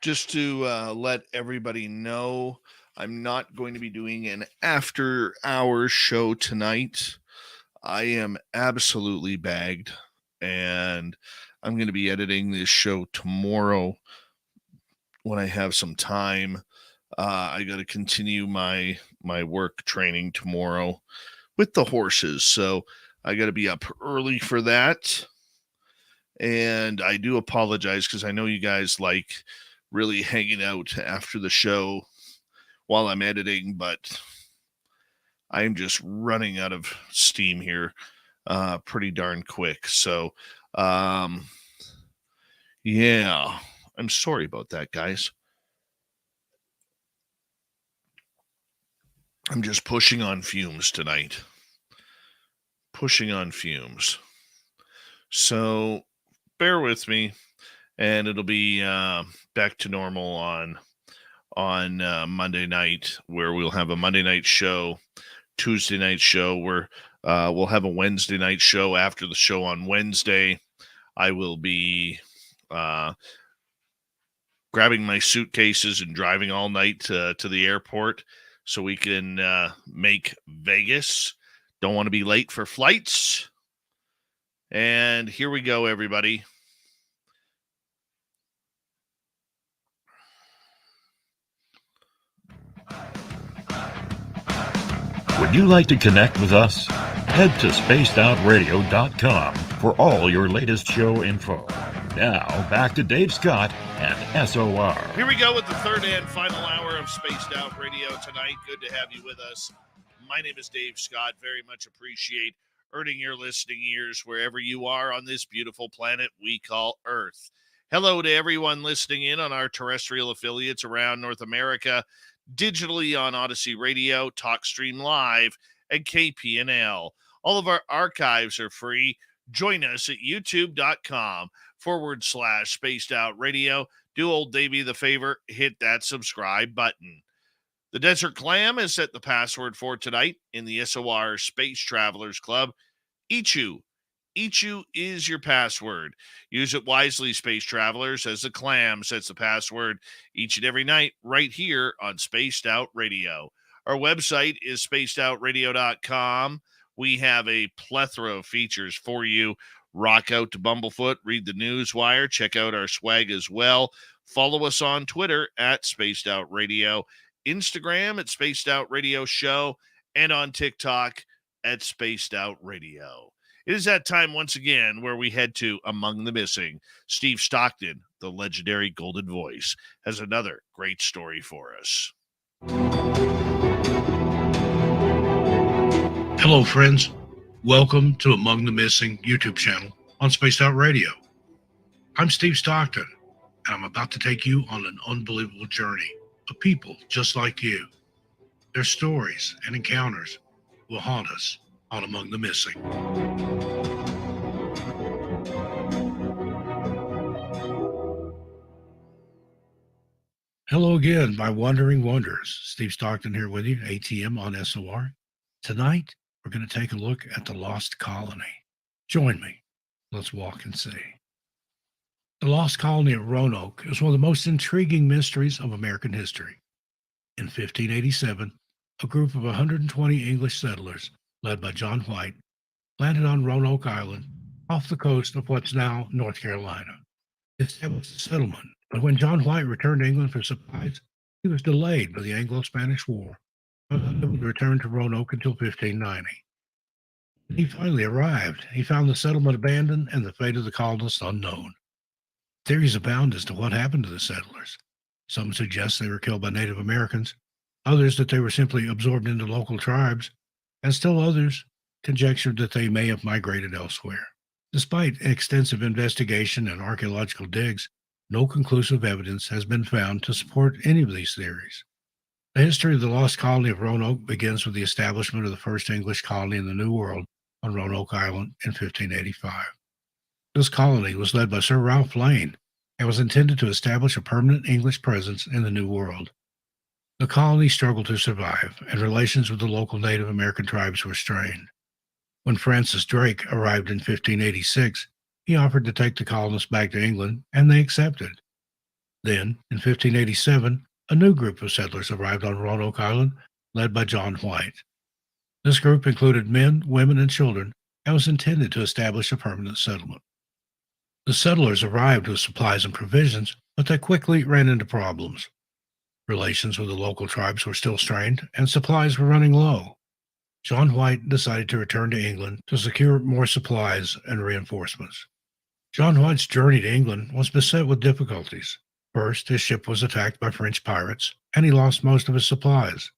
just to let everybody know, I'm not going to be doing an after-hours show tonight. I am absolutely bagged, and I'm going to be editing this show tomorrow when I have some time. I got to continue my work training tomorrow with the horses, so I got to be up early for that. And I do apologize because I know you guys like really hanging out after the show while I'm editing, but I'm just running out of steam here pretty darn quick. So, yeah, I'm sorry about that, guys. I'm just pushing on fumes tonight. Pushing on fumes. So bear with me, and it'll be back to normal on Monday night, where we'll have a Monday night show, Tuesday night show, where we'll have a Wednesday night show after the show on Wednesday. I will be grabbing my suitcases and driving all night to the airport so we can make Vegas. Don't want to be late for flights. And here we go, everybody. Would you like to connect with us? Head to spacedoutradio.com for all your latest show info. Now, back to Dave Scott and SOR. Here we go with the third and final hour of Spaced Out Radio tonight. Good to have you with us. My name is Dave Scott. Very much appreciate earning your listening ears wherever you are on this beautiful planet we call Earth. Hello to everyone listening in on our terrestrial affiliates around North America, digitally on Odyssey Radio, TalkStream Live, and KPNL. All of our archives are free. Join us at youtube.com/Spaced Out Radio. Do old Davey the favor, hit that subscribe button. The Desert Clam has set the password for tonight in the SOR Space Travelers Club. Ichu. Ichu is your password. Use it wisely, Space Travelers, as the Clam sets the password each and every night right here on Spaced Out Radio. Our website is spacedoutradio.com. We have a plethora of features for you. Rock out to Bumblefoot, read the Newswire, check out our swag as well. Follow us on Twitter at Spaced Out Radio, Instagram at Spaced Out Radio Show, and on TikTok at Spaced Out Radio. It is that time once again where we head to Among the Missing. Steve Stockton, the legendary Golden Voice, has another great story for us. Hello, friends. Welcome to Among the Missing YouTube channel on Spaced Out Radio. I'm Steve Stockton, and I'm about to take you on an unbelievable journey of people just like you. Their stories and encounters will haunt us on Among the Missing. Hello again, my wandering wonders. Steve Stockton here with you, ATM on SOR. Tonight, we're going to take a look at the Lost Colony. Join me. Let's walk and see. The Lost Colony of Roanoke is one of the most intriguing mysteries of American history. In 1587, a group of 120 English settlers, led by John White, landed on Roanoke Island off the coast of what's now North Carolina. They established a settlement, but when John White returned to England for supplies, he was delayed by the Anglo-Spanish War, unable to return to Roanoke until 1590. When he finally arrived, he found the settlement abandoned and the fate of the colonists unknown. Theories abound as to what happened to the settlers. Some suggest they were killed by Native Americans, others that they were simply absorbed into local tribes, and still others conjectured that they may have migrated elsewhere. Despite extensive investigation and archaeological digs, no conclusive evidence has been found to support any of these theories. The history of the Lost Colony of Roanoke begins with the establishment of the first English colony in the New World on Roanoke Island in 1585. This colony was led by Sir Ralph Lane and was intended to establish a permanent English presence in the New World. The colony struggled to survive, and relations with the local Native American tribes were strained. When Francis Drake arrived in 1586, he offered to take the colonists back to England, and they accepted. Then, in 1587, a new group of settlers arrived on Roanoke Island, led by John White. This group included men, women, and children and was intended to establish a permanent settlement. The settlers arrived with supplies and provisions, but they quickly ran into problems. Relations with the local tribes were still strained, and supplies were running low. John White decided to return to England to secure more supplies and reinforcements. John White's journey to England was beset with difficulties. First, his ship was attacked by French pirates, and he lost most of his supplies.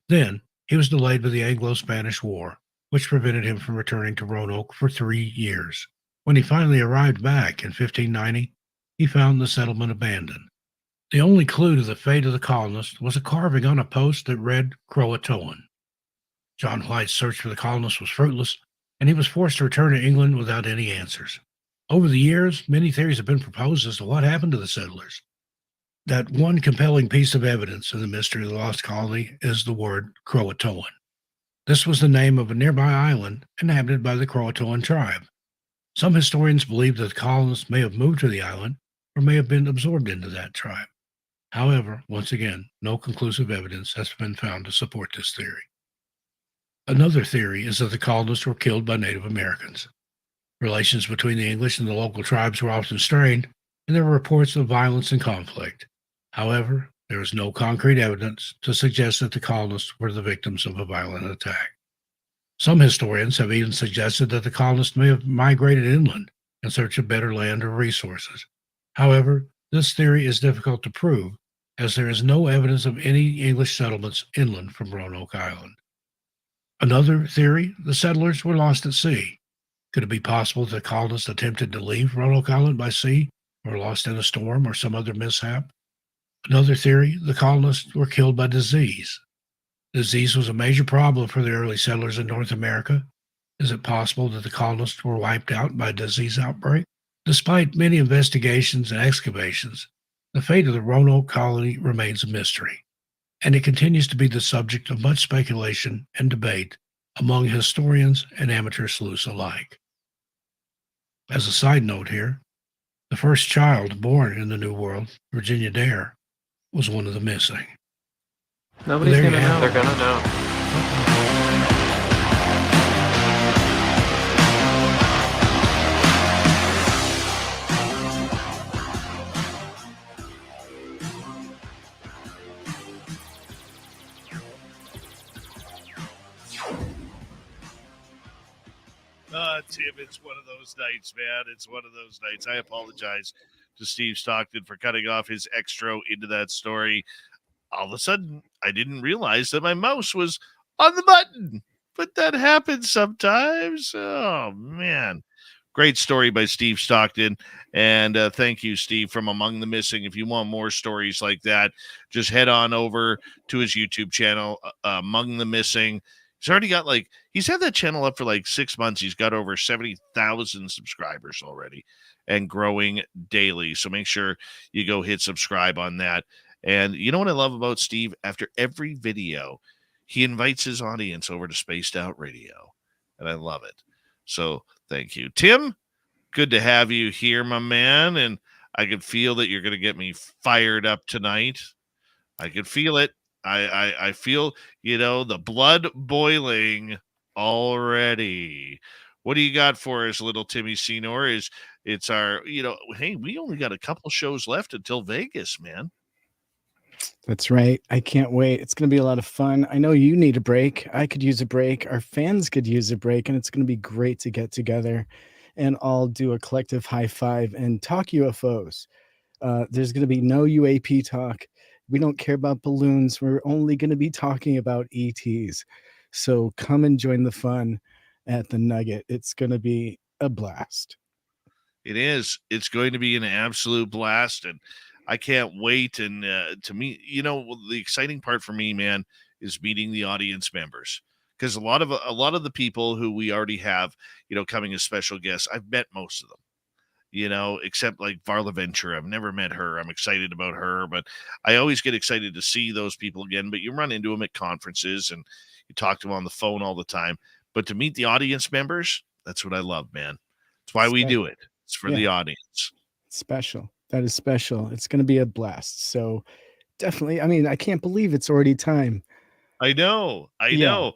Then, he was delayed by the Anglo-Spanish War, which prevented him from returning to Roanoke for 3 years. When he finally arrived back in 1590, he found the settlement abandoned. The only clue to the fate of the colonists was a carving on a post that read Croatoan. John White's search for the colonists was fruitless, and he was forced to return to England without any answers. Over the years, many theories have been proposed as to what happened to the settlers. That one compelling piece of evidence in the mystery of the lost colony is the word Croatoan. This was the name of a nearby island inhabited by the Croatoan tribe. Some historians believe that the colonists may have moved to the island or may have been absorbed into that tribe. However, once again, no conclusive evidence has been found to support this theory. Another theory is that the colonists were killed by Native Americans. Relations between the English and the local tribes were often strained, and there were reports of violence and conflict. However, there is no concrete evidence to suggest that the colonists were the victims of a violent attack. Some historians have even suggested that the colonists may have migrated inland in search of better land or resources. However, this theory is difficult to prove, as there is no evidence of any English settlements inland from Roanoke Island. Another theory, the settlers were lost at sea. Could it be possible that the colonists attempted to leave Roanoke Island by sea, or lost in a storm or some other mishap? Another theory, the colonists were killed by disease. Disease was a major problem for the early settlers in North America. Is it possible that the colonists were wiped out by a disease outbreak? Despite many investigations and excavations, the fate of the Roanoke colony remains a mystery, and it continues to be the subject of much speculation and debate among historians and amateur sleuths alike. As a side note here, the first child born in the New World, Virginia Dare, was one of the missing. Nobody's There you gonna have know. it. They're gonna know. Tim, it's one of those nights, man. It's one of those nights. I apologize to Steve Stockton for cutting off his extra into that story. All of a sudden, I didn't realize that my mouse was on the button, but that happens sometimes. Oh, man. Great story by Steve Stockton. And thank you, Steve, from Among the Missing. If you want more stories like that, just head on over to his YouTube channel, Among the Missing. He's already got he's had that channel up for 6 months. He's got over 70,000 subscribers already and growing daily. So make sure you go hit subscribe on that. And you know what I love about Steve? After every video, he invites his audience over to Spaced Out Radio. And I love it. So thank you. Tim, good to have you here, my man. And I can feel that you're going to get me fired up tonight. I can feel it. I feel, the blood boiling already. What do you got for us, little Timmy Senor? It's our, hey, we only got a couple shows left until Vegas, man. That's right. I can't wait. It's going to be a lot of fun. I know you need a break. I could use a break. Our fans could use a break, and it's going to be great to get together and all do a collective high five and talk UFOs. There's going to be no UAP talk. We don't care about balloons. We're only going to be talking about ETs. So come and join the fun at the Nugget. It's going to be a blast. It is. It's going to be an absolute blast, and I can't wait. And to me, the exciting part for me, man, is meeting the audience members, because a lot of the people who we already have, coming as special guests, I've met most of them. Except Varla Ventura. I've never met her. I'm excited about her, but I always get excited to see those people again. But you run into them at conferences and you talk to them on the phone all the time. But to meet the audience members, that's what I love, man. That's why we do it. It's for the audience. Special. That is special. It's going to be a blast. So definitely, I mean, I can't believe it's already time. I know. Yeah.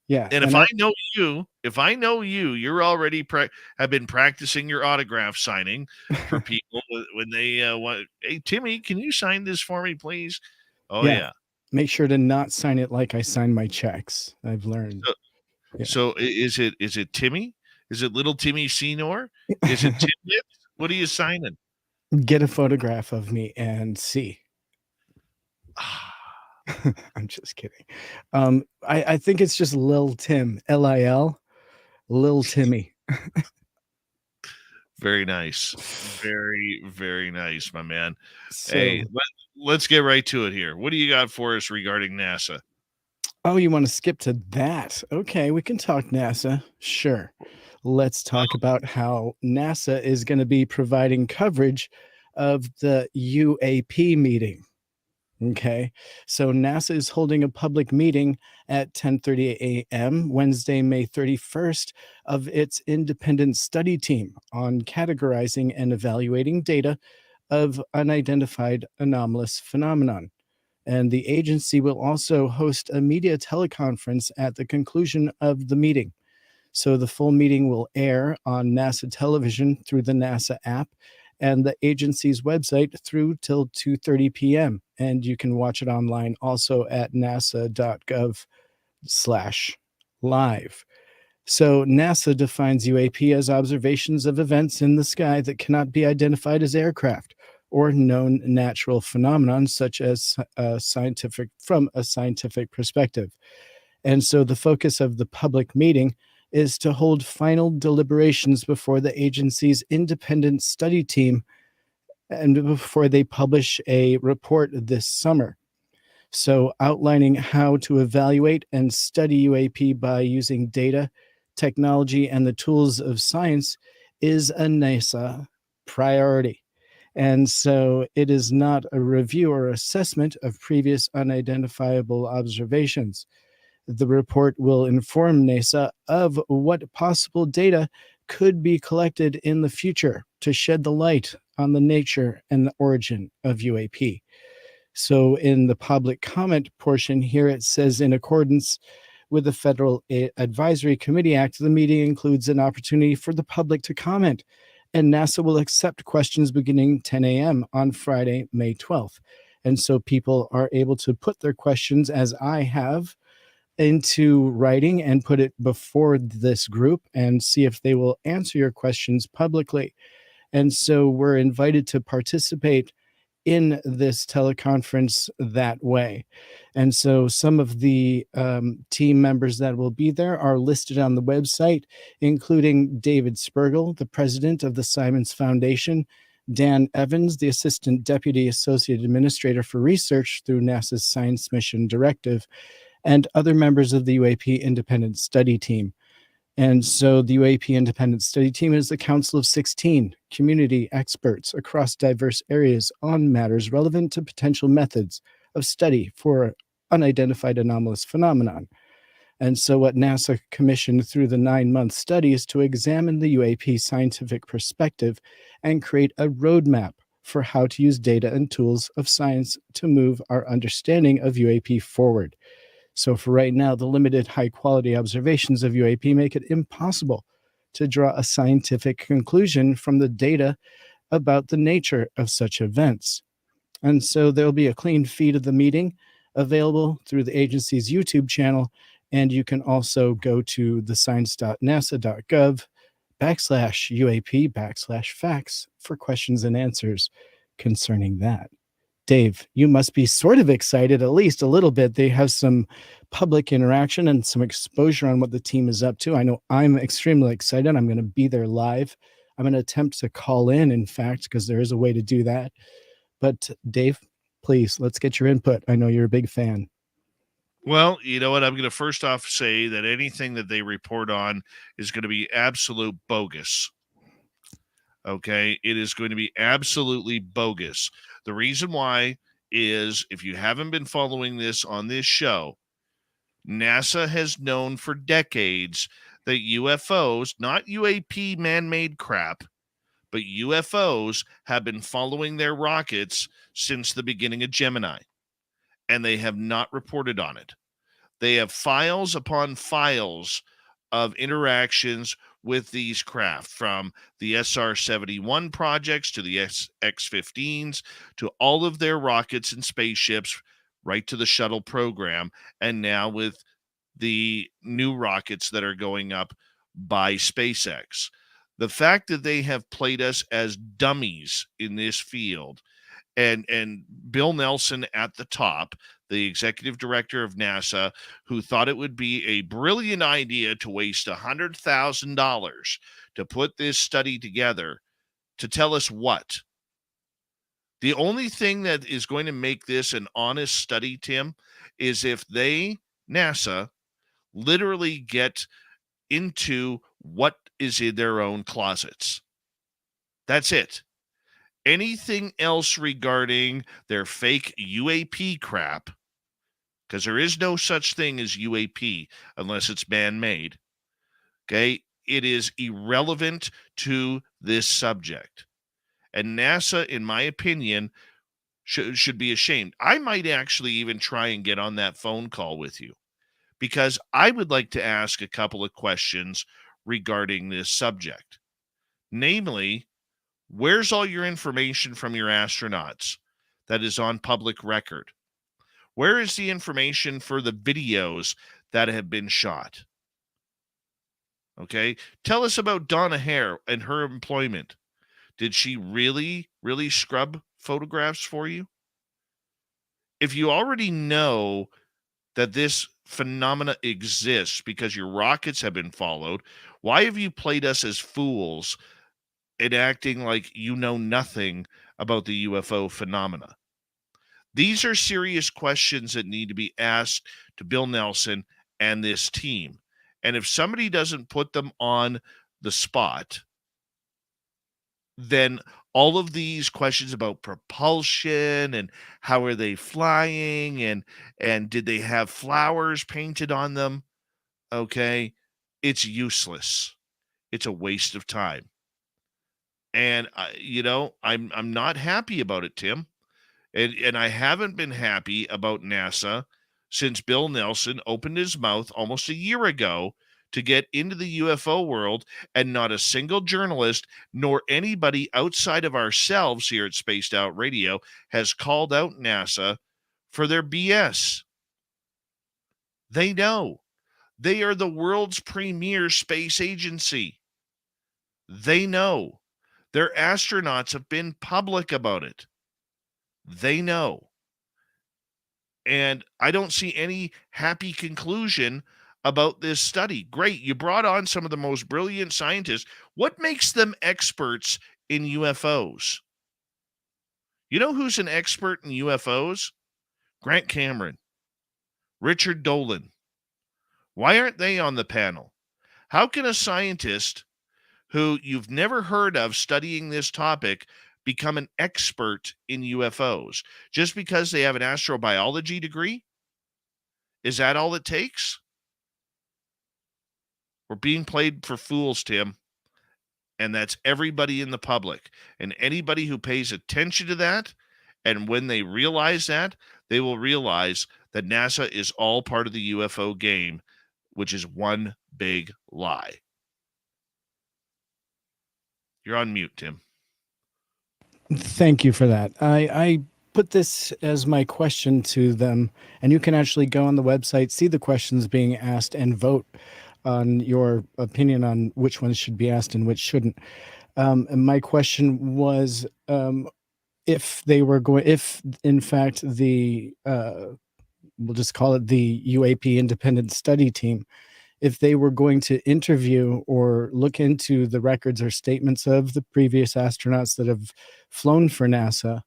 Yeah. And if I know you, you're already have been practicing your autograph signing for people when they want. Hey, Timmy, can you sign this for me, please? Oh Yeah. yeah. Make sure to not sign it like I sign my checks. I've learned. Yeah. So is it Timmy? Is it little Timmy Senior? Is it Tim? What are you signing? Get a photograph of me and see. I'm just kidding. I think it's just Lil Tim, Lil, Lil Timmy. Very nice. Very, very nice, my man. So, Hey, let's get right to it here. What do you got for us regarding NASA? oh, you want to skip to that? Okay, we can talk NASA. Sure. Let's talk about how NASA is going to be providing coverage of the UAP meeting. Okay. So NASA is holding a public meeting at 10:30 a.m. Wednesday, May 31st of its independent study team on categorizing and evaluating data of unidentified anomalous phenomenon. And the agency will also host a media teleconference at the conclusion of the meeting. So the full meeting will air on NASA television through the NASA app and the agency's website through till 2:30 p.m. And you can watch it online also at nasa.gov/live. So NASA defines UAP as observations of events in the sky that cannot be identified as aircraft or known natural phenomenon, such as from a scientific perspective. And so the focus of the public meeting is to hold final deliberations before the agency's independent study team and before they publish a report this summer. So, outlining how to evaluate and study UAP by using data, technology, and the tools of science is a NASA priority. And so it is not a review or assessment of previous unidentifiable observations. The report will inform NASA of what possible data could be collected in the future to shed the light on the nature and the origin of UAP. So, in the public comment portion here, it says in accordance with the Federal Advisory Committee Act, the meeting includes an opportunity for the public to comment, and NASA will accept questions beginning 10 a.m. on Friday, May 12th. And so people are able to put their questions, as I have, into writing and put it before this group and see if they will answer your questions publicly. And so we're invited to participate in this teleconference that way. And so some of the team members that will be there are listed on the website, including David Spergel, the president of the Simons Foundation, Dan Evans, the Assistant Deputy Associate Administrator for Research through NASA's Science Mission Directive, and other members of the UAP Independent Study Team. And so the UAP Independent Study Team is a council of 16 community experts across diverse areas on matters relevant to potential methods of study for unidentified anomalous phenomenon. And so what NASA commissioned through the 9-month study is to examine the UAP scientific perspective and create a roadmap for how to use data and tools of science to move our understanding of UAP forward. So for right now, the limited high-quality observations of UAP make it impossible to draw a scientific conclusion from the data about the nature of such events. And so there'll be a clean feed of the meeting available through the agency's YouTube channel, and you can also go to thescience.nasa.gov/UAP/facts for questions and answers concerning that. Dave, you must be sort of excited, at least a little bit. They have some public interaction and some exposure on what the team is up to. I know I'm extremely excited. I'm going to be there live. I'm going to attempt to call in fact, because there is a way to do that. But Dave, please, let's get your input. I know you're a big fan. Well, you know what? I'm going to first off say that anything that they report on is going to be absolute bogus. Okay? It is going to be absolutely bogus. The reason why is if you haven't been following this on this show, NASA has known for decades that UFOs, not UAP man-made crap, but UFOs have been following their rockets since the beginning of Gemini, and they have not reported on it. They have files upon files of interactions with these craft, from the SR-71 projects to the X-15s to all of their rockets and spaceships, right to the shuttle program, and now with the new rockets that are going up by SpaceX. The fact that they have played us as dummies in this field, and Bill Nelson at the top, the executive director of NASA, who thought it would be a brilliant idea to waste $100,000 to put this study together, to tell us what? The only thing that is going to make this an honest study, Tim, is if they, NASA, literally get into what is in their own closets. That's it. Anything else regarding their fake UAP crap, because there is no such thing as UAP unless it's man-made, okay, it is irrelevant to this subject. And NASA, in my opinion, should be ashamed. I might actually even try and get on that phone call with you, because I would like to ask a couple of questions regarding this subject. Namely, where's all your information from your astronauts that is on public record? Where is the information for the videos that have been shot? Okay, tell us about Donna Hare and her employment. Did she really scrub photographs for you? If you already know that this phenomena exists because your rockets have been followed, why have you played us as fools and acting like you know nothing about the UFO phenomena? These are serious questions that need to be asked to Bill Nelson and this team. And if somebody doesn't put them on the spot, then all of these questions about propulsion and how are they flying and did they have flowers painted on them, okay, it's useless. It's a waste of time. And I'm not happy about it, Tim. And I haven't been happy about NASA since Bill Nelson opened his mouth almost a year ago to get into the UFO world, and not a single journalist nor anybody outside of ourselves here at Spaced Out Radio has called out NASA for their BS. They know. They are the world's premier space agency. They know. Their astronauts have been public about it. They know. And I don't see any happy conclusion about this study. Great, you brought on some of the most brilliant scientists. What makes them experts in UFOs? You know who's an expert in UFOs? Grant Cameron, Richard Dolan. Why aren't they on the panel? How can a scientist who you've never heard of studying this topic become an expert in UFOs just because they have an astrobiology degree? Is that all it takes? We're being played for fools, Tim. And that's everybody in the public. And anybody who pays attention to that, and when they realize that, they will realize that NASA is all part of the UFO game, which is one big lie. You're on mute, Tim. Thank you for that. I put this as my question to them, and you can actually go on the website, see the questions being asked, and vote on your opinion on which ones should be asked and which shouldn't. And my question was, if in fact the we'll just call it the UAP independent study team, if they were going to interview or look into the records or statements of the previous astronauts that have flown for NASA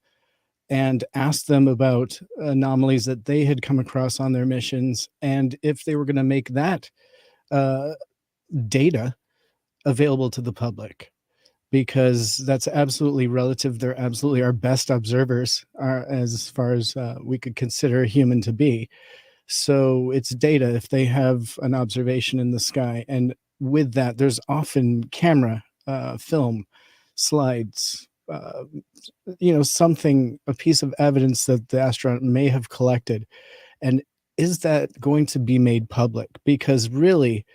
and ask them about anomalies that they had come across on their missions, and if they were going to make that data available to the public, because that's absolutely relative. They're absolutely our best observers, as far as we could consider a human to be. So it's data. If they have an observation in the sky, and with that, there's often camera film slides, something, a piece of evidence that the astronaut may have collected. And is that going to be made public? Because really,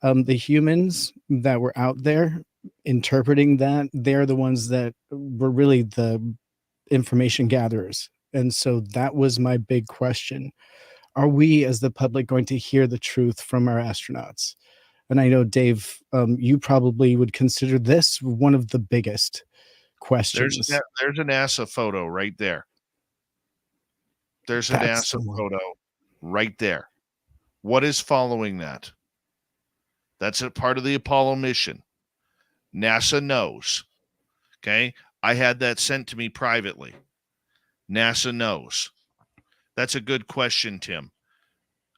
the humans that were out there interpreting that, they're the ones that were really the information gatherers. And so that was my big question. Are we as the public going to hear the truth from our astronauts? And I know, Dave, you probably would consider this one of the biggest questions. There's a NASA photo right there. There's a That's NASA the one. photo right there. What is following that? That's a part of the Apollo mission. NASA knows. Okay. I had that sent to me privately. NASA knows. That's a good question, Tim.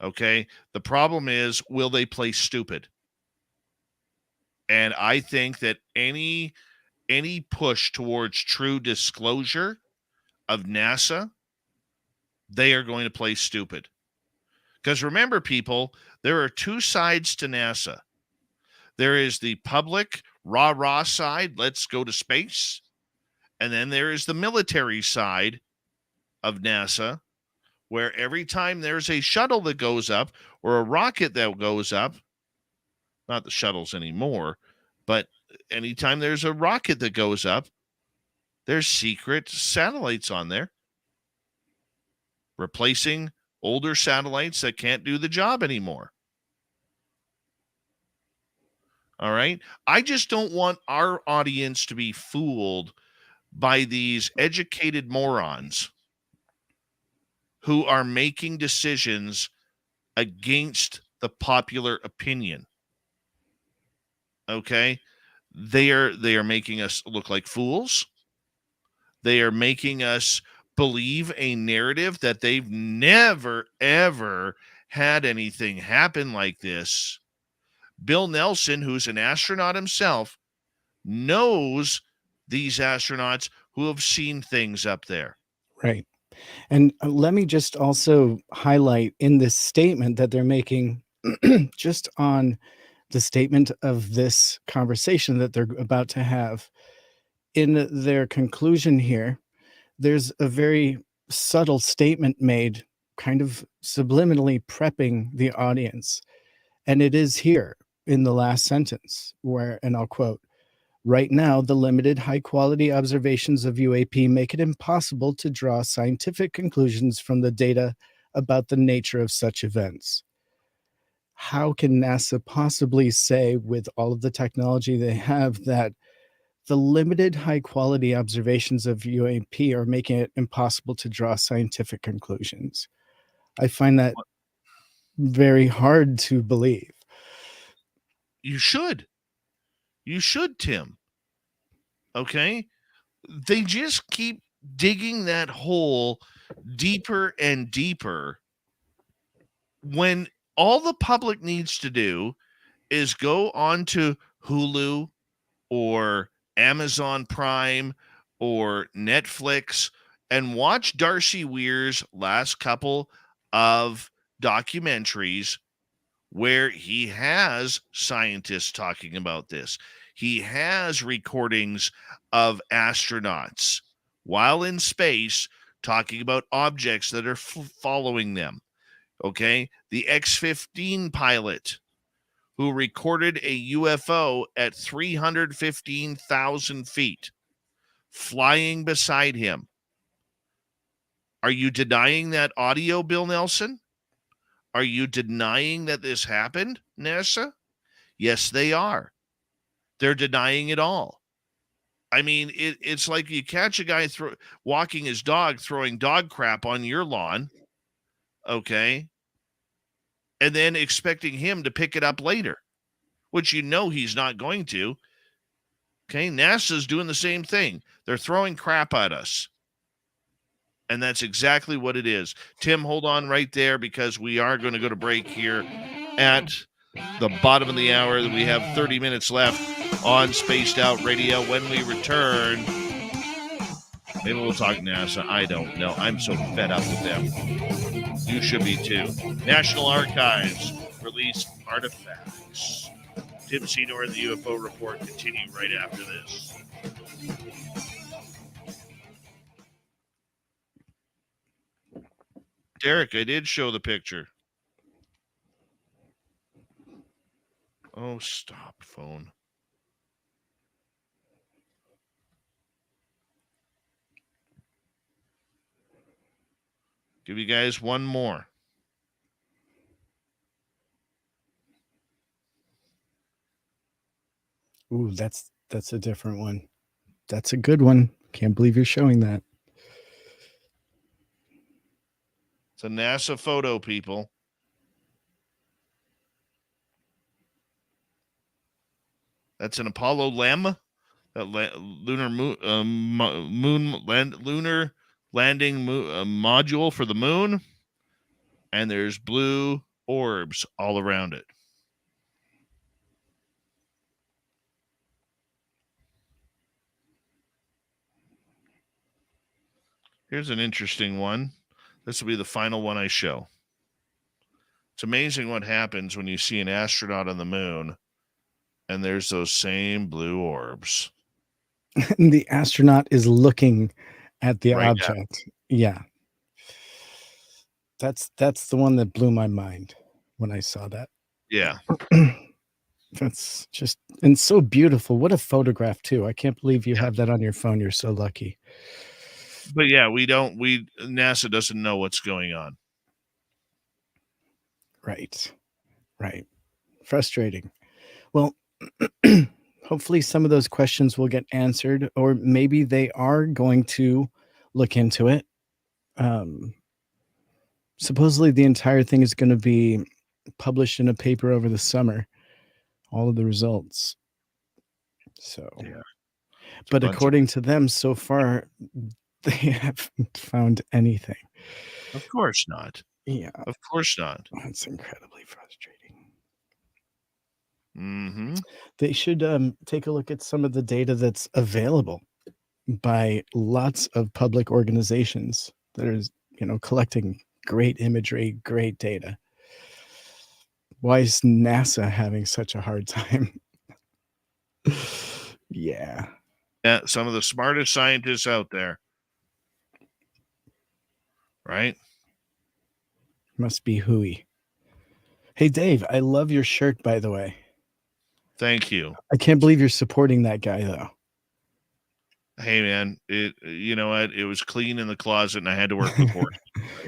Okay. The problem is, will they play stupid? And I think that any push towards true disclosure of NASA, they are going to play stupid. Because remember, people, there are two sides to NASA. There is the public, rah-rah side, let's go to space. And then there is the military side of NASA, where every time there's a shuttle that goes up or a rocket that goes up, not the shuttles anymore, but anytime there's a rocket that goes up, there's secret satellites on there, replacing older satellites that can't do the job anymore. All right. I just don't want our audience to be fooled by these educated morons who are making decisions against the popular opinion. Okay? They are making us look like fools. They are making us believe a narrative that they've never, ever had anything happen like this. Bill Nelson, who's an astronaut himself, knows these astronauts who have seen things up there. Right. And let me just also highlight in this statement that they're making, just on the statement of this conversation that they're about to have, in their conclusion here, there's a very subtle statement made, kind of subliminally prepping the audience. And it is here in the last sentence where, and I'll quote, "Right now, the limited high-quality observations of UAP make it impossible to draw scientific conclusions from the data about the nature of such events." How can NASA possibly say, with all of the technology they have, that the limited high-quality observations of UAP are making it impossible to draw scientific conclusions? I find that very hard to believe. You should, Tim. Okay? They just keep digging that hole deeper and deeper when all the public needs to do is go onto Hulu or Amazon Prime or Netflix and watch Darcy Weir's last couple of documentaries where he has scientists talking about this. He has recordings of astronauts while in space talking about objects that are following them. Okay. The X-15 pilot who recorded a UFO at 315,000 feet flying beside him. Are you denying that audio, Bill Nelson? Are you denying that this happened, NASA? Yes, they are. They're denying it all. I mean, it's like you catch a guy walking his dog, throwing dog crap on your lawn, okay, and then expecting him to pick it up later, which you know he's not going to. Okay, NASA's doing the same thing. They're throwing crap at us. And that's exactly what it is. Tim, hold on right there because we are going to go to break here at the bottom of the hour. We have 30 minutes left on Spaced Out Radio. When we return, maybe we'll talk NASA. I don't know. I'm so fed up with them. You should be too. National Archives released artifacts. Tim Senor and the UFO Report continue right after this. Derek, I did show the picture. Oh, stop, phone. Give you guys one more. Ooh, that's a different one. That's a good one. Can't believe you're showing that. It's a NASA photo, people. That's an Apollo LEM, lunar lunar landing module for the moon, and there's blue orbs all around it. Here's an interesting one. This will be the final one I show. It's amazing what happens when you see an astronaut on the moon and there's those same blue orbs. The astronaut is looking at the Right now. object. Yeah. That's the one that blew my mind when I saw that. Yeah. That's just, and so beautiful. What a photograph too. I can't believe you have that on your phone. You're so lucky. But yeah, NASA doesn't know what's going on. Right. Frustrating. Well, hopefully some of those questions will get answered, or maybe they are going to look into it. Supposedly the entire thing is going to be published in a paper over the summer, all of the results. So, yeah. But according to them, so far, they haven't found anything. Of course not. Yeah. Of course not. That's incredibly frustrating. Mm-hmm. They should take a look at some of the data that's available by lots of public organizations that are, collecting great imagery, great data. Why is NASA having such a hard time? Yeah. Yeah, some of the smartest scientists out there. Right? Must be hooey. Hey, Dave, I love your shirt, by the way. Thank you. I can't believe you're supporting that guy, though. Hey, man, you know what? It was clean in the closet, and I had to work with horse.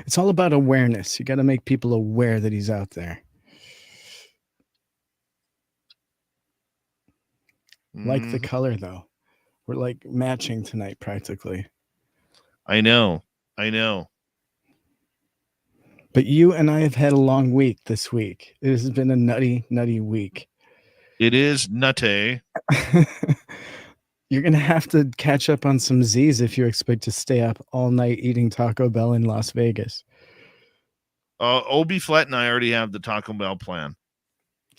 It's all about awareness. You got to make people aware that he's out there. Like the color, though. We're like matching tonight, practically. I know. But you and I have had a long week this week. It has been a nutty, nutty week. It is nutty. You're going to have to catch up on some Z's if you expect to stay up all night eating Taco Bell in Las Vegas. Obi Flat and I already have the Taco Bell plan.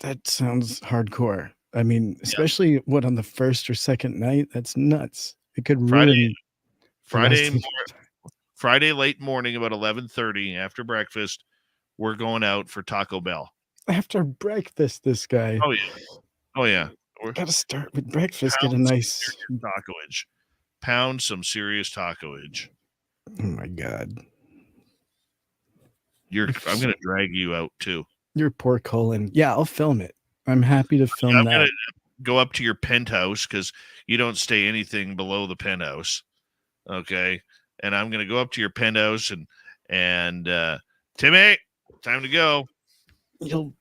That sounds hardcore. I mean, especially on the first or second night? That's nuts. It could ruin Friday late morning, about 11:30 after breakfast, we're going out for Taco Bell. After breakfast, this guy. Oh yeah. Got to start with breakfast. Get a nice tacoage. Pound some serious tacoage. Oh my God. I'm going to drag you out too. Your poor colon. Yeah, I'll film it. I'm happy to film I'm that. going to go up to your penthouse because you don't stay anything below the penthouse. Okay. And I'm going to go up to your penthouse and Timmy, time to go. You'll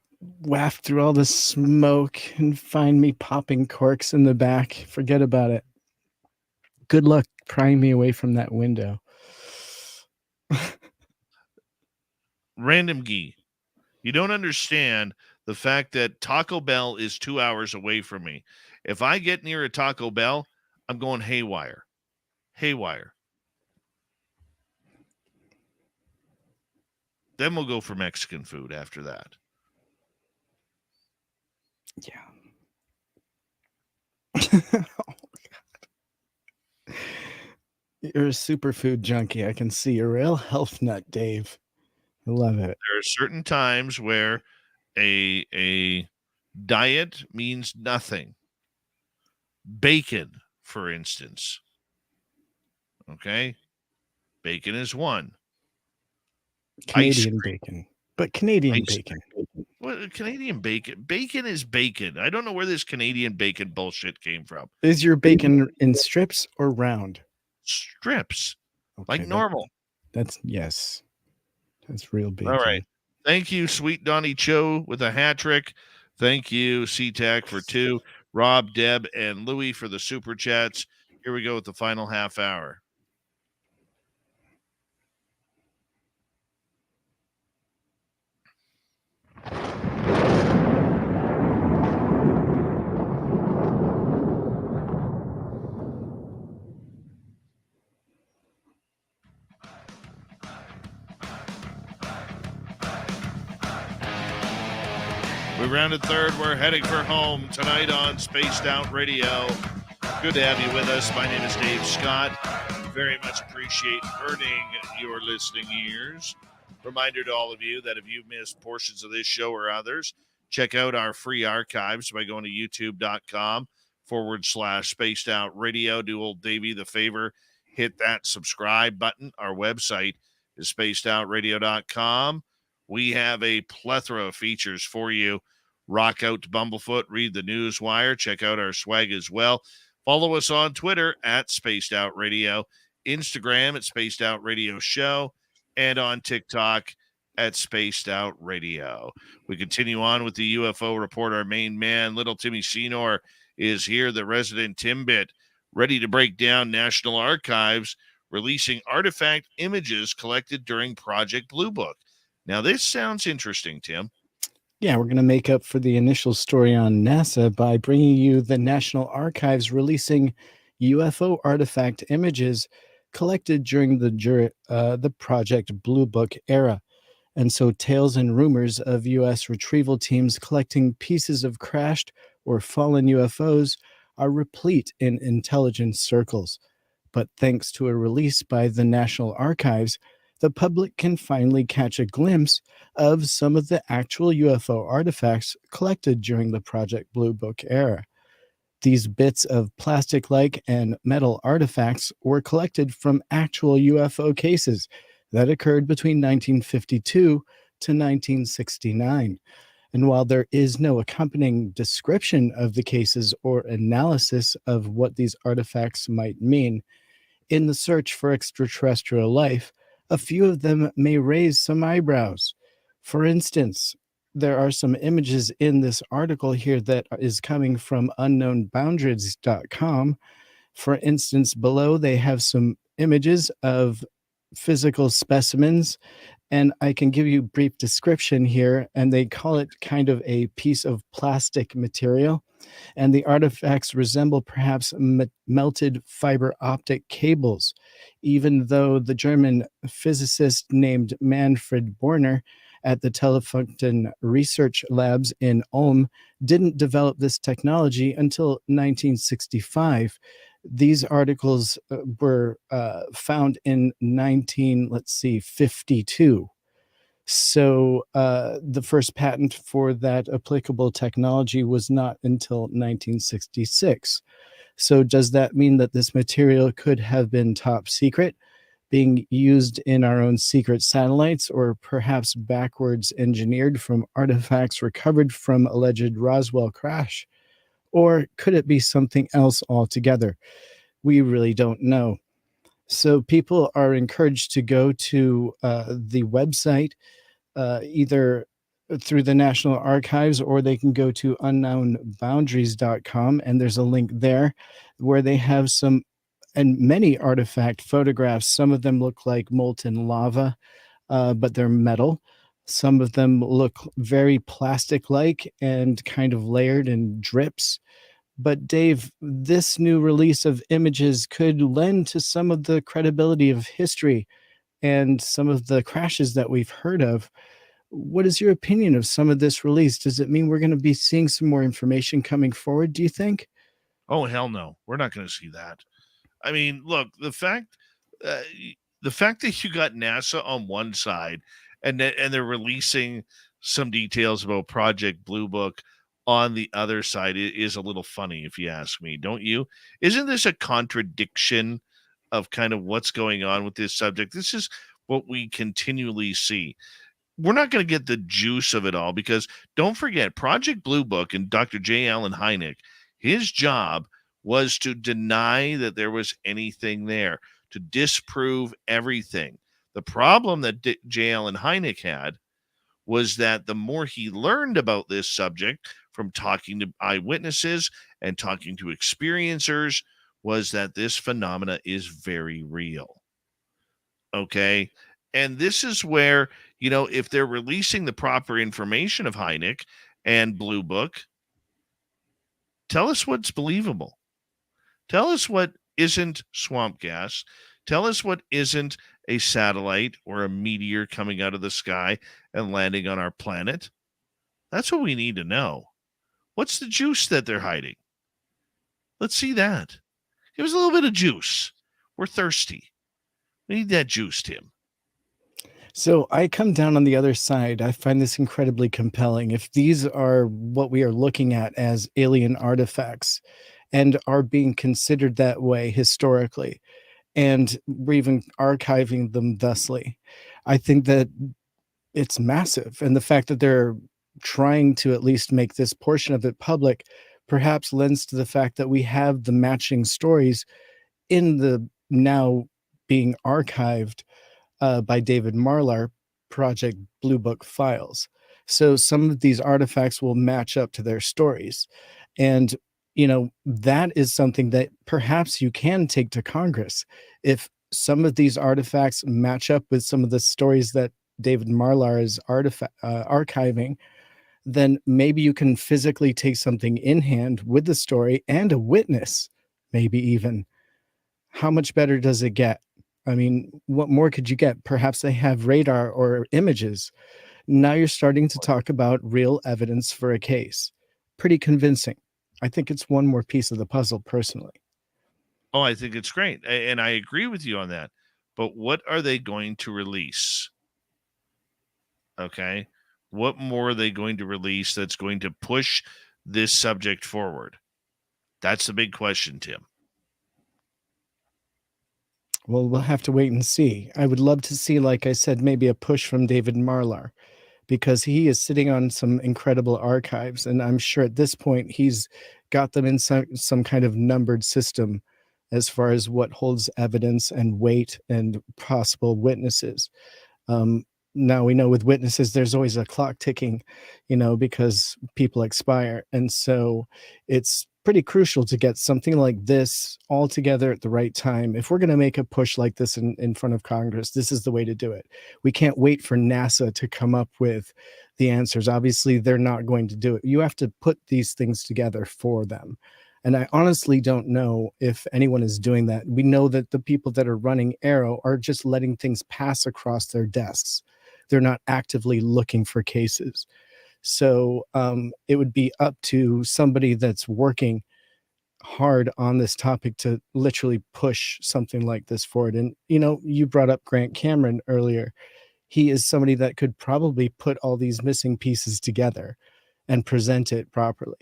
waft through all the smoke and find me popping corks in the back. Forget about it. Good luck prying me away from that window. Random Gee, you don't understand the fact that Taco Bell is 2 hours away from me. If I get near a Taco Bell, I'm going haywire. Then we'll go for Mexican food after that. Yeah. Oh, God. You're a superfood junkie. I can see you're a real health nut, Dave. I love it. There are certain times where a diet means nothing. Bacon for instance. Okay? Bacon is one. Canadian bacon. But Canadian bacon. Well, Canadian bacon. Bacon is bacon. I don't know where this Canadian bacon bullshit came from. Is your bacon in strips or round? Strips. Okay, Like normal. That's yes. That's real bacon. All right. Thank you, Sweet Donnie Cho, with a hat trick. Thank you, SeaTac, for 2. Rob, Deb, and Louie for the super chats. Here we go with the final half hour. We rounded third. We're heading for home tonight on Spaced Out Radio. Good to have you with us. My name is Dave Scott. Very much appreciate earning your listening ears. Reminder to all of you that if you've missed portions of this show or others, check out our free archives by going to youtube.com/Spaced Out Radio. Do old Davey the favor, hit that subscribe button. Our website is spacedoutradio.com. We have a plethora of features for you. Rock out to Bumblefoot, read the news wire, check out our swag as well. Follow us on Twitter at Spaced Out Radio, Instagram at Spaced Out Radio Show, and on TikTok at Spaced Out Radio. We continue on with the UFO report. Our main man, Little Timmy Senor, is here, the resident Timbit, ready to break down National Archives releasing artifact images collected during Project Blue Book. Now, this sounds interesting, Tim. Yeah, we're going to make up for the initial story on NASA by bringing you the National Archives releasing UFO artifact images collected during the Project Blue Book era. And so tales and rumors of U.S. retrieval teams collecting pieces of crashed or fallen UFOs are replete in intelligence circles. But thanks to a release by the National Archives, the public can finally catch a glimpse of some of the actual UFO artifacts collected during the Project Blue Book era. These bits of plastic-like and metal artifacts were collected from actual UFO cases that occurred between 1952 to 1969. And while there is no accompanying description of the cases or analysis of what these artifacts might mean, in the search for extraterrestrial life, a few of them may raise some eyebrows. For instance, there are some images in this article here that is coming from unknownboundaries.com. For instance, below they have some images of physical specimens, and I can give you a brief description here, and they call it kind of a piece of plastic material. And the artifacts resemble perhaps melted fiber optic cables, even though the German physicist named Manfred Borner at the Telefunken Research Labs in Ulm didn't develop this technology until 1965. These articles were found in 1952. So the first patent for that applicable technology was not until 1966. So does that mean that this material could have been top secret, being used in our own secret satellites, or perhaps backwards engineered from artifacts recovered from alleged Roswell crash? Or could it be something else altogether? We really don't know. So people are encouraged to go to the website, either through the National Archives, or they can go to unknownboundaries.com, and there's a link there where they have some and many artifact photographs. Some of them look like molten lava, but they're metal. Some of them look very plastic-like and kind of layered in drips. But Dave, this new release of images could lend to some of the credibility of history and some of the crashes that we've heard of. What is your opinion of some of this release? Does it mean we're going to be seeing some more information coming forward, do you think? Oh, hell no. We're not going to see that. I mean, look, the fact that you got NASA on one side and they're releasing some details about Project Blue Book on the other side is a little funny, if you ask me, don't you? Isn't this a contradiction of kind of what's going on with this subject? This is what we continually see. We're not going to get the juice of it all, because don't forget, Project Blue Book and Dr. J. Allen Hynek, his job was to deny that there was anything there, to disprove everything. The problem that J. Allen Hynek had was that the more he learned about this subject from talking to eyewitnesses and talking to experiencers, was that this phenomena is very real. Okay. And this is where, if they're releasing the proper information of Hynek and Blue Book, tell us what's believable. Tell us what isn't swamp gas. Tell us what isn't a satellite or a meteor coming out of the sky and landing on our planet. That's what we need to know. What's the juice that they're hiding? Let's see that. Give us a little bit of juice. We're thirsty. We need that juice, Tim. So I come down on the other side. I find this incredibly compelling. If these are what we are looking at as alien artifacts and are being considered that way historically, and we're even archiving them thusly, I think that it's massive. And the fact that they're trying to at least make this portion of it public perhaps lends to the fact that we have the matching stories in the now being archived by David Marlar Project Blue Book files. So some of these artifacts will match up to their stories. And, that is something that perhaps you can take to Congress. If some of these artifacts match up with some of the stories that David Marlar is archiving, then maybe you can physically take something in hand with the story and a witness, maybe even. How much better does it get? I mean, what more could you get? Perhaps they have radar or images. Now you're starting to talk about real evidence for a case. Pretty convincing. I think it's one more piece of the puzzle, personally. Oh, I think it's great. And I agree with you on that. But what are they going to release? Okay. What more are they going to release that's going to push this subject forward? That's the big question, Tim. Well, we'll have to wait and see. I would love to see, like I said, maybe a push from David Marlar, because he is sitting on some incredible archives. And I'm sure at this point he's got them in some kind of numbered system as far as what holds evidence and weight and possible witnesses. Now we know with witnesses, there's always a clock ticking, because people expire. And so it's pretty crucial to get something like this all together at the right time. If we're going to make a push like this in front of Congress, this is the way to do it. We can't wait for NASA to come up with the answers. Obviously, they're not going to do it. You have to put these things together for them. And I honestly don't know if anyone is doing that. We know that the people that are running Arrow are just letting things pass across their desks. They're not actively looking for cases. So it would be up to somebody that's working hard on this topic to literally push something like this forward. And, you brought up Grant Cameron earlier. He is somebody that could probably put all these missing pieces together and present it properly.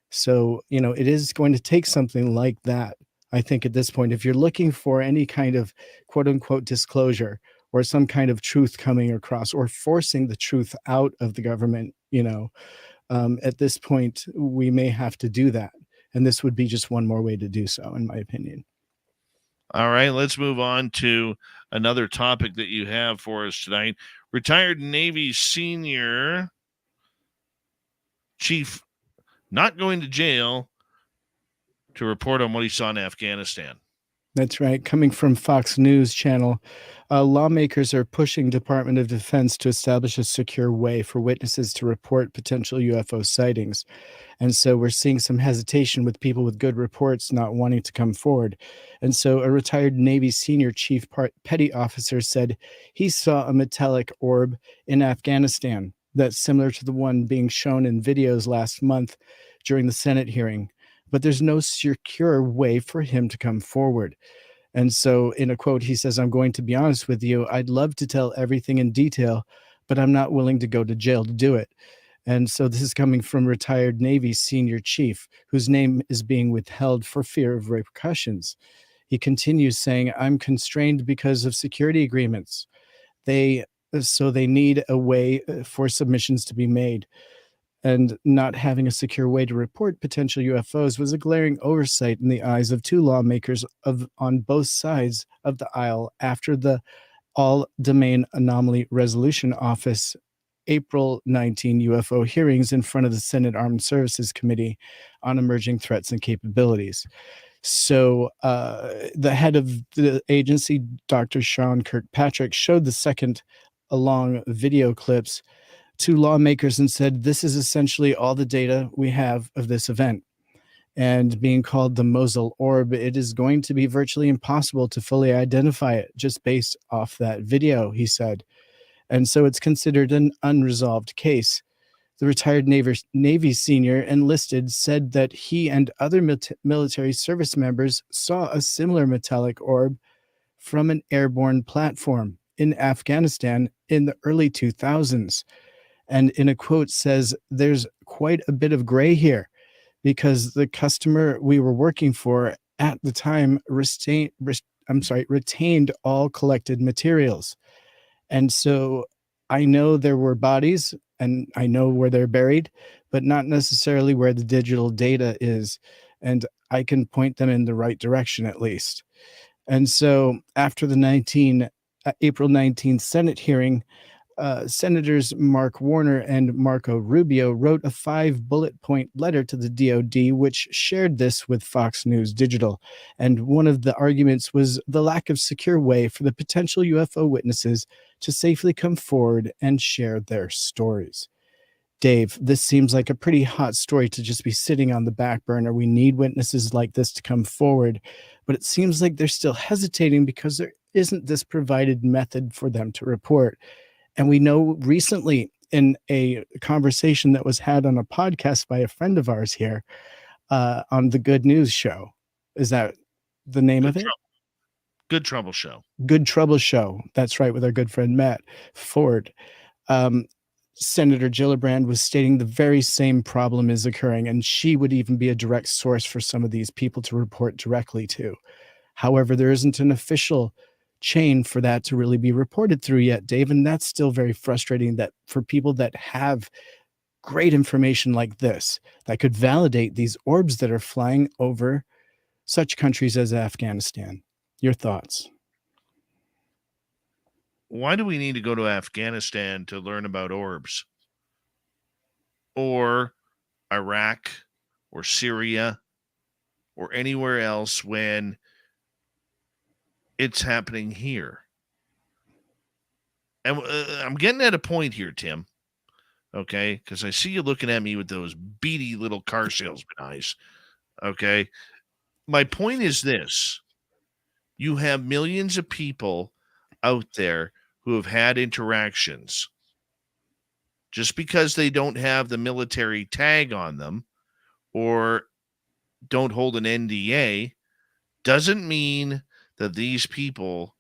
So, it is going to take something like that. I think at this point, if you're looking for any kind of quote unquote disclosure or some kind of truth coming across or forcing the truth out of the government, at this point, we may have to do that. And this would be just one more way to do so, in my opinion. All right, let's move on to another topic that you have for us tonight. Retired Navy senior chief not going to jail to report on what he saw in Afghanistan. That's right. Coming from Fox News Channel, lawmakers are pushing Department of Defense to establish a secure way for witnesses to report potential UFO sightings. And so we're seeing some hesitation with people with good reports not wanting to come forward. And so a retired Navy senior chief petty officer said he saw a metallic orb in Afghanistan that's similar to the one being shown in videos last month during the Senate hearing. But there's no secure way for him to come forward. And so in a quote, he says, "I'm going to be honest with you. I'd love to tell everything in detail, but I'm not willing to go to jail to do it." And so this is coming from retired Navy senior chief, whose name is being withheld for fear of repercussions. He continues saying, I'm constrained because of security agreements. So they need a way for submissions to be made. And not having a secure way to report potential UFOs was a glaring oversight in the eyes of two lawmakers on both sides of the aisle after the All Domain Anomaly Resolution Office April 19 UFO hearings in front of the Senate Armed Services Committee on Emerging Threats and Capabilities. So the head of the agency, Dr. Sean Kirkpatrick, showed the second along video clips to lawmakers and said, this is essentially all the data we have of this event. And being called the Mosul Orb, it is going to be virtually impossible to fully identify it just based off that video, he said. And so it's considered an unresolved case. The retired Navy senior enlisted said that he and other military service members saw a similar metallic orb from an airborne platform in Afghanistan in the early 2000s. And in a quote says, there's quite a bit of gray here because the customer we were working for at the time retained all collected materials. And so I know there were bodies and I know where they're buried, but not necessarily where the digital data is. And I can point them in the right direction at least. And so after the April 19th Senate hearing, Senators Mark Warner and Marco Rubio wrote a 5-bullet point letter to the DoD, which shared this with Fox News Digital. And one of the arguments was the lack of secure way for the potential UFO witnesses to safely come forward and share their stories. Dave, this seems like a pretty hot story to just be sitting on the back burner. We need witnesses like this to come forward, but it seems like they're still hesitating because there isn't this provided method for them to report. And we know recently in a conversation that was had on a podcast by a friend of ours here on the Good News Show. Is that the name of it? Good Trouble Show. Good Trouble Show. That's right, with our good friend Matt Ford. Senator Gillibrand was stating the very same problem is occurring, and she would even be a direct source for some of these people to report directly to. However, there isn't an official chain for that to really be reported through yet, Dave, and that's still very frustrating that for people that have great information like this that could validate these orbs that are flying over such countries as Afghanistan. Your thoughts? Why do we need to go to Afghanistan to learn about orbs? Or Iraq or Syria or anywhere else when it's happening here? And I'm getting at a point here, Tim. Okay, because I see you looking at me with those beady little car salesman eyes. Okay, my point is this: you have millions of people out there who have had interactions. Just because they don't have the military tag on them or don't hold an NDA doesn't mean that these people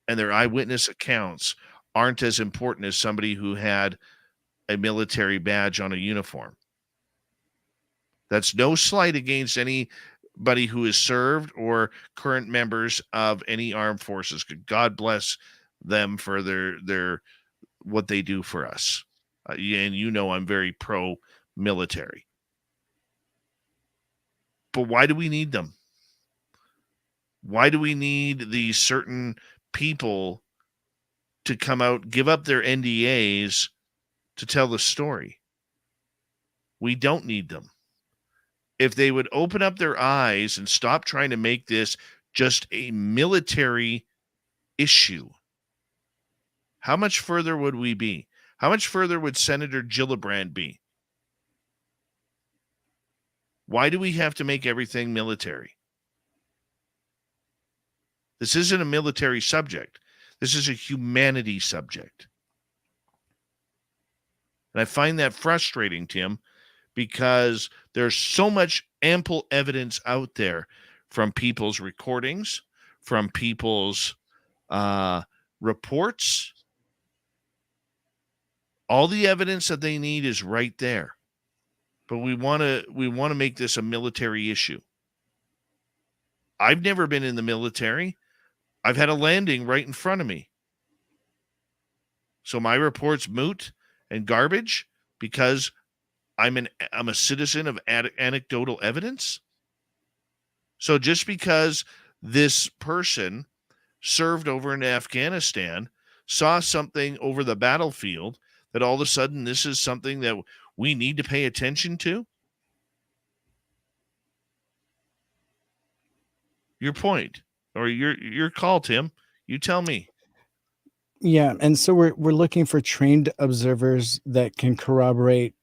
and their eyewitness accounts aren't as important as somebody who had a military badge on a uniform. That's no slight against anybody who has served or current members of any armed forces. God bless them for their what they do for us. And you know I'm very pro-military. But why do we need them? Why do we need these certain people to come out, give up their NDAs to tell the story? We don't need them. If they would open up their eyes and stop trying to make this just a military issue, how much further would we be? How much further would Senator Gillibrand be? Why do we have to make everything military? This isn't a military subject. This is a humanity subject. And I find that frustrating, Tim, because there's so much ample evidence out there from people's recordings, from people's reports, All the evidence that they need is right there. But we want to make this a military issue. I've never been in the military. I've had a landing right in front of me. So my report's moot and garbage because I'm a citizen of anecdotal evidence. So just because this person served over in Afghanistan, saw something over the battlefield, that all of a sudden this is something that we need to pay attention to? Your point, or your call, Tim. You tell me. Yeah, and so we're looking for trained observers that can corroborate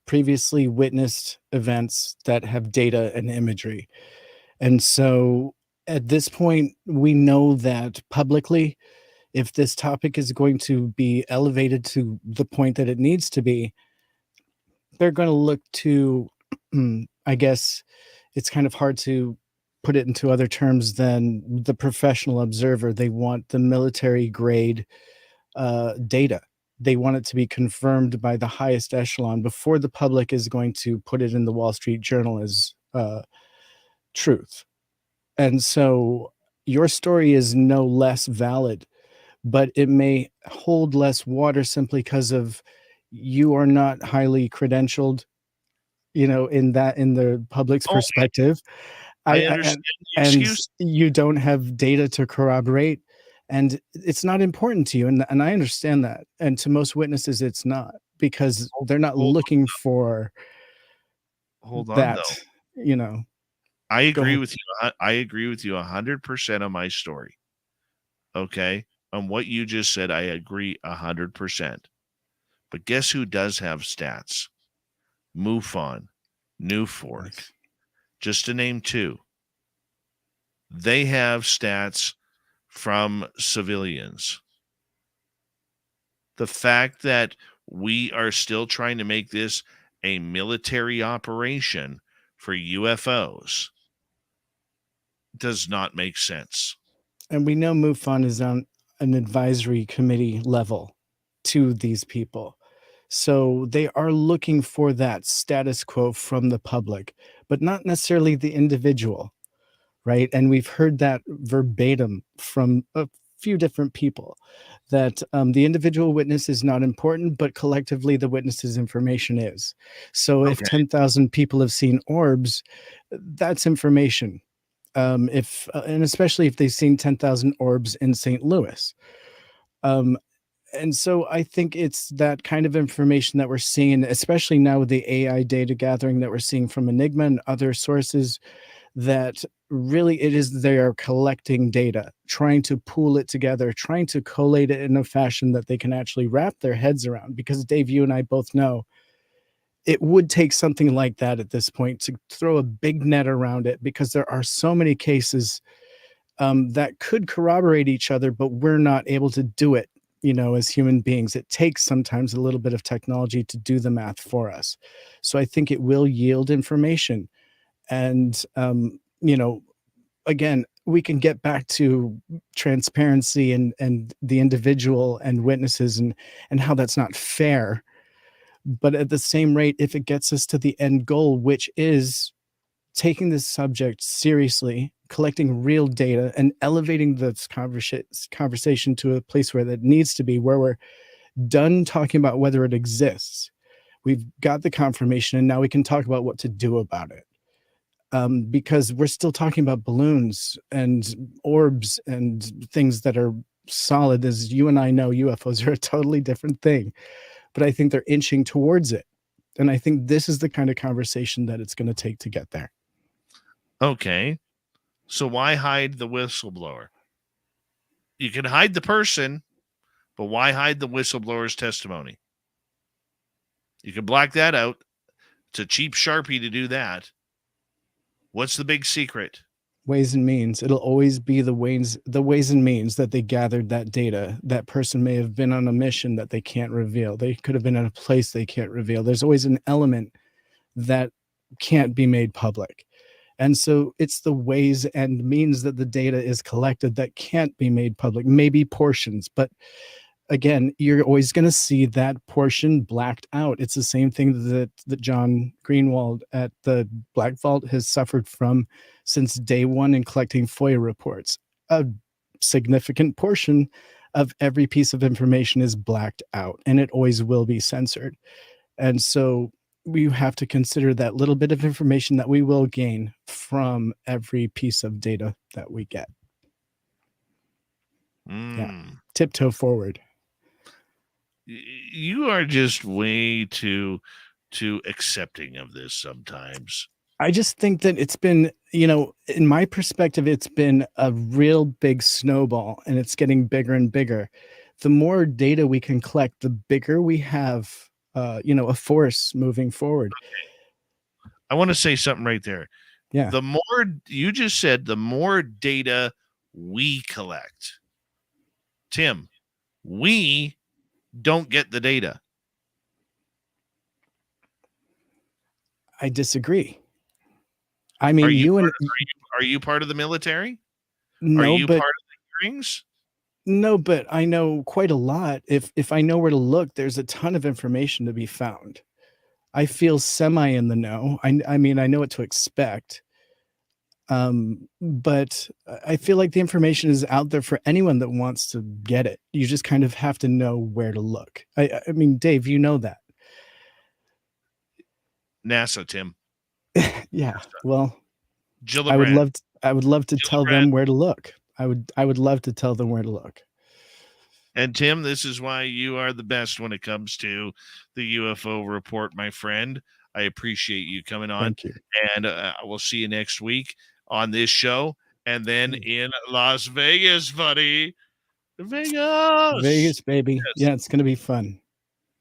previously witnessed events that have data and imagery. And so at this point, we know that publicly, if this topic is going to be elevated to the point that it needs to be, they're going to look to, I guess it's kind of hard to put it into other terms than the professional observer. They want the military grade data. They want it to be confirmed by the highest echelon before the public is going to put it in the Wall Street Journal as truth. And so your story is no less valid, but it may hold less water simply because of you are not highly credentialed, in the public's perspective. I understand the and excuse. you don't have data to corroborate, and it's not important to you, and I understand that. And to most witnesses, it's not, because they're not looking for Hold on, that. though. I Go agree ahead. with you. I agree with you 100% on my story. Okay, on what you just said, I agree 100%. But guess who does have stats? MUFON, New Fork, just to name two. They have stats from civilians. The fact that we are still trying to make this a military operation for UFOs does not make sense. And we know MUFON is on an advisory committee level to these people. So they are looking for that status quo from the public, but not necessarily the individual, right? And we've heard that verbatim from a few different people, that the individual witness is not important, but collectively the witness's information is. So if Okay. 10,000 people have seen orbs, that's information. And especially if they've seen 10,000 orbs in St. Louis. And so I think it's that kind of information that we're seeing, especially now with the AI data gathering that we're seeing from Enigma and other sources, that really they are collecting data, trying to pool it together, trying to collate it in a fashion that they can actually wrap their heads around. Because Dave, you and I both know it would take something like that at this point to throw a big net around it, because there are so many cases that could corroborate each other, but we're not able to do it. As human beings, it takes sometimes a little bit of technology to do the math for us. So I think it will yield information. And, again, we can get back to transparency and the individual and witnesses and how that's not fair. But at the same rate, if it gets us to the end goal, which is taking this subject seriously, collecting real data, and elevating this conversation to a place where that needs to be, where we're done talking about whether it exists. We've got the confirmation, and now we can talk about what to do about it. Because we're still talking about balloons and orbs and things that are solid. As you and I know, UFOs are a totally different thing, but I think they're inching towards it. And I think this is the kind of conversation that it's going to take to get there. Okay. So why hide the whistleblower? You can hide the person, but why hide the whistleblower's testimony? You can black that out. It's a cheap Sharpie to do that. What's the big secret? Ways and means. It'll always be the ways and means that they gathered that data. That person may have been on a mission that they can't reveal. They could have been in a place they can't reveal. There's always an element that can't be made public. And so it's the ways and means that the data is collected that can't be made public, maybe portions, but again, you're always going to see that portion blacked out. It's the same thing that John Greenwald at the Black Vault has suffered from since day one in collecting FOIA reports. A significant portion of every piece of information is blacked out, and it always will be censored. And so we have to consider that little bit of information that we will gain from every piece of data that we get. Yeah. Tiptoe forward. You are just way too accepting of this sometimes. I just think that it's been, in my perspective, it's been a real big snowball, and it's getting bigger and bigger. The more data we can collect, the bigger we have, a force moving forward. Okay. I want to say something right there. Yeah. The more you just said, the more data we collect. Tim, we don't get the data. I disagree. I mean, are you part of the military? No, are you but part of the hearings? No, but I know quite a lot. If I know where to look, there's a ton of information to be found. I feel semi in the know. I mean, I know what to expect. But I feel like the information is out there for anyone that wants to get it. You just kind of have to know where to look. I mean, Dave, you know that. NASA, Tim. Yeah. Well, Jill I would love to tell them where to look. I would love to tell them where to look. And Tim, this is why you are the best when it comes to the UFO report, my friend. I appreciate you coming on. Thank you. And we'll see you next week on this show. And then in Las Vegas, buddy. Vegas, baby. Yes. Yeah, it's going to be fun.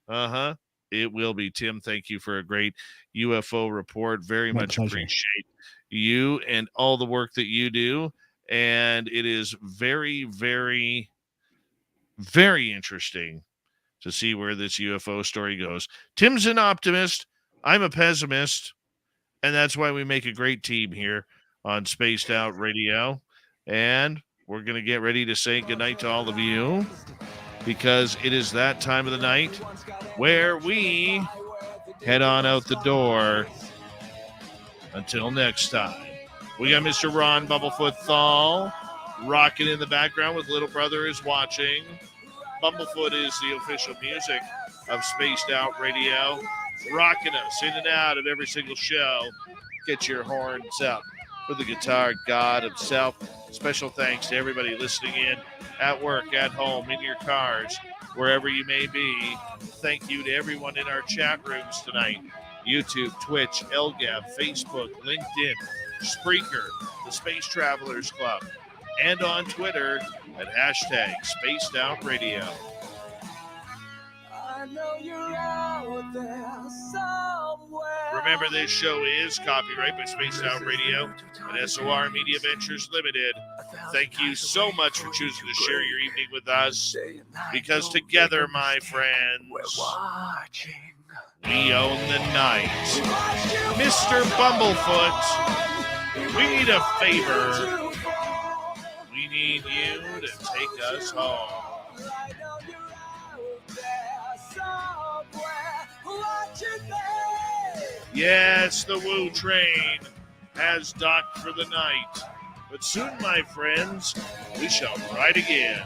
Uh-huh. It will be. Tim, thank you for a great UFO report. Very much appreciate you and all the work that you do. And it is very, very, very interesting to see where this UFO story goes. Tim's an optimist. I'm a pessimist. And that's why we make a great team here on Spaced Out Radio. And we're going to get ready to say goodnight to all of you, because it is that time of the night where we head on out the door. Until next time, we got Mr. Ron Bumblefoot Thal rocking in the background with Little Brother is Watching. Bumblefoot is the official music of Spaced Out Radio, rocking us in and out of every single show. Get your horns up for the guitar god himself. Special thanks to everybody listening in at work, at home, in your cars, wherever you may be. Thank you to everyone in our chat rooms tonight. YouTube, Twitch, LGAB, Facebook, LinkedIn, Spreaker, the Space Travelers Club, and on Twitter at #SpacedOutRadio. I know you're out there somewhere. Remember, this show is copyright by Spaced Out Radio and SOR Media Ventures Limited. Thank you so much for choosing to share your evening with us, because together, my friends, we own the night. Mr. Bumblefoot, we need a favor. We need you to take us home. Yes, the Woo train has docked for the night. But soon, my friends, we shall ride again.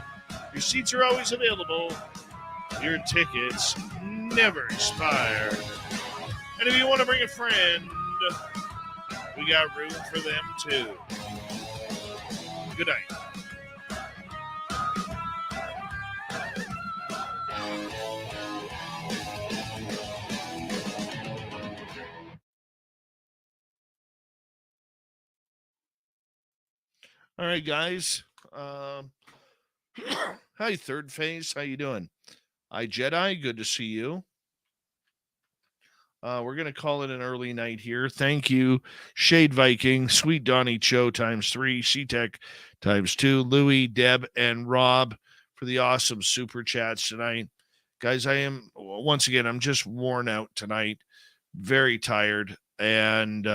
Your seats are always available. Your tickets never expire. And if you want to bring a friend, we got room for them too. Good night. All right, guys. Hi, Third Phase. How you doing? Hi, Jedi. Good to see you. We're going to call it an early night here. Thank you, Shade Viking, Sweet Donnie Cho ×3, C-Tech ×2, Louie, Deb, and Rob for the awesome super chats tonight. Guys, I'm just worn out tonight. Very tired. And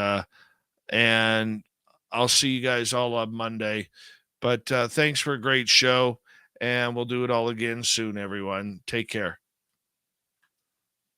I'll see you guys all on Monday. But thanks for a great show. and we'll do it all again soon, everyone. Take care.